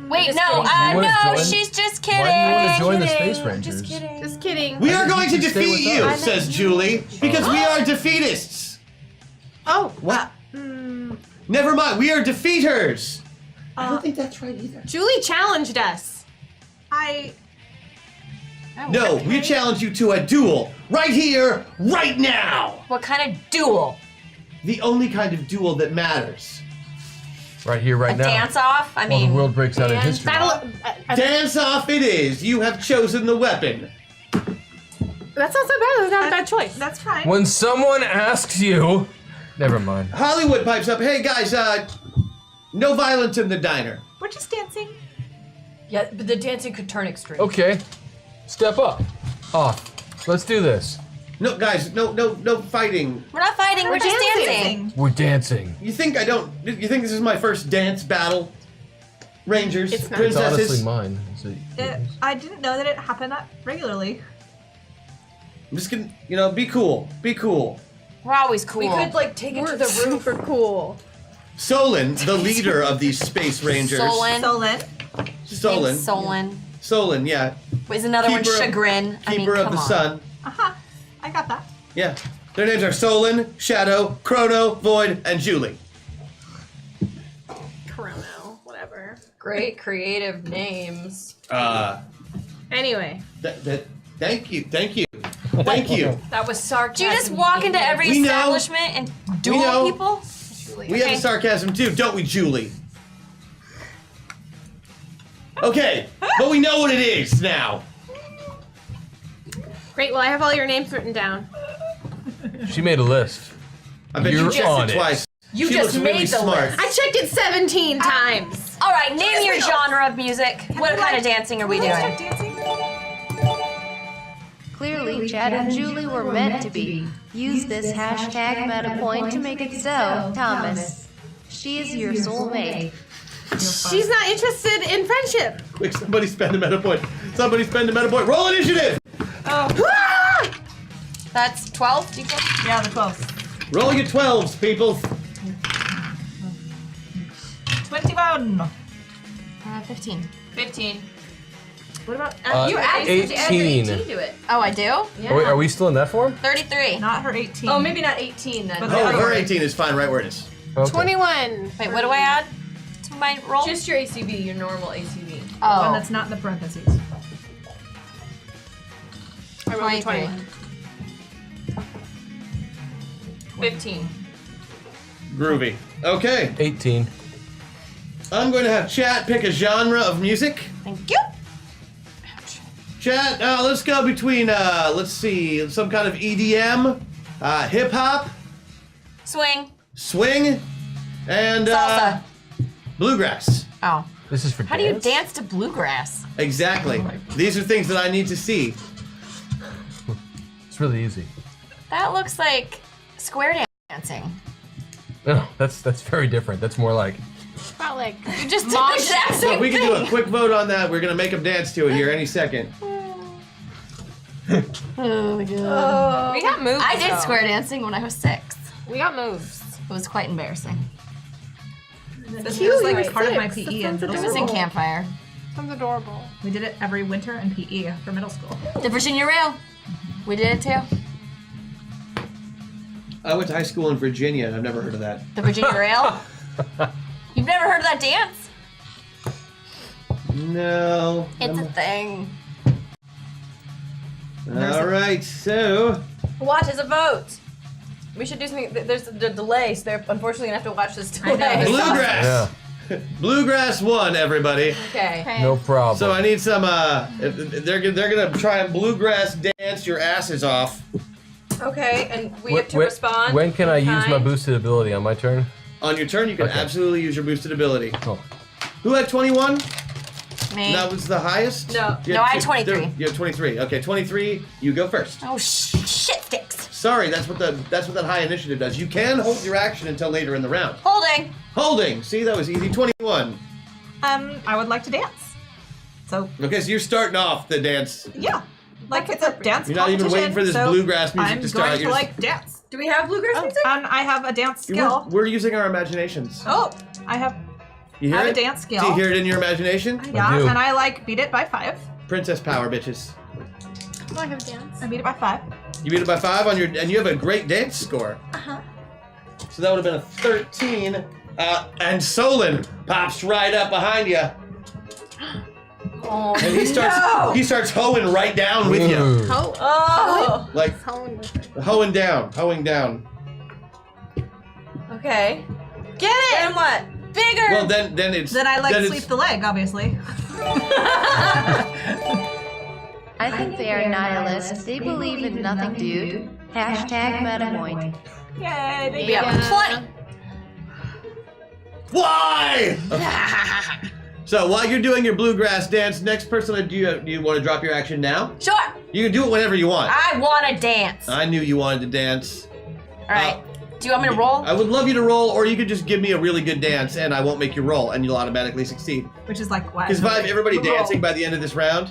Wait, Just no, kidding. You wanna no, join? she's just kidding. Why do you want to join the Kidding. Space Rangers? Just kidding. Just kidding. We are think going to you should stay defeat with you, us. says Julie, because we are defeatists. Oh. What? Never mind, we are defeaters. I don't think that's right either. Julie challenged us. No, we challenge you to a duel right here, right now. What kind of duel? The only kind of duel that matters. Right here, right A now. dance off? I While the mean, world breaks out in And history. that'll. Dance off it is. You have chosen the weapon. That's not so bad. That's not a bad choice. That's fine. When someone asks you, never mind. Hollywood pipes up. Hey guys, no violence in the diner. We're just dancing. Yeah, but the dancing could turn extreme. Okay, step up, off. Let's do this. No, guys, no fighting. we're not fighting, we're just dancing. We're dancing. You think this is my first dance battle? Rangers, It's not. It's honestly princesses. mine. So I didn't know that it happened that regularly. I'm just gonna, be cool. Be cool. We're always cool. We could take it to the roof. Super cool. Solon, the leader of these space rangers. Solon. Solon. Solon. Solon. Yeah. Was another one Keeper of- Chagrin? I mean, Keeper of come the on. sun. I got that. Yeah. Their names are Solon, Shadow, Chrono, Void, and Julie. Chrono. Whatever. Great creative names. Anyway. Thank you. Thank you. That was sarcasm. Do you just walk into every We know. establishment and duel know. people? We have a sarcasm too, don't we, Julie? Okay, but we know what it is now. Great. Well, I have all your names written down. she made a list. I bet You're you checked on it it. twice. You she just looks really made the smart. list. I checked it 17 times. All right, name your genre of music. What kind of dancing are we doing? Start dancing? Clearly, Chad and Julie were meant to be. Use this hashtag MetaPoint to make it so, Thomas. She is your soulmate. She's not interested in friendship. Quick, somebody spend a meta point. Somebody spend a meta point. Roll initiative! That's 12? Do you think? Yeah, the 12. Roll your 12s, people. 21. 15. 15. What about? You add 18. to it. Oh, I do? Yeah. Are we still in that form? 33. Not her 18. Oh, maybe not 18 then. But Oh, the her other- 18 is fine right where it is. Okay. 21. Wait, what do I add to my roll? Just your ACV, your normal ACV. One oh, that's not in the parentheses. I rolled a 23. 21. 15. Groovy. Okay, 18. I'm going to have chat pick a genre of music. thank you. Chat, let's go between, let's see, some kind of EDM, hip hop, Swing. swing, and Salsa. bluegrass. Oh. This is for How do you dance to bluegrass? Exactly. These are things that I need to see. It's really easy. That looks like square dancing. No, that's very different. That's more like About like You just did Mosh the exact So same we can do a thing. quick vote on that. We're gonna make them dance to it here any second. Oh my god. we got moves. I did though. square dancing when I was 6. We got moves. It was quite embarrassing. This was like part of my PE in middle It was in school. campfire. Sounds adorable. We did it every winter in PE for middle school. The Virginia Rail. We did it too. I went to high school in Virginia. I've never heard of that. The Virginia Rail. You've never heard of that dance? No. It's a thing. All right. So Watch as a vote. We should do something. There's a delay, so they're unfortunately gonna have to watch this delay. know. bluegrass. Bluegrass won, everybody. Okay. no problem. So I need some. They're gonna try and bluegrass dance your asses off Okay, and we Wh- have to wh- respond. When can I use my Kind. boosted ability on my turn? on your turn. You can Okay. absolutely use your boosted ability. Oh. Who had 21? Me. That was the highest. No. You No, I had two- 23. You have 23. Okay, 23. You go first. Oh shit sticks. Sorry, that's what that high initiative does. You can hold your action until later in the round. Holding. Holding. See, that was easy. 21. I would like to dance. So Okay, so you're starting off the dance. yeah, like it's a dance You're not even competition. waiting for this so bluegrass music I'm to start. going to You're just- like dance. Do we have bluegrass music? And I have a dance skill. We're using our imaginations. Oh, I have You hear I have it? a dance skill. Do you hear it in your imagination? Yeah, do. and I like beat it by 5. Princess power, bitches. Oh, I have dance. I beat it by 5. You beat it by 5 on your, and you have a great dance score. So that would have been a 13. And Solon pops right up behind you, Oh, and he starts hoeing right down with you, Ooh. Oh, Oh. like Helen with it. hoeing down. Okay. Get it. And what? Bigger. Well, then it's Then I like then sweep the leg, obviously. I think they are nihilists. They believe in nothing, dude. Hashtag MetaMoint. Yay, they We have 20. Why? So while you're doing your bluegrass dance, next person, do you want to drop your action now? Sure. You can do it whenever you want. I want to dance. I knew you wanted to dance. All right. Do you want me to roll? I would love you to roll, or you could just give me a really good dance, and I won't make you roll, and you'll automatically succeed. Which is like why? Because if I have everybody dancing by the end of this round,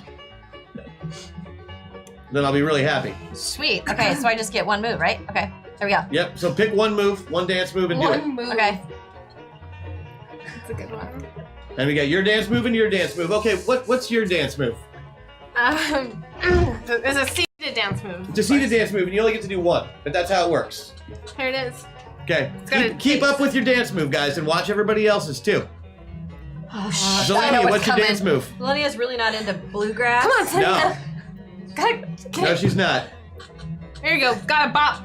then I'll be really happy. Sweet. Okay, so I just get one move, right? Okay. There we go. Yep. So pick one move, one dance move, and do it. One move. Okay. That's a good one. And we got your dance move and your dance move. Okay, what's your dance move? There's a seated dance move. It's a seated dance move, and you only get to do one, but that's how it works. Here it is. Okay. got a Keep taste. up with your dance move, guys, and watch everybody else's too. Oh shit. I know Zelenia, what's what's your coming. dance move? Lenia's really not into bluegrass. Come on, Selena. No. Gotta No, get she's not. There you go. Got a bop.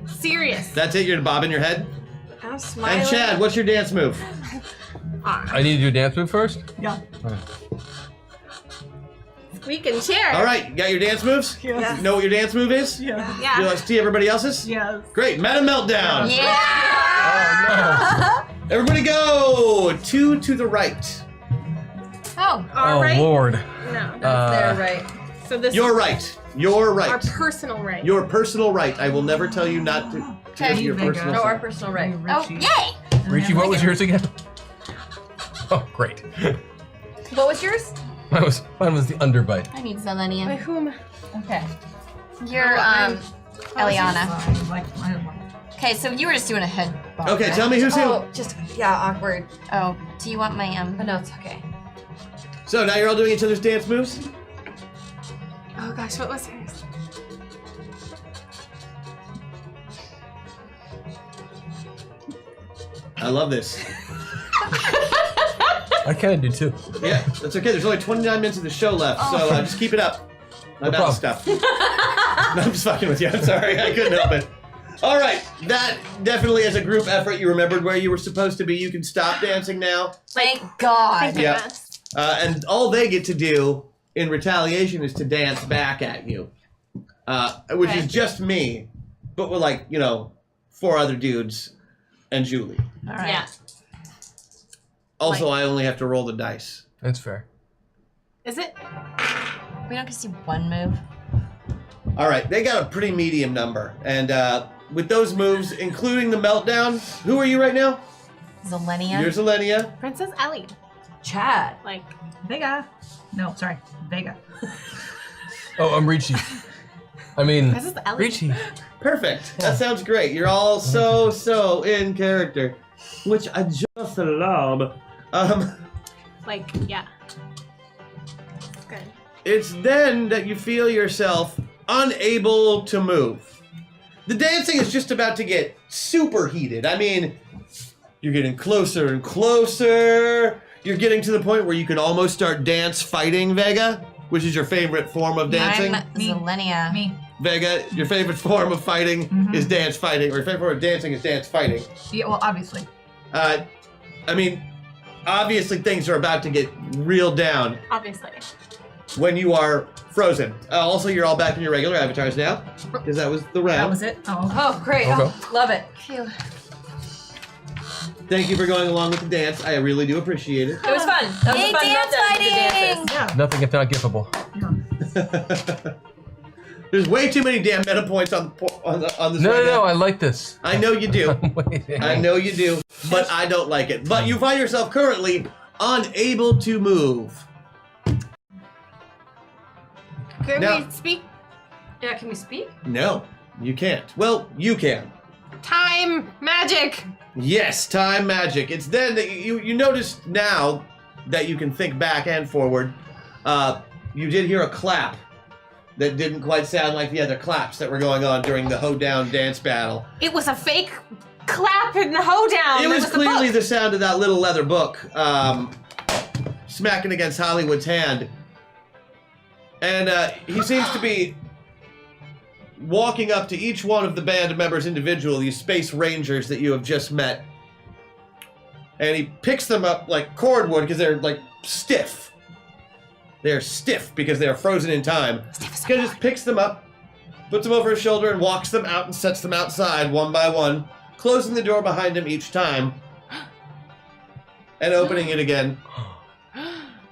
Serious. That's it? You're bobbing your head? I'm smiling. And Chad, what's your dance move? I need to do a dance move first? Yeah. Squeaking chair. All right, you got your dance moves? Yes. You know what your dance move is? Yeah. You Yeah. want to see everybody else's? Yes. Great, Meta Meltdown. Yeah. Everybody go 2 to the right. Oh. All Oh, right. Lord. No. They're right. So this You're is right. You're our right. personal right. Your personal right. I will never tell you not to Okay. give your You, Vega. personal No, our right. personal right. Oh, yay. Richie, what was yours again? Oh, great. What was yours? Mine was the underbite. I need By Zelenia. whom? Okay. You're, Eliana. Like, Okay, so you were just doing a head bob, Okay, right? tell me who's who. Oh, just, yeah, awkward. Oh, do you want my, Oh, no, it's okay. So now you're all doing each other's dance moves? Oh gosh, what was hers? I love this. I kind of do too. Yeah, that's okay. There's only 29 minutes of the show left, so just keep it up. My bad problem. stuff. No, I'm just fucking with you. I'm sorry. I couldn't help it. All right. That definitely is a group effort. You remembered where you were supposed to be. You can stop dancing now. Thank God. Thank Yeah. goodness. And all they get to do in retaliation is to dance back at you, which is just me, but with like, 4 other dudes and Julie. All right. Yeah. Also, I only have to roll the dice. That's fair. Is it? We don't get to see one move. All right, they got a pretty medium number. And with those moves, including the meltdown, who are you right now? Zelenia. You're Zelenia. Princess Ellie. Chad. Like, Vega. No, sorry. Vega. Oh, I'm Ricci. I mean, Princess Ellie. Ricci. Perfect. That sounds great. You're all so in character, which I just love. Like, yeah. It's good. It's then that you feel yourself unable to move. The dancing is just about to get super heated. I mean, you're getting closer and closer. You're getting to the point where you can almost start dance fighting, Vega, which is your favorite form of dancing. I'm Zelenia. Me. Vega, your favorite form of fighting is dance fighting, or your favorite form of dancing is dance fighting. Yeah, well, obviously. I mean, obviously things are about to get real down Obviously. when you are frozen. Also, you're all back in your regular avatars now, because that was the round. That was it. Oh. Oh, great. Okay. Oh, love it. Phew. Thank you for going along with the dance. I really do appreciate it. It was fun. That was Hey, a fun dance meltdown to the fighting! dances. Yeah. Nothing if not giftable. There's way too many damn meta points on this. No, right now. I like this. I know you do. I'm waiting. I know you do, but I don't like it. But you find yourself currently unable to move. Can Now- we speak? Yeah, can we speak? No, you can't. Well, you can. Time magic. Yes, time magic. It's then that you notice now that you can think back and forward. You did hear a clap that didn't quite sound like the other claps that were going on during the hoedown dance battle. It was a fake clap in the hoedown. It was the clearly book. the sound of that little leather book smacking against Hollywood's hand. And he seems to be walking up to each one of the band members individually, these space rangers that you have just met. And he picks them up like cordwood because they're like stiff. They're stiff because they're frozen in time. He just picks them up, puts them over his shoulder, and walks them out and sets them outside one by one, closing the door behind him each time, and opening it again.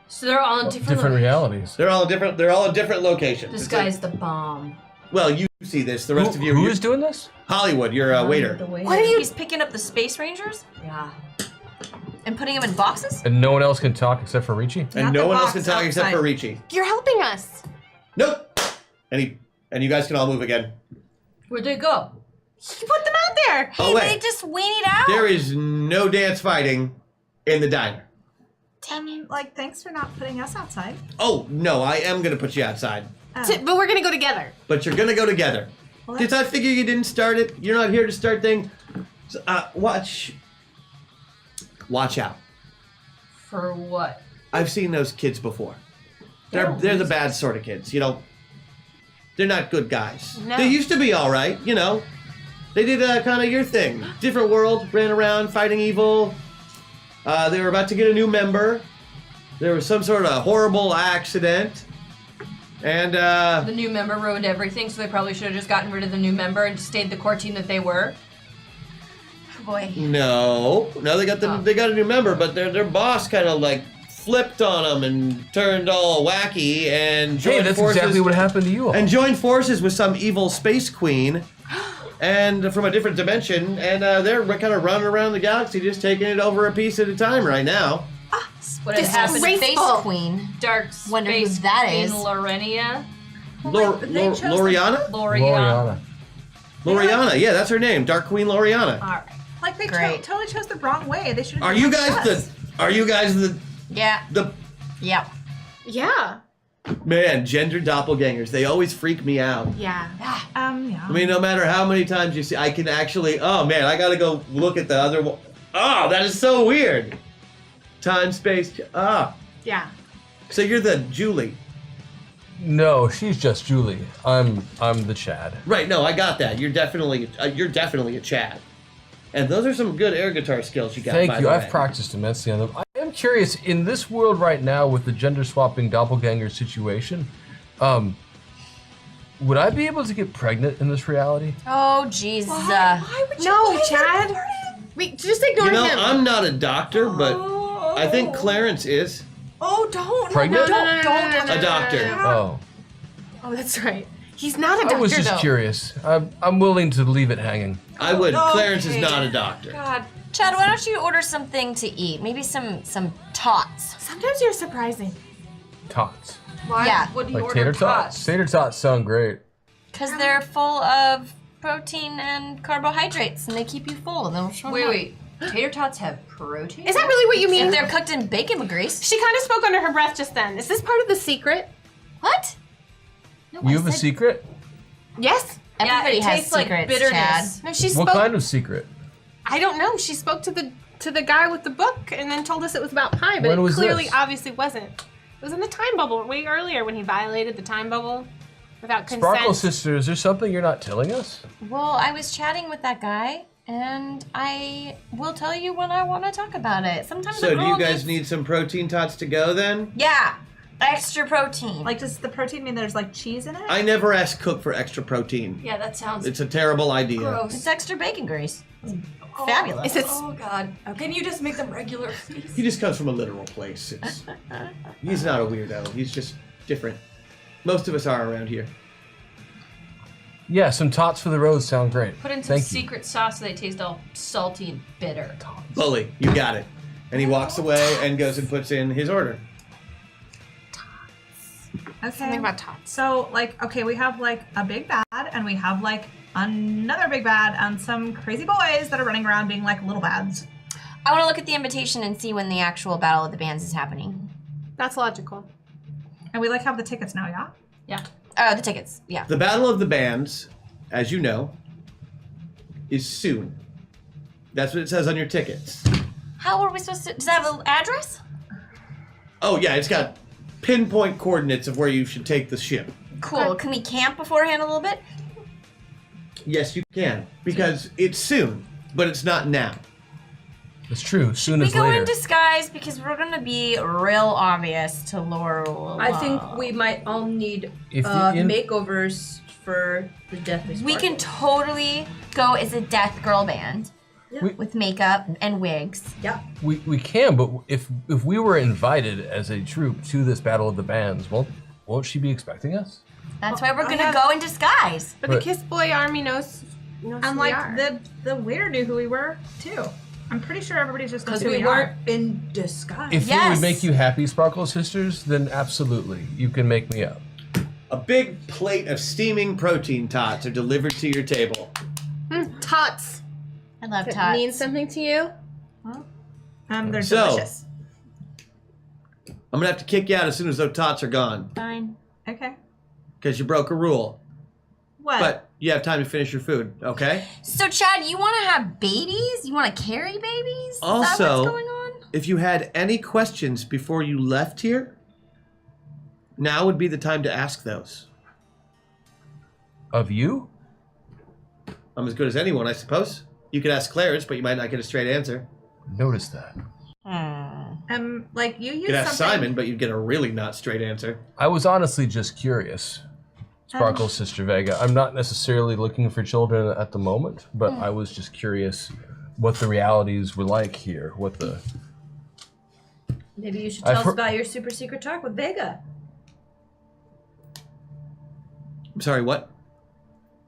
So they're all in Different realities. They're all in different locations. This It's like- guy's the bomb. well, you see this. The rest of you. Who is doing this? Hollywood, you're a waiter. What are you? He's picking up the Space Rangers Yeah. and putting them in boxes? And no one else can talk except for Ricci? And Not no the one else box can talk except outside. for Ricci. You're helping us. Nope. And you guys can all move again. Where'd they go? You put them out there. Oh, Hey, wait. they just weaned out. There is no dance fighting in the diner. I mean, like, thanks for not putting us outside. Oh, no, I am going to put you outside. Oh. But we're gonna go together. But you're going to go together. Well, Did I figure you didn't start it? You're not here to start things? So, watch out. For what? I've seen those kids before. They're the bad sort of kids. They're not good guys. No. They used to be all right, They did kind of your thing. Different world, ran around fighting evil. They were about to get a new member. There was some sort of horrible accident. And, The new member ruined everything, so they probably should have just gotten rid of the new member and stayed the core team that they were. Boy. no, they got they got a new member, but their boss kind of like flipped on them and turned all wacky and joined Hey, that's forces. exactly what happened to you all. And joined forces with some evil space queen, and from a different dimension, and they're kind of running around the galaxy, just taking it over a piece at a time right now. What had happened to Space Disgraceful. Queen. Dark Wonder who Space that Queen is. Lorenia? but they chose the- Loriana? Loriana. Loriana, yeah, that's her name, Dark Queen Loriana. Alright. Like, they Great. totally chose the wrong way. They should have Are you guys the Yeah. the Yeah. Yeah. Man, gender doppelgangers, they always freak me out. Yeah. Yeah. I mean, no matter how many times you see, I can actually, oh man, I gotta go look at the other one. Oh, that is so weird. Time, space, Yeah. So you're the Julie. No, she's just Julie. I'm the Chad. Right, no, I got that. You're definitely a Chad. And those are some good air guitar skills you got, Thank by you. the I've way. practiced immensely on them. I am curious, in this world right now with the gender swapping doppelganger situation, would I be able to get pregnant in this reality? Oh, jeez. Why would you? No, Chad. Wait, just ignore You know, him. I'm not a doctor, but I think Clarence is Oh, don't. Pregnant? Don't. a doctor. Oh. Oh, that's right. He's not a doctor, I was just though. curious. I'm willing to leave it hanging. I would. Okay. Clarence is not a doctor. God. Chad, why don't you order something to eat? Maybe some tots. Sometimes you're surprising. Tots. Why Yeah. would he Like order tater tots. Tater tots sound great. Because they're full of protein and carbohydrates, and they keep you full. And they'll Wait. Tater tots have protein? Is that really what you mean? If they're cooked in bacon grease. She kind of spoke under her breath just then. Is this part of the secret? What? No, You have a secret? Yes. Everybody it has tastes like secrets, bitterness. Chad. No, she What spoke. kind of secret? I don't know. She spoke to the guy with the book and then told us it was about pie, but When it was clearly this? obviously wasn't. It was in the time bubble way earlier when he violated the time bubble without consent. Sparkle sister, is there something you're not telling us? Well, I was chatting with that guy, and I will tell you when I want to talk about it. Sometimes So a do girl you guys needs- need some protein tots to go then? Yeah, extra protein. Like, does the protein mean there's like cheese in it? I never ask Cook for extra protein. Yeah, that sounds It's a terrible idea. gross. It's extra bacon grease. Fabulous. Is it? Oh God. Can you just make them regular, please? He just comes from a literal place. He's not a weirdo. He's just different. Most of us are around here. Yeah, some tots for the road sound great. Put in some Thank you. secret sauce so they taste all salty and bitter. Bully, you got it. And he walks away and goes and puts in his order. Okay. Something about tots. So, like, okay, we have like a big bad, and we have like another big bad, and some crazy boys that are running around being like little bads. I want to look at the invitation and see when the actual Battle of the Bands is happening. That's logical. And we like have the tickets now, yeah? Yeah. Oh, the tickets. Yeah. The Battle of the Bands, as you know, is soon. That's what it says on your tickets. How are we supposed to? Does that have an address? Oh, yeah, it's got pinpoint coordinates of where you should take the ship. Cool. Can we camp beforehand a little bit? Yes, you can. Because it's soon, but it's not now. It's true. Soon We as go later. in disguise because we're gonna be real obvious to Laurel. I think we might all need If you in- makeovers for the Deathly We can totally go as a Death Girl band We- with makeup and wigs. Yeah. We can, but if we were invited as a troupe to this Battle of the Bands, won't she be expecting us? That's why we're gonna go in disguise. But the But- Kiss Boy Army knows And who we like are. the waiter knew who we were too. I'm pretty sure everybody's just knows Because who we we are. weren't in disguise. If it Yes. would make you happy, Sparkle Sisters, then absolutely, you can make me up. A big plate of steaming protein tots are delivered to your table. Tots. I love Does it tots. mean something to you? They're So- delicious. I'm gonna have to kick you out as soon as those tots are gone. Fine. Okay. Because you broke a rule. What? But you have time to finish your food, okay? So Chad, you want to have babies? You want to carry babies? Is that Also- what's going on? If you had any questions before you left here, now would be the time to ask those. Of you? I'm as good as anyone, I suppose. You could ask Clarence, but you might not get a straight answer. Notice that. Like you You use could ask something. Simon, but you'd get a really not straight answer. I was honestly just curious. Sparkle Sister Vega. I'm not necessarily looking for children at the moment, but I was just curious what the realities were like here. What the Maybe you should I've tell us heard- about your super secret talk with Vega. I'm sorry, what?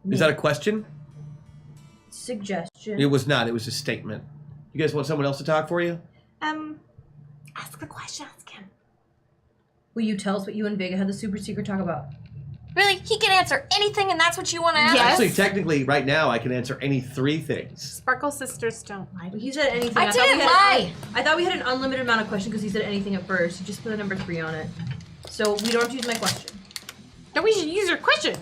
Is that a question? Suggestion. It was not. It was a statement. You guys want someone else to talk for you? Ask the question. Ask him. Will you tell us what you and Vega had the super secret talk about? Really? He can answer anything, and that's what you want to ask? Yes. Actually, technically, right now, I can answer any three things. Sparkle Sisters don't lie. He said anything. I thought we didn't had lie. I thought we had an unlimited amount of questions because he said anything at first. He just put a number 3 on it. So we don't have to use my question. No, we should use your question.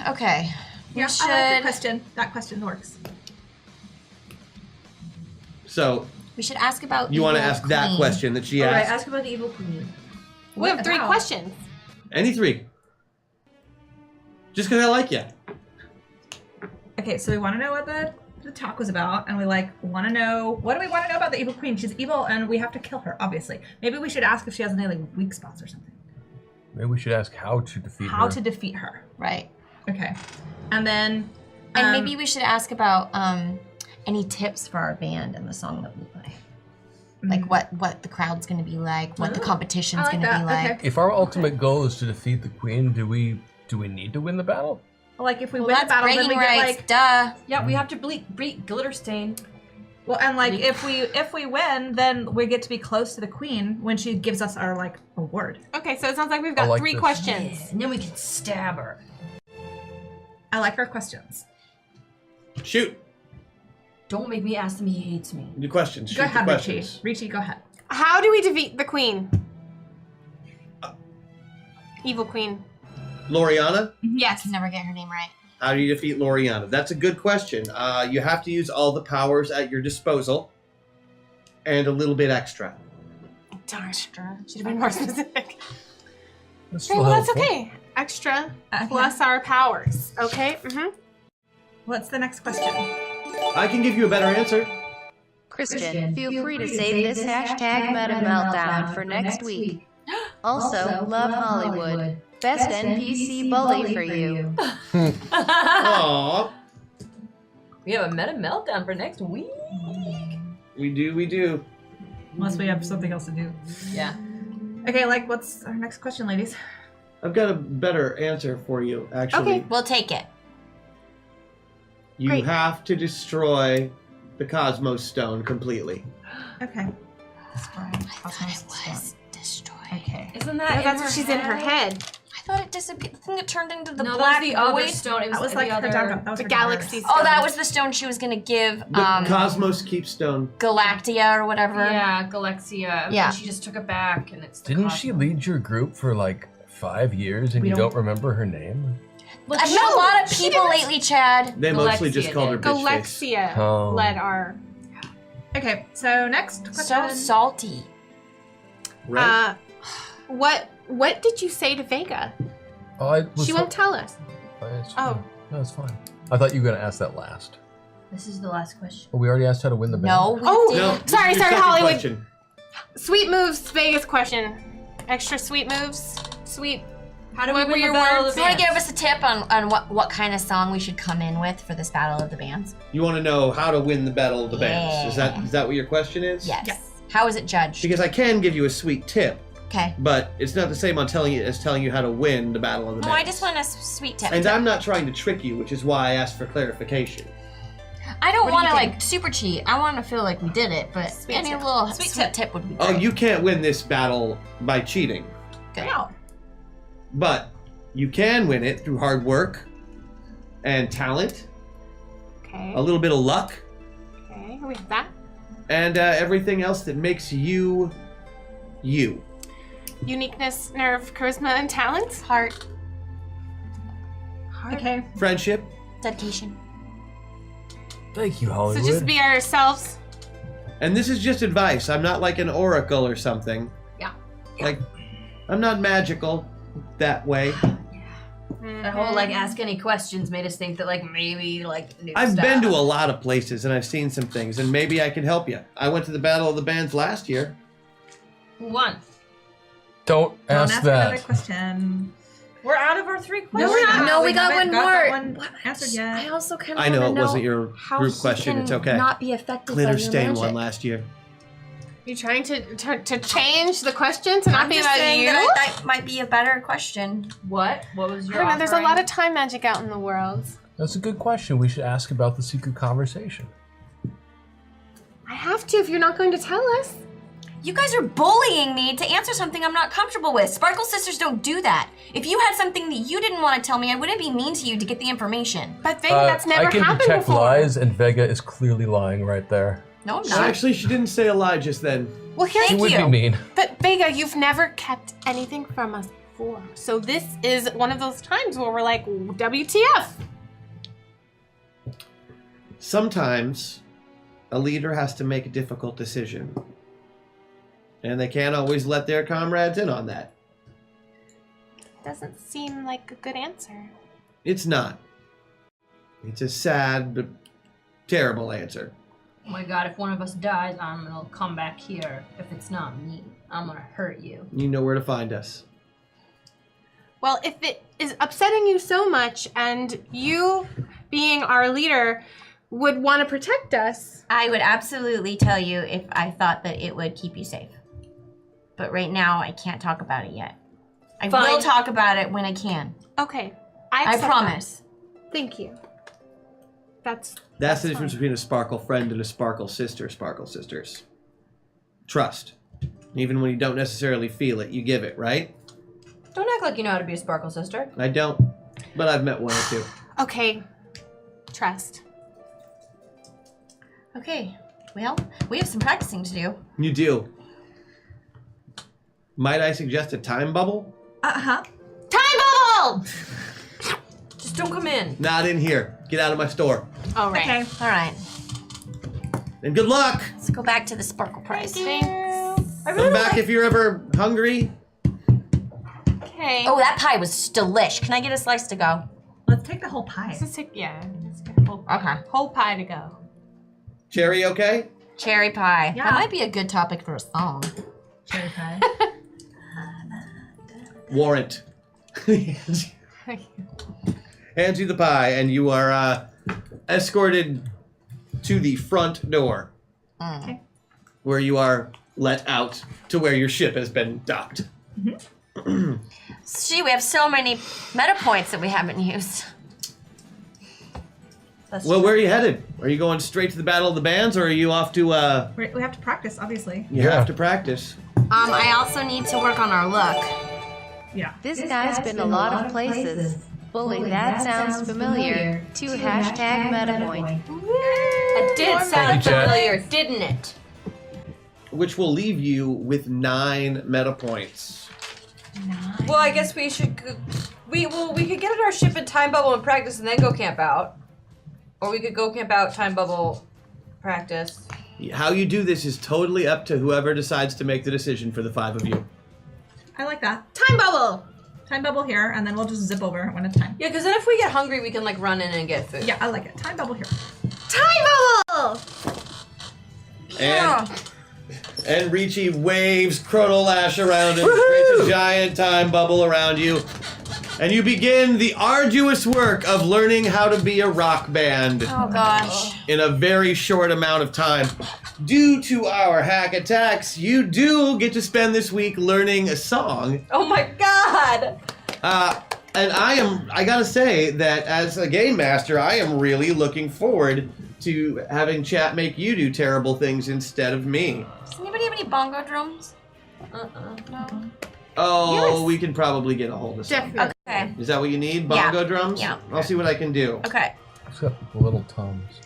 Okay. Yeah, should. I like the question. That question works. So We should ask about. you want to evil ask that queen. question that she All right, asked? ask about the evil queen. We have 3 about? questions. Any 3. Just because I like you. Okay, so we want to know what the talk was about, and we want to know, what do we want to know about the evil queen? She's evil, and we have to kill her, obviously. Maybe we should ask if she has any weak spots or something. Maybe we should ask how to defeat her. How to defeat her. Right. Okay. And then... And maybe we should ask about any tips for our band and the song that we play. Like what the crowd's going to be like, what the competition's I like going to that. be like. Okay. If our ultimate goal is to defeat the queen, do we need to win the battle? Like, if we Well, win the that's battle, then bragging we get, rights, duh. Yeah, we have to beat Glitterstain. Well, and, if we win, then we get to be close to the queen when she gives us our, award. Okay, so it sounds like we've I got like 3 this. questions. And then we can stab her. I like our questions. Shoot. Don't make me ask him he hates me. Your questions. Shoot Go ahead, the Richie. questions. Richie, go ahead. How do we defeat the queen? Evil queen. Loriana? Yes. I can never get her name right. How do you defeat Loriana? That's a good question. You have to use all the powers at your disposal and a little bit extra. Darn. Should have been more specific. That's Okay, still well, that's helpful. okay. Extra Okay. plus our powers. Okay? Mm-hmm. What's the next question? I can give you a better answer. Christian, feel free to save this hashtag Meta Meltdown for next week. Also, love Hollywood. Best NPC bully for you. Aww. We have a meta meltdown for next week. We do. Unless we have something else to do. Yeah. Okay, what's our next question, ladies? I've got a better answer for you, actually. Okay. We'll take it. You Great. have to destroy the Cosmos Stone completely. Okay. I thought it was destroyed. Okay. Isn't Yeah, that that's what she's in her head. I thought it disappeared. The thing that turned into the No, black that was the other void. stone. It was, That was the like her other. down. That was The her galaxy daughter. Oh, that was the stone she was gonna give The Cosmos Keepstone. Galactia or whatever. Yeah, Galexia. Yeah. And she just took it back, and it's. The Didn't Cosmos. she lead your group for 5 years and We you don't- don't remember her name? Well, I've met a lot of people lately, Chad. They mostly just Galexia called her did. bitch face. Galexia Oh. led our. Okay, so next question. So salty. Right? What did you say to Vega? Oh, I was She won't tell us. Oh. No, it's fine. I thought you were going to ask that last. This is the last question. Well, we already asked how to win the No, battle. we Oh, didn't. No, sorry, your sorry, second Hollywood. question. Sweet moves, Vegas question. Extra sweet moves. Sweet. How do What we were win your the battle words? of You the want to give bands? us a tip on what kind of song we should come in with for this battle of the bands? You want to know how to win the Battle of the Bands. Yeah. Is that what your question is? Yes. Yes. How is it judged? Because I can give you a sweet tip, Okay. but it's not the same as telling you how to win the Battle of the No, Bands. I just want a sweet tip. And I'm not trying to trick you, which is why I asked for clarification. I don't What do want you to think? super cheat. I want to feel like we did it, but Sweet any tip. little Sweet sweet tip. tip would be Oh, great. you can't win this battle by cheating, Good. No. but you can win it through hard work and talent, Okay. a little bit of luck, Okay. We have that. and everything else that makes you you. Uniqueness, nerve, charisma, and talent. Heart, Okay. Friendship. dedication. Thank you, So Hollywood. just be ourselves. And this is just advice. I'm not like an oracle or something. Yeah. Like, I'm not magical that way. That whole ask any questions made us think that maybe new I've stuff. been to a lot of places and I've seen some things, and maybe I can help you. I went to the Battle of the Bands last year. Who won? Don't Don't ask ask another that. question. We're out of our 3 No, questions. we're not. No, we got haven't one more. that one answered yet. I also kind of I know wanna it wasn't your how group he question. can It's okay. Not be affected Glitter by your Stain magic. won last year. You trying to change the question to not I'm be just about saying you? that might be a better question. What? What was I your don't know. There's a offering? lot of time magic out in the world. That's a good question. We should ask about the secret conversation. I have to if you're not going to tell us. You guys are bullying me to answer something I'm not comfortable with. Sparkle Sisters don't do that. If you had something that you didn't want to tell me, I wouldn't be mean to you to get the information. But Vega, that's never I can happened detect before. lies, and Vega is clearly lying right there. No, I'm not. Actually, she didn't say a lie just then. Well, here's It would be mean. But Vega, you've never kept anything from us before. So this is one of those times where we're like, WTF? Sometimes a leader has to make a difficult decision. And they can't always let their comrades in on that. Doesn't seem like a good answer. It's not. It's a sad but terrible answer. Oh my god, if one of us dies, I'm gonna come back here. If it's not me, I'm gonna hurt you. You know where to find us. Well, if it is upsetting you so much and you, being our leader, would want to protect us. I would absolutely tell you if I thought that it would keep you safe. But right now, I can't talk about it yet. I Fine. will talk about it when I can. Okay. I accept promise. that. Thank you. That's That's the difference between a sparkle friend and a sparkle sister, sparkle sisters. Trust. Even when you don't necessarily feel it, you give it, right? Don't act like you know how to be a sparkle sister. I don't, but I've met one or two. okay. Trust. Okay. Well, we have some practicing to do. You do. Might I suggest a time bubble? Uh-huh. Time bubble! Just don't come in. Not in here. Get out of my store. All right. Okay. All right. And good luck. Let's go back to the sparkle prize. Thanks. Come back if you're ever hungry. Okay. Oh, that pie was delish. Can I get a slice to go? Let's take the whole pie. Let's take, let's get a whole, Okay. whole pie to go. Cherry, okay? Cherry pie. Yeah. That might be a good topic for a song. Cherry pie. Warrant. Hands you the pie, and you are escorted to the front door, Okay. where you are let out to where your ship has been docked. See, we have so many meta points that we haven't used. Well, where are you headed? Are you going straight to the Battle of the Bands, or are you off to, We have to practice, obviously. you have to practice? I also need to work on our look. Yeah. This guy's been a lot of places. Bully, that sounds familiar. To hashtag MetaPoint. It did sound you, Chad. familiar, didn't it? Which will leave you with 9 meta points. Well, I guess we should. We could get in our ship in time bubble and practice, and then go camp out. Or we could go camp out, time bubble, practice. How you do this is totally up to whoever decides to make the decision for the 5 of you. I like that. Time bubble! Time bubble here, and then we'll just zip over when it's time. Yeah, because then if we get hungry, we can like run in and get food. Yeah, I like it. Time bubble here. Time bubble! And Ricci waves Chrono Lash around and creates a giant time bubble around you. And you begin the arduous work of learning how to be a rock band Oh gosh. in a very short amount of time. Due to our hack attacks, you do get to spend this week learning a song. Oh my god! And I gotta say that as a game master, I am really looking forward to having chat make you do terrible things instead of me. Does anybody have any bongo drums? Uh-uh. Oh, Yes. we can probably get a hold of some. Definitely. Okay. Is that what you need? Bongo Yeah. drums? Yeah. I'll see what I can do. Okay. It's got little toms.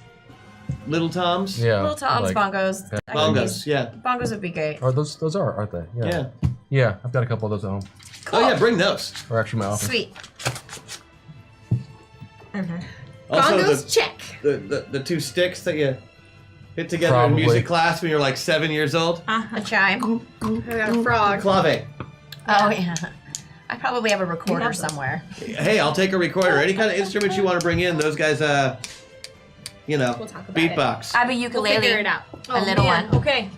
Little Toms? Yeah. Little Tom's like- bongos. Yeah. I can Bongos, use- yeah. Bongos would be great. Are those aren't they? Yeah. Yeah, I've got a couple of those at home. Oh yeah, bring those. Or actually my office. Sweet. Okay. Also Bongos, check. the 2 sticks that you hit together Probably. in music class when you're like 7 years old. A chime. I got a frog. Clave. Oh yeah. I probably have a recorder somewhere. Hey, I'll take a recorder. Any kind of instrument you want to bring in, those guys We'll talk about beatbox. I have a We'll ukulele. figure it out. A little Man, one. okay.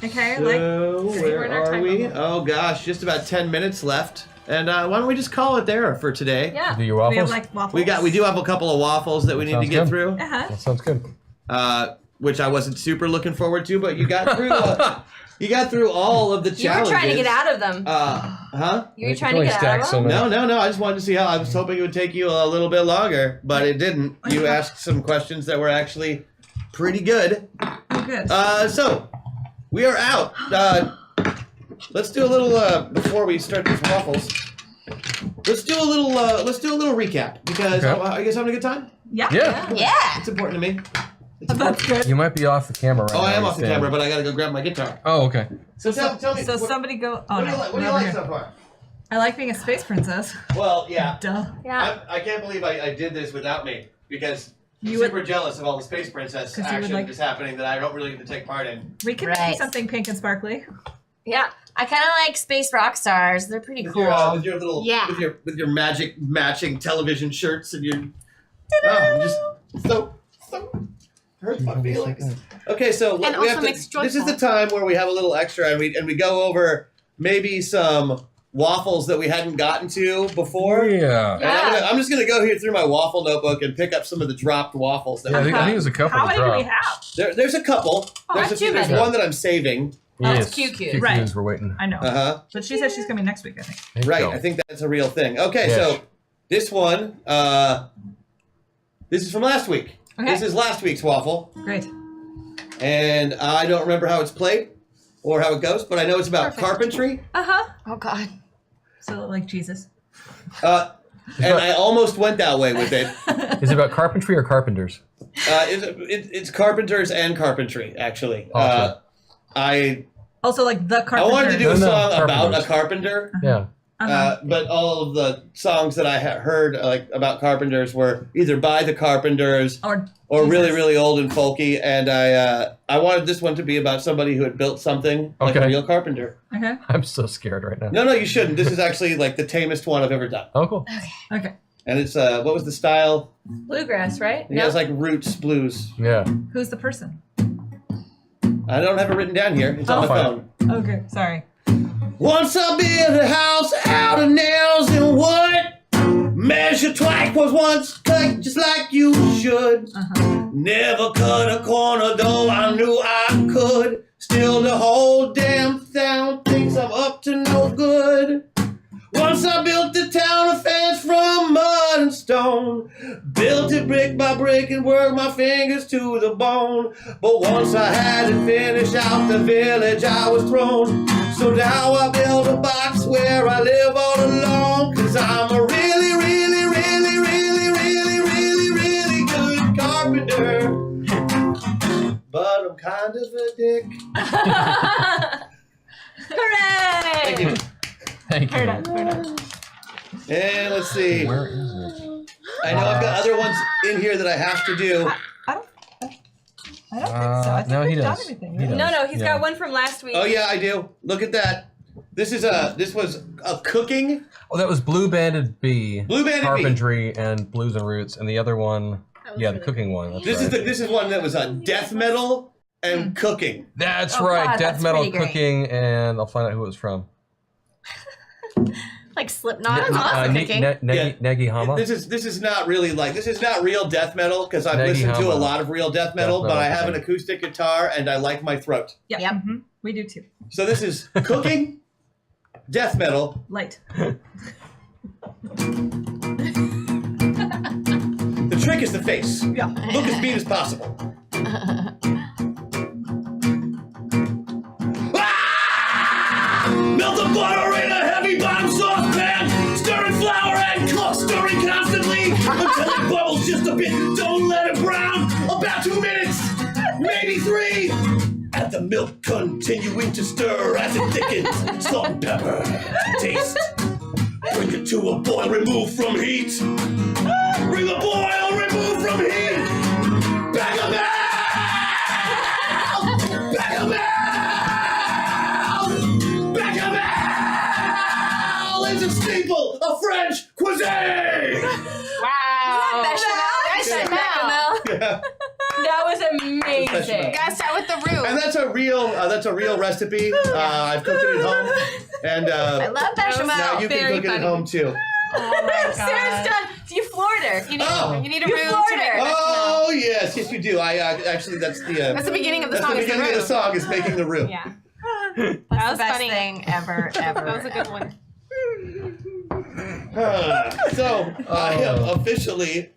Okay, like So, we're where in our are time we? bubble. Oh gosh, just about 10 minutes left. And why don't we just call it there for today? Yeah. Do your we have waffles? like waffles. We do have a couple of waffles that we need to Sounds get good. through, Uh-huh. That sounds good. which I wasn't super looking forward to, but you got through. You got through all of the You were challenges. trying to get out of them. Huh? You were They trying can to only get out stack of so them? many. No. I just wanted to see how. I was hoping it would take you a little bit longer, but it didn't. You asked some questions that were actually pretty good. Oh, good. So we are out. Let's do a little before we start these waffles. Let's do a little recap because Okay. I guess having a good time. yeah. Yeah. Yeah. It's important to me. That's good. You might be off the camera right now. Oh, I am you off the stand. camera, but I gotta go grab my guitar. Oh, okay. So tell me. So what, somebody go. Oh what do no. you like? What do you over like here. so far? I like being a space princess. Well, yeah. Duh. Yeah. I can't believe I did this without me because I'm You super would. jealous of all the space princess 'Cause you would action like- that's happening that I don't really get to take part in. We can make you Right. something pink and sparkly. Yeah. I kind of like space rock stars. They're pretty With cool. with your little, Yeah. with your magic matching television shirts and your. Oh, I'm just so hurts my feelings. Okay, so And we also have to, makes this is the joyful. time where we have a little extra and we go over maybe some waffles that we hadn't gotten to before. Yeah. And I'm just gonna go here through my waffle notebook and pick up some of the dropped waffles that Yeah, I we think, I got. think there's a couple How to many do we drop. have? There's a couple. There's not a few. too There's many. one that I'm saving. Yes. it's QQ. QQs, Right. we're waiting. I know. But she said she's coming next week, I think. There you Right. go. I think that's a real thing. Okay, Yes. so this one, this is from last week. Okay. This is last week's waffle, Great. and I don't remember how it's played or how it goes, but I know it's about carpentry. Uh huh. Oh God. So like Jesus. And I almost went that way with it. Is it about carpentry or carpenters? It's carpenters and carpentry, actually. Awesome. I Also like the carpenter. wanted to do a No, song about carpenters. a carpenter. Yeah. But all of the songs that I heard like about carpenters were either by the Carpenters Or really, Jesus. really old and folky. And I wanted this one to be about somebody who had built something like a Okay. real carpenter. Okay. I'm so scared right now. No, you shouldn't. This is actually like the tamest one I've ever done. Oh, cool. Okay. And it's what was the style? Bluegrass, right? It has like roots blues. Yeah. Who's the person? I don't have it written down here. It's on my fine. phone. Okay. Sorry. Once I built a house out of nails and wood. Measure twice was once cut just like you should. Never cut a corner though I knew I could. Still the whole damn town thinks I'm up to no good. Once I built the town of fence from mud and stone. Built it brick by brick and worked my fingers to the bone. But once I had it finished out the village I was thrown. So now I build a box where I live all alone. Cause I'm a really, really, really, really, really, really, really good carpenter. But I'm kind of a dick. Hooray! Thank you. Thank you. And let's see. Where is it? I know I've got other ones in here that I have to do. I don't think so. I think no, he we've done does. everything. He right? does. No, he's Yeah. got one from last week. Oh yeah, I do. Look at that. This was a cooking. Oh, that was Blue Banded Bee. Blue Banded Bee. Carpentry and Blues and Roots, and the other one, yeah, the cooking one. That's This right. is one that was death metal and cooking. That's Oh, right. God, Death that's metal pretty great. cooking, and I'll find out who it was from. Like Slipknot. Cooking. Negi Hama. This is not really like this is not real death metal because I've Negi listened to a Hama. lot of real death metal, Death but I metal, have an okay. acoustic guitar and I like my throat. Yeah. Yep. Mhm. We do too. So this is cooking, death metal. Light. The trick is the face. Yeah. Look as mean as possible. Melt the butter in a heavy bottom saucepan. Stirring flour and cook, stirring constantly until it bubbles just a bit. Don't let it brown. About 2 minutes, maybe 3. Add the milk, continuing to stir as it thickens. Salt and pepper to taste. Bring it to a boil, remove from heat. Bring the boil, remove from heat. Back of out! Back of out! Back of out! It's a staple of French cuisine! Wow. Bechamel. Yeah. That was amazing. Gotta start with the root. And that's a real recipe. I've cooked it at home. And I love bechamel. now you can Very cook it at funny. home too. Oh my Sarah's done. You floored her. You need, Oh. you need a You root to floored make her. bechamel. Oh yes, you do. I actually that's the That's the beginning of the that's song. the is the beginning of the root. song is making the roux. Yeah. That's That was the best funny. thing ever. That was a good one. So I am officially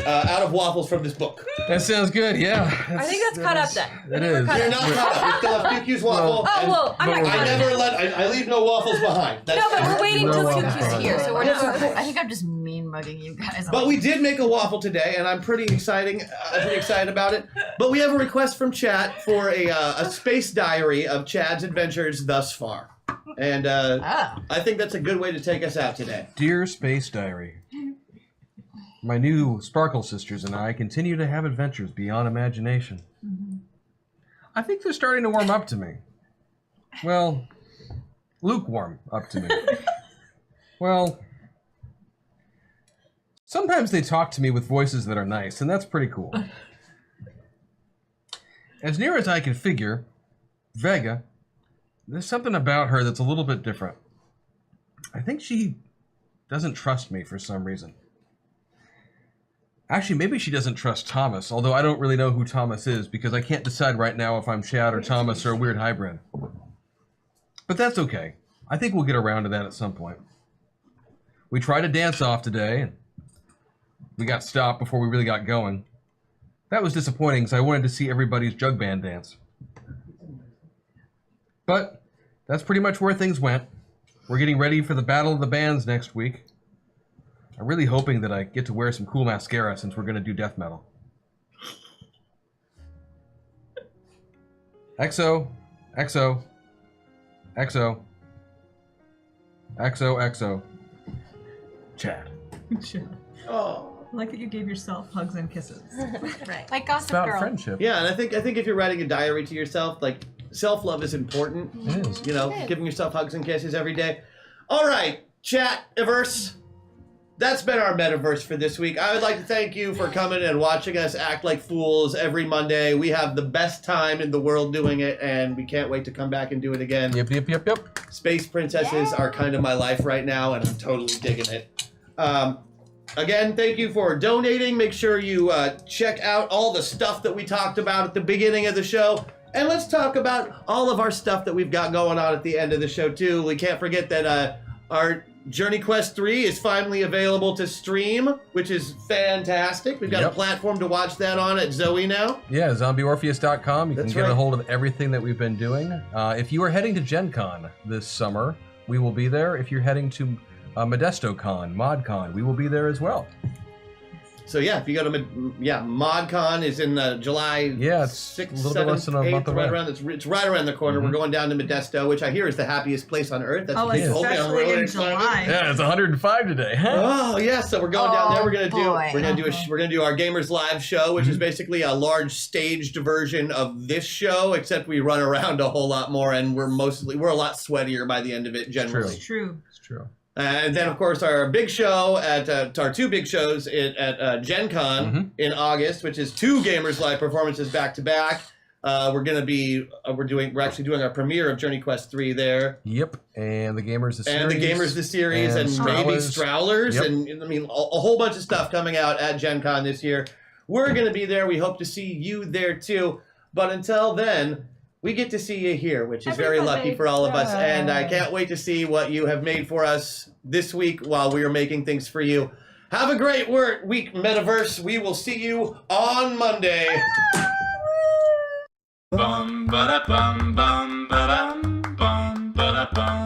out of waffles from this book. That sounds good. Yeah. I think that's caught up then. It is. You're not caught up. We still have QQ's waffle. Oh, and well, I'm not but I counting. I leave no waffles behind. That's No, but we're waiting No till waffles QQ's behind. here, so we're not. I think I'm just mean mugging you guys. But we did make a waffle today, and I'm pretty excited about it. But we have a request from chat for a space diary of Chad's adventures thus far. And I think that's a good way to take us out today. Dear Space Diary, my new Sparkle sisters and I continue to have adventures beyond imagination. I think they're starting to warm up to me. Well, lukewarm up to me. Well, sometimes they talk to me with voices that are nice, and that's pretty cool. As near as I can figure, Vega, there's something about her that's a little bit different. I think she doesn't trust me for some reason. Actually, maybe she doesn't trust Thomas, although I don't really know who Thomas is because I can't decide right now if I'm Chad or Thomas or a weird hybrid. But that's okay. I think we'll get around to that at some point. We tried a dance-off today, and we got stopped before we really got going. That was disappointing because I wanted to see everybody's jug band dance. But that's pretty much where things went. We're getting ready for the Battle of the Bands next week. I'm really hoping that I get to wear some cool mascara since we're going to do death metal. XO, XO, XO, XO, XO. Chad. Oh. I like that you gave yourself hugs and kisses. Right. Like Gossip About Girl. friendship. Yeah, and I think if you're writing a diary to yourself, like, self-love is important. It is. You know, giving yourself hugs and kisses every day. All right, chat-iverse. That's been our Metaverse for this week. I would like to thank you for coming and watching us act like fools every Monday. We have the best time in the world doing it, and we can't wait to come back and do it again. Yep. Space princesses are kind of my life right now, and I'm totally digging it. Again, thank you for donating. Make sure you check out all the stuff that we talked about at the beginning of the show. And let's talk about all of our stuff that we've got going on at the end of the show, too. We can't forget that our Journey Quest 3 is finally available to stream, which is fantastic. We've got a platform to watch that on at Zoe now. Yeah, zombieorpheus.com. You can get a hold of everything that we've been doing. If you are heading to Gen Con this summer, we will be there. If you're heading to ModestoCon, ModCon, we will be there as well. So yeah, if you go to ModCon is in July 6th, a little bit less than a month away. It's right around the corner. We're going down to Modesto, which I hear is the happiest place on earth. That's what people told me. I'm especially really in excited. July. Yeah, it's 105 today. Oh yeah, so we're going down there. We're gonna do our Gamers Live show, which is basically a large staged version of this show, except we run around a whole lot more, and we're a lot sweatier by the end of it. Generally, It's true. It's true. And then, of course, our big show at our two big shows at Gen Con in August, which is 2 Gamers Live performances back to back. We're actually doing our premiere of Journey Quest 3 there. Yep, and the Gamers the series, and maybe Strowlers, and I mean a whole bunch of stuff coming out at Gen Con this year. We're going to be there. We hope to see you there too. But until then, we get to see you here, which is very lucky for all of us. And I can't wait to see what you have made for us this week while we are making things for you. Have a great week, Metaverse. We will see you on Monday. Bum ba da bum bum ba dum bum ba da bum.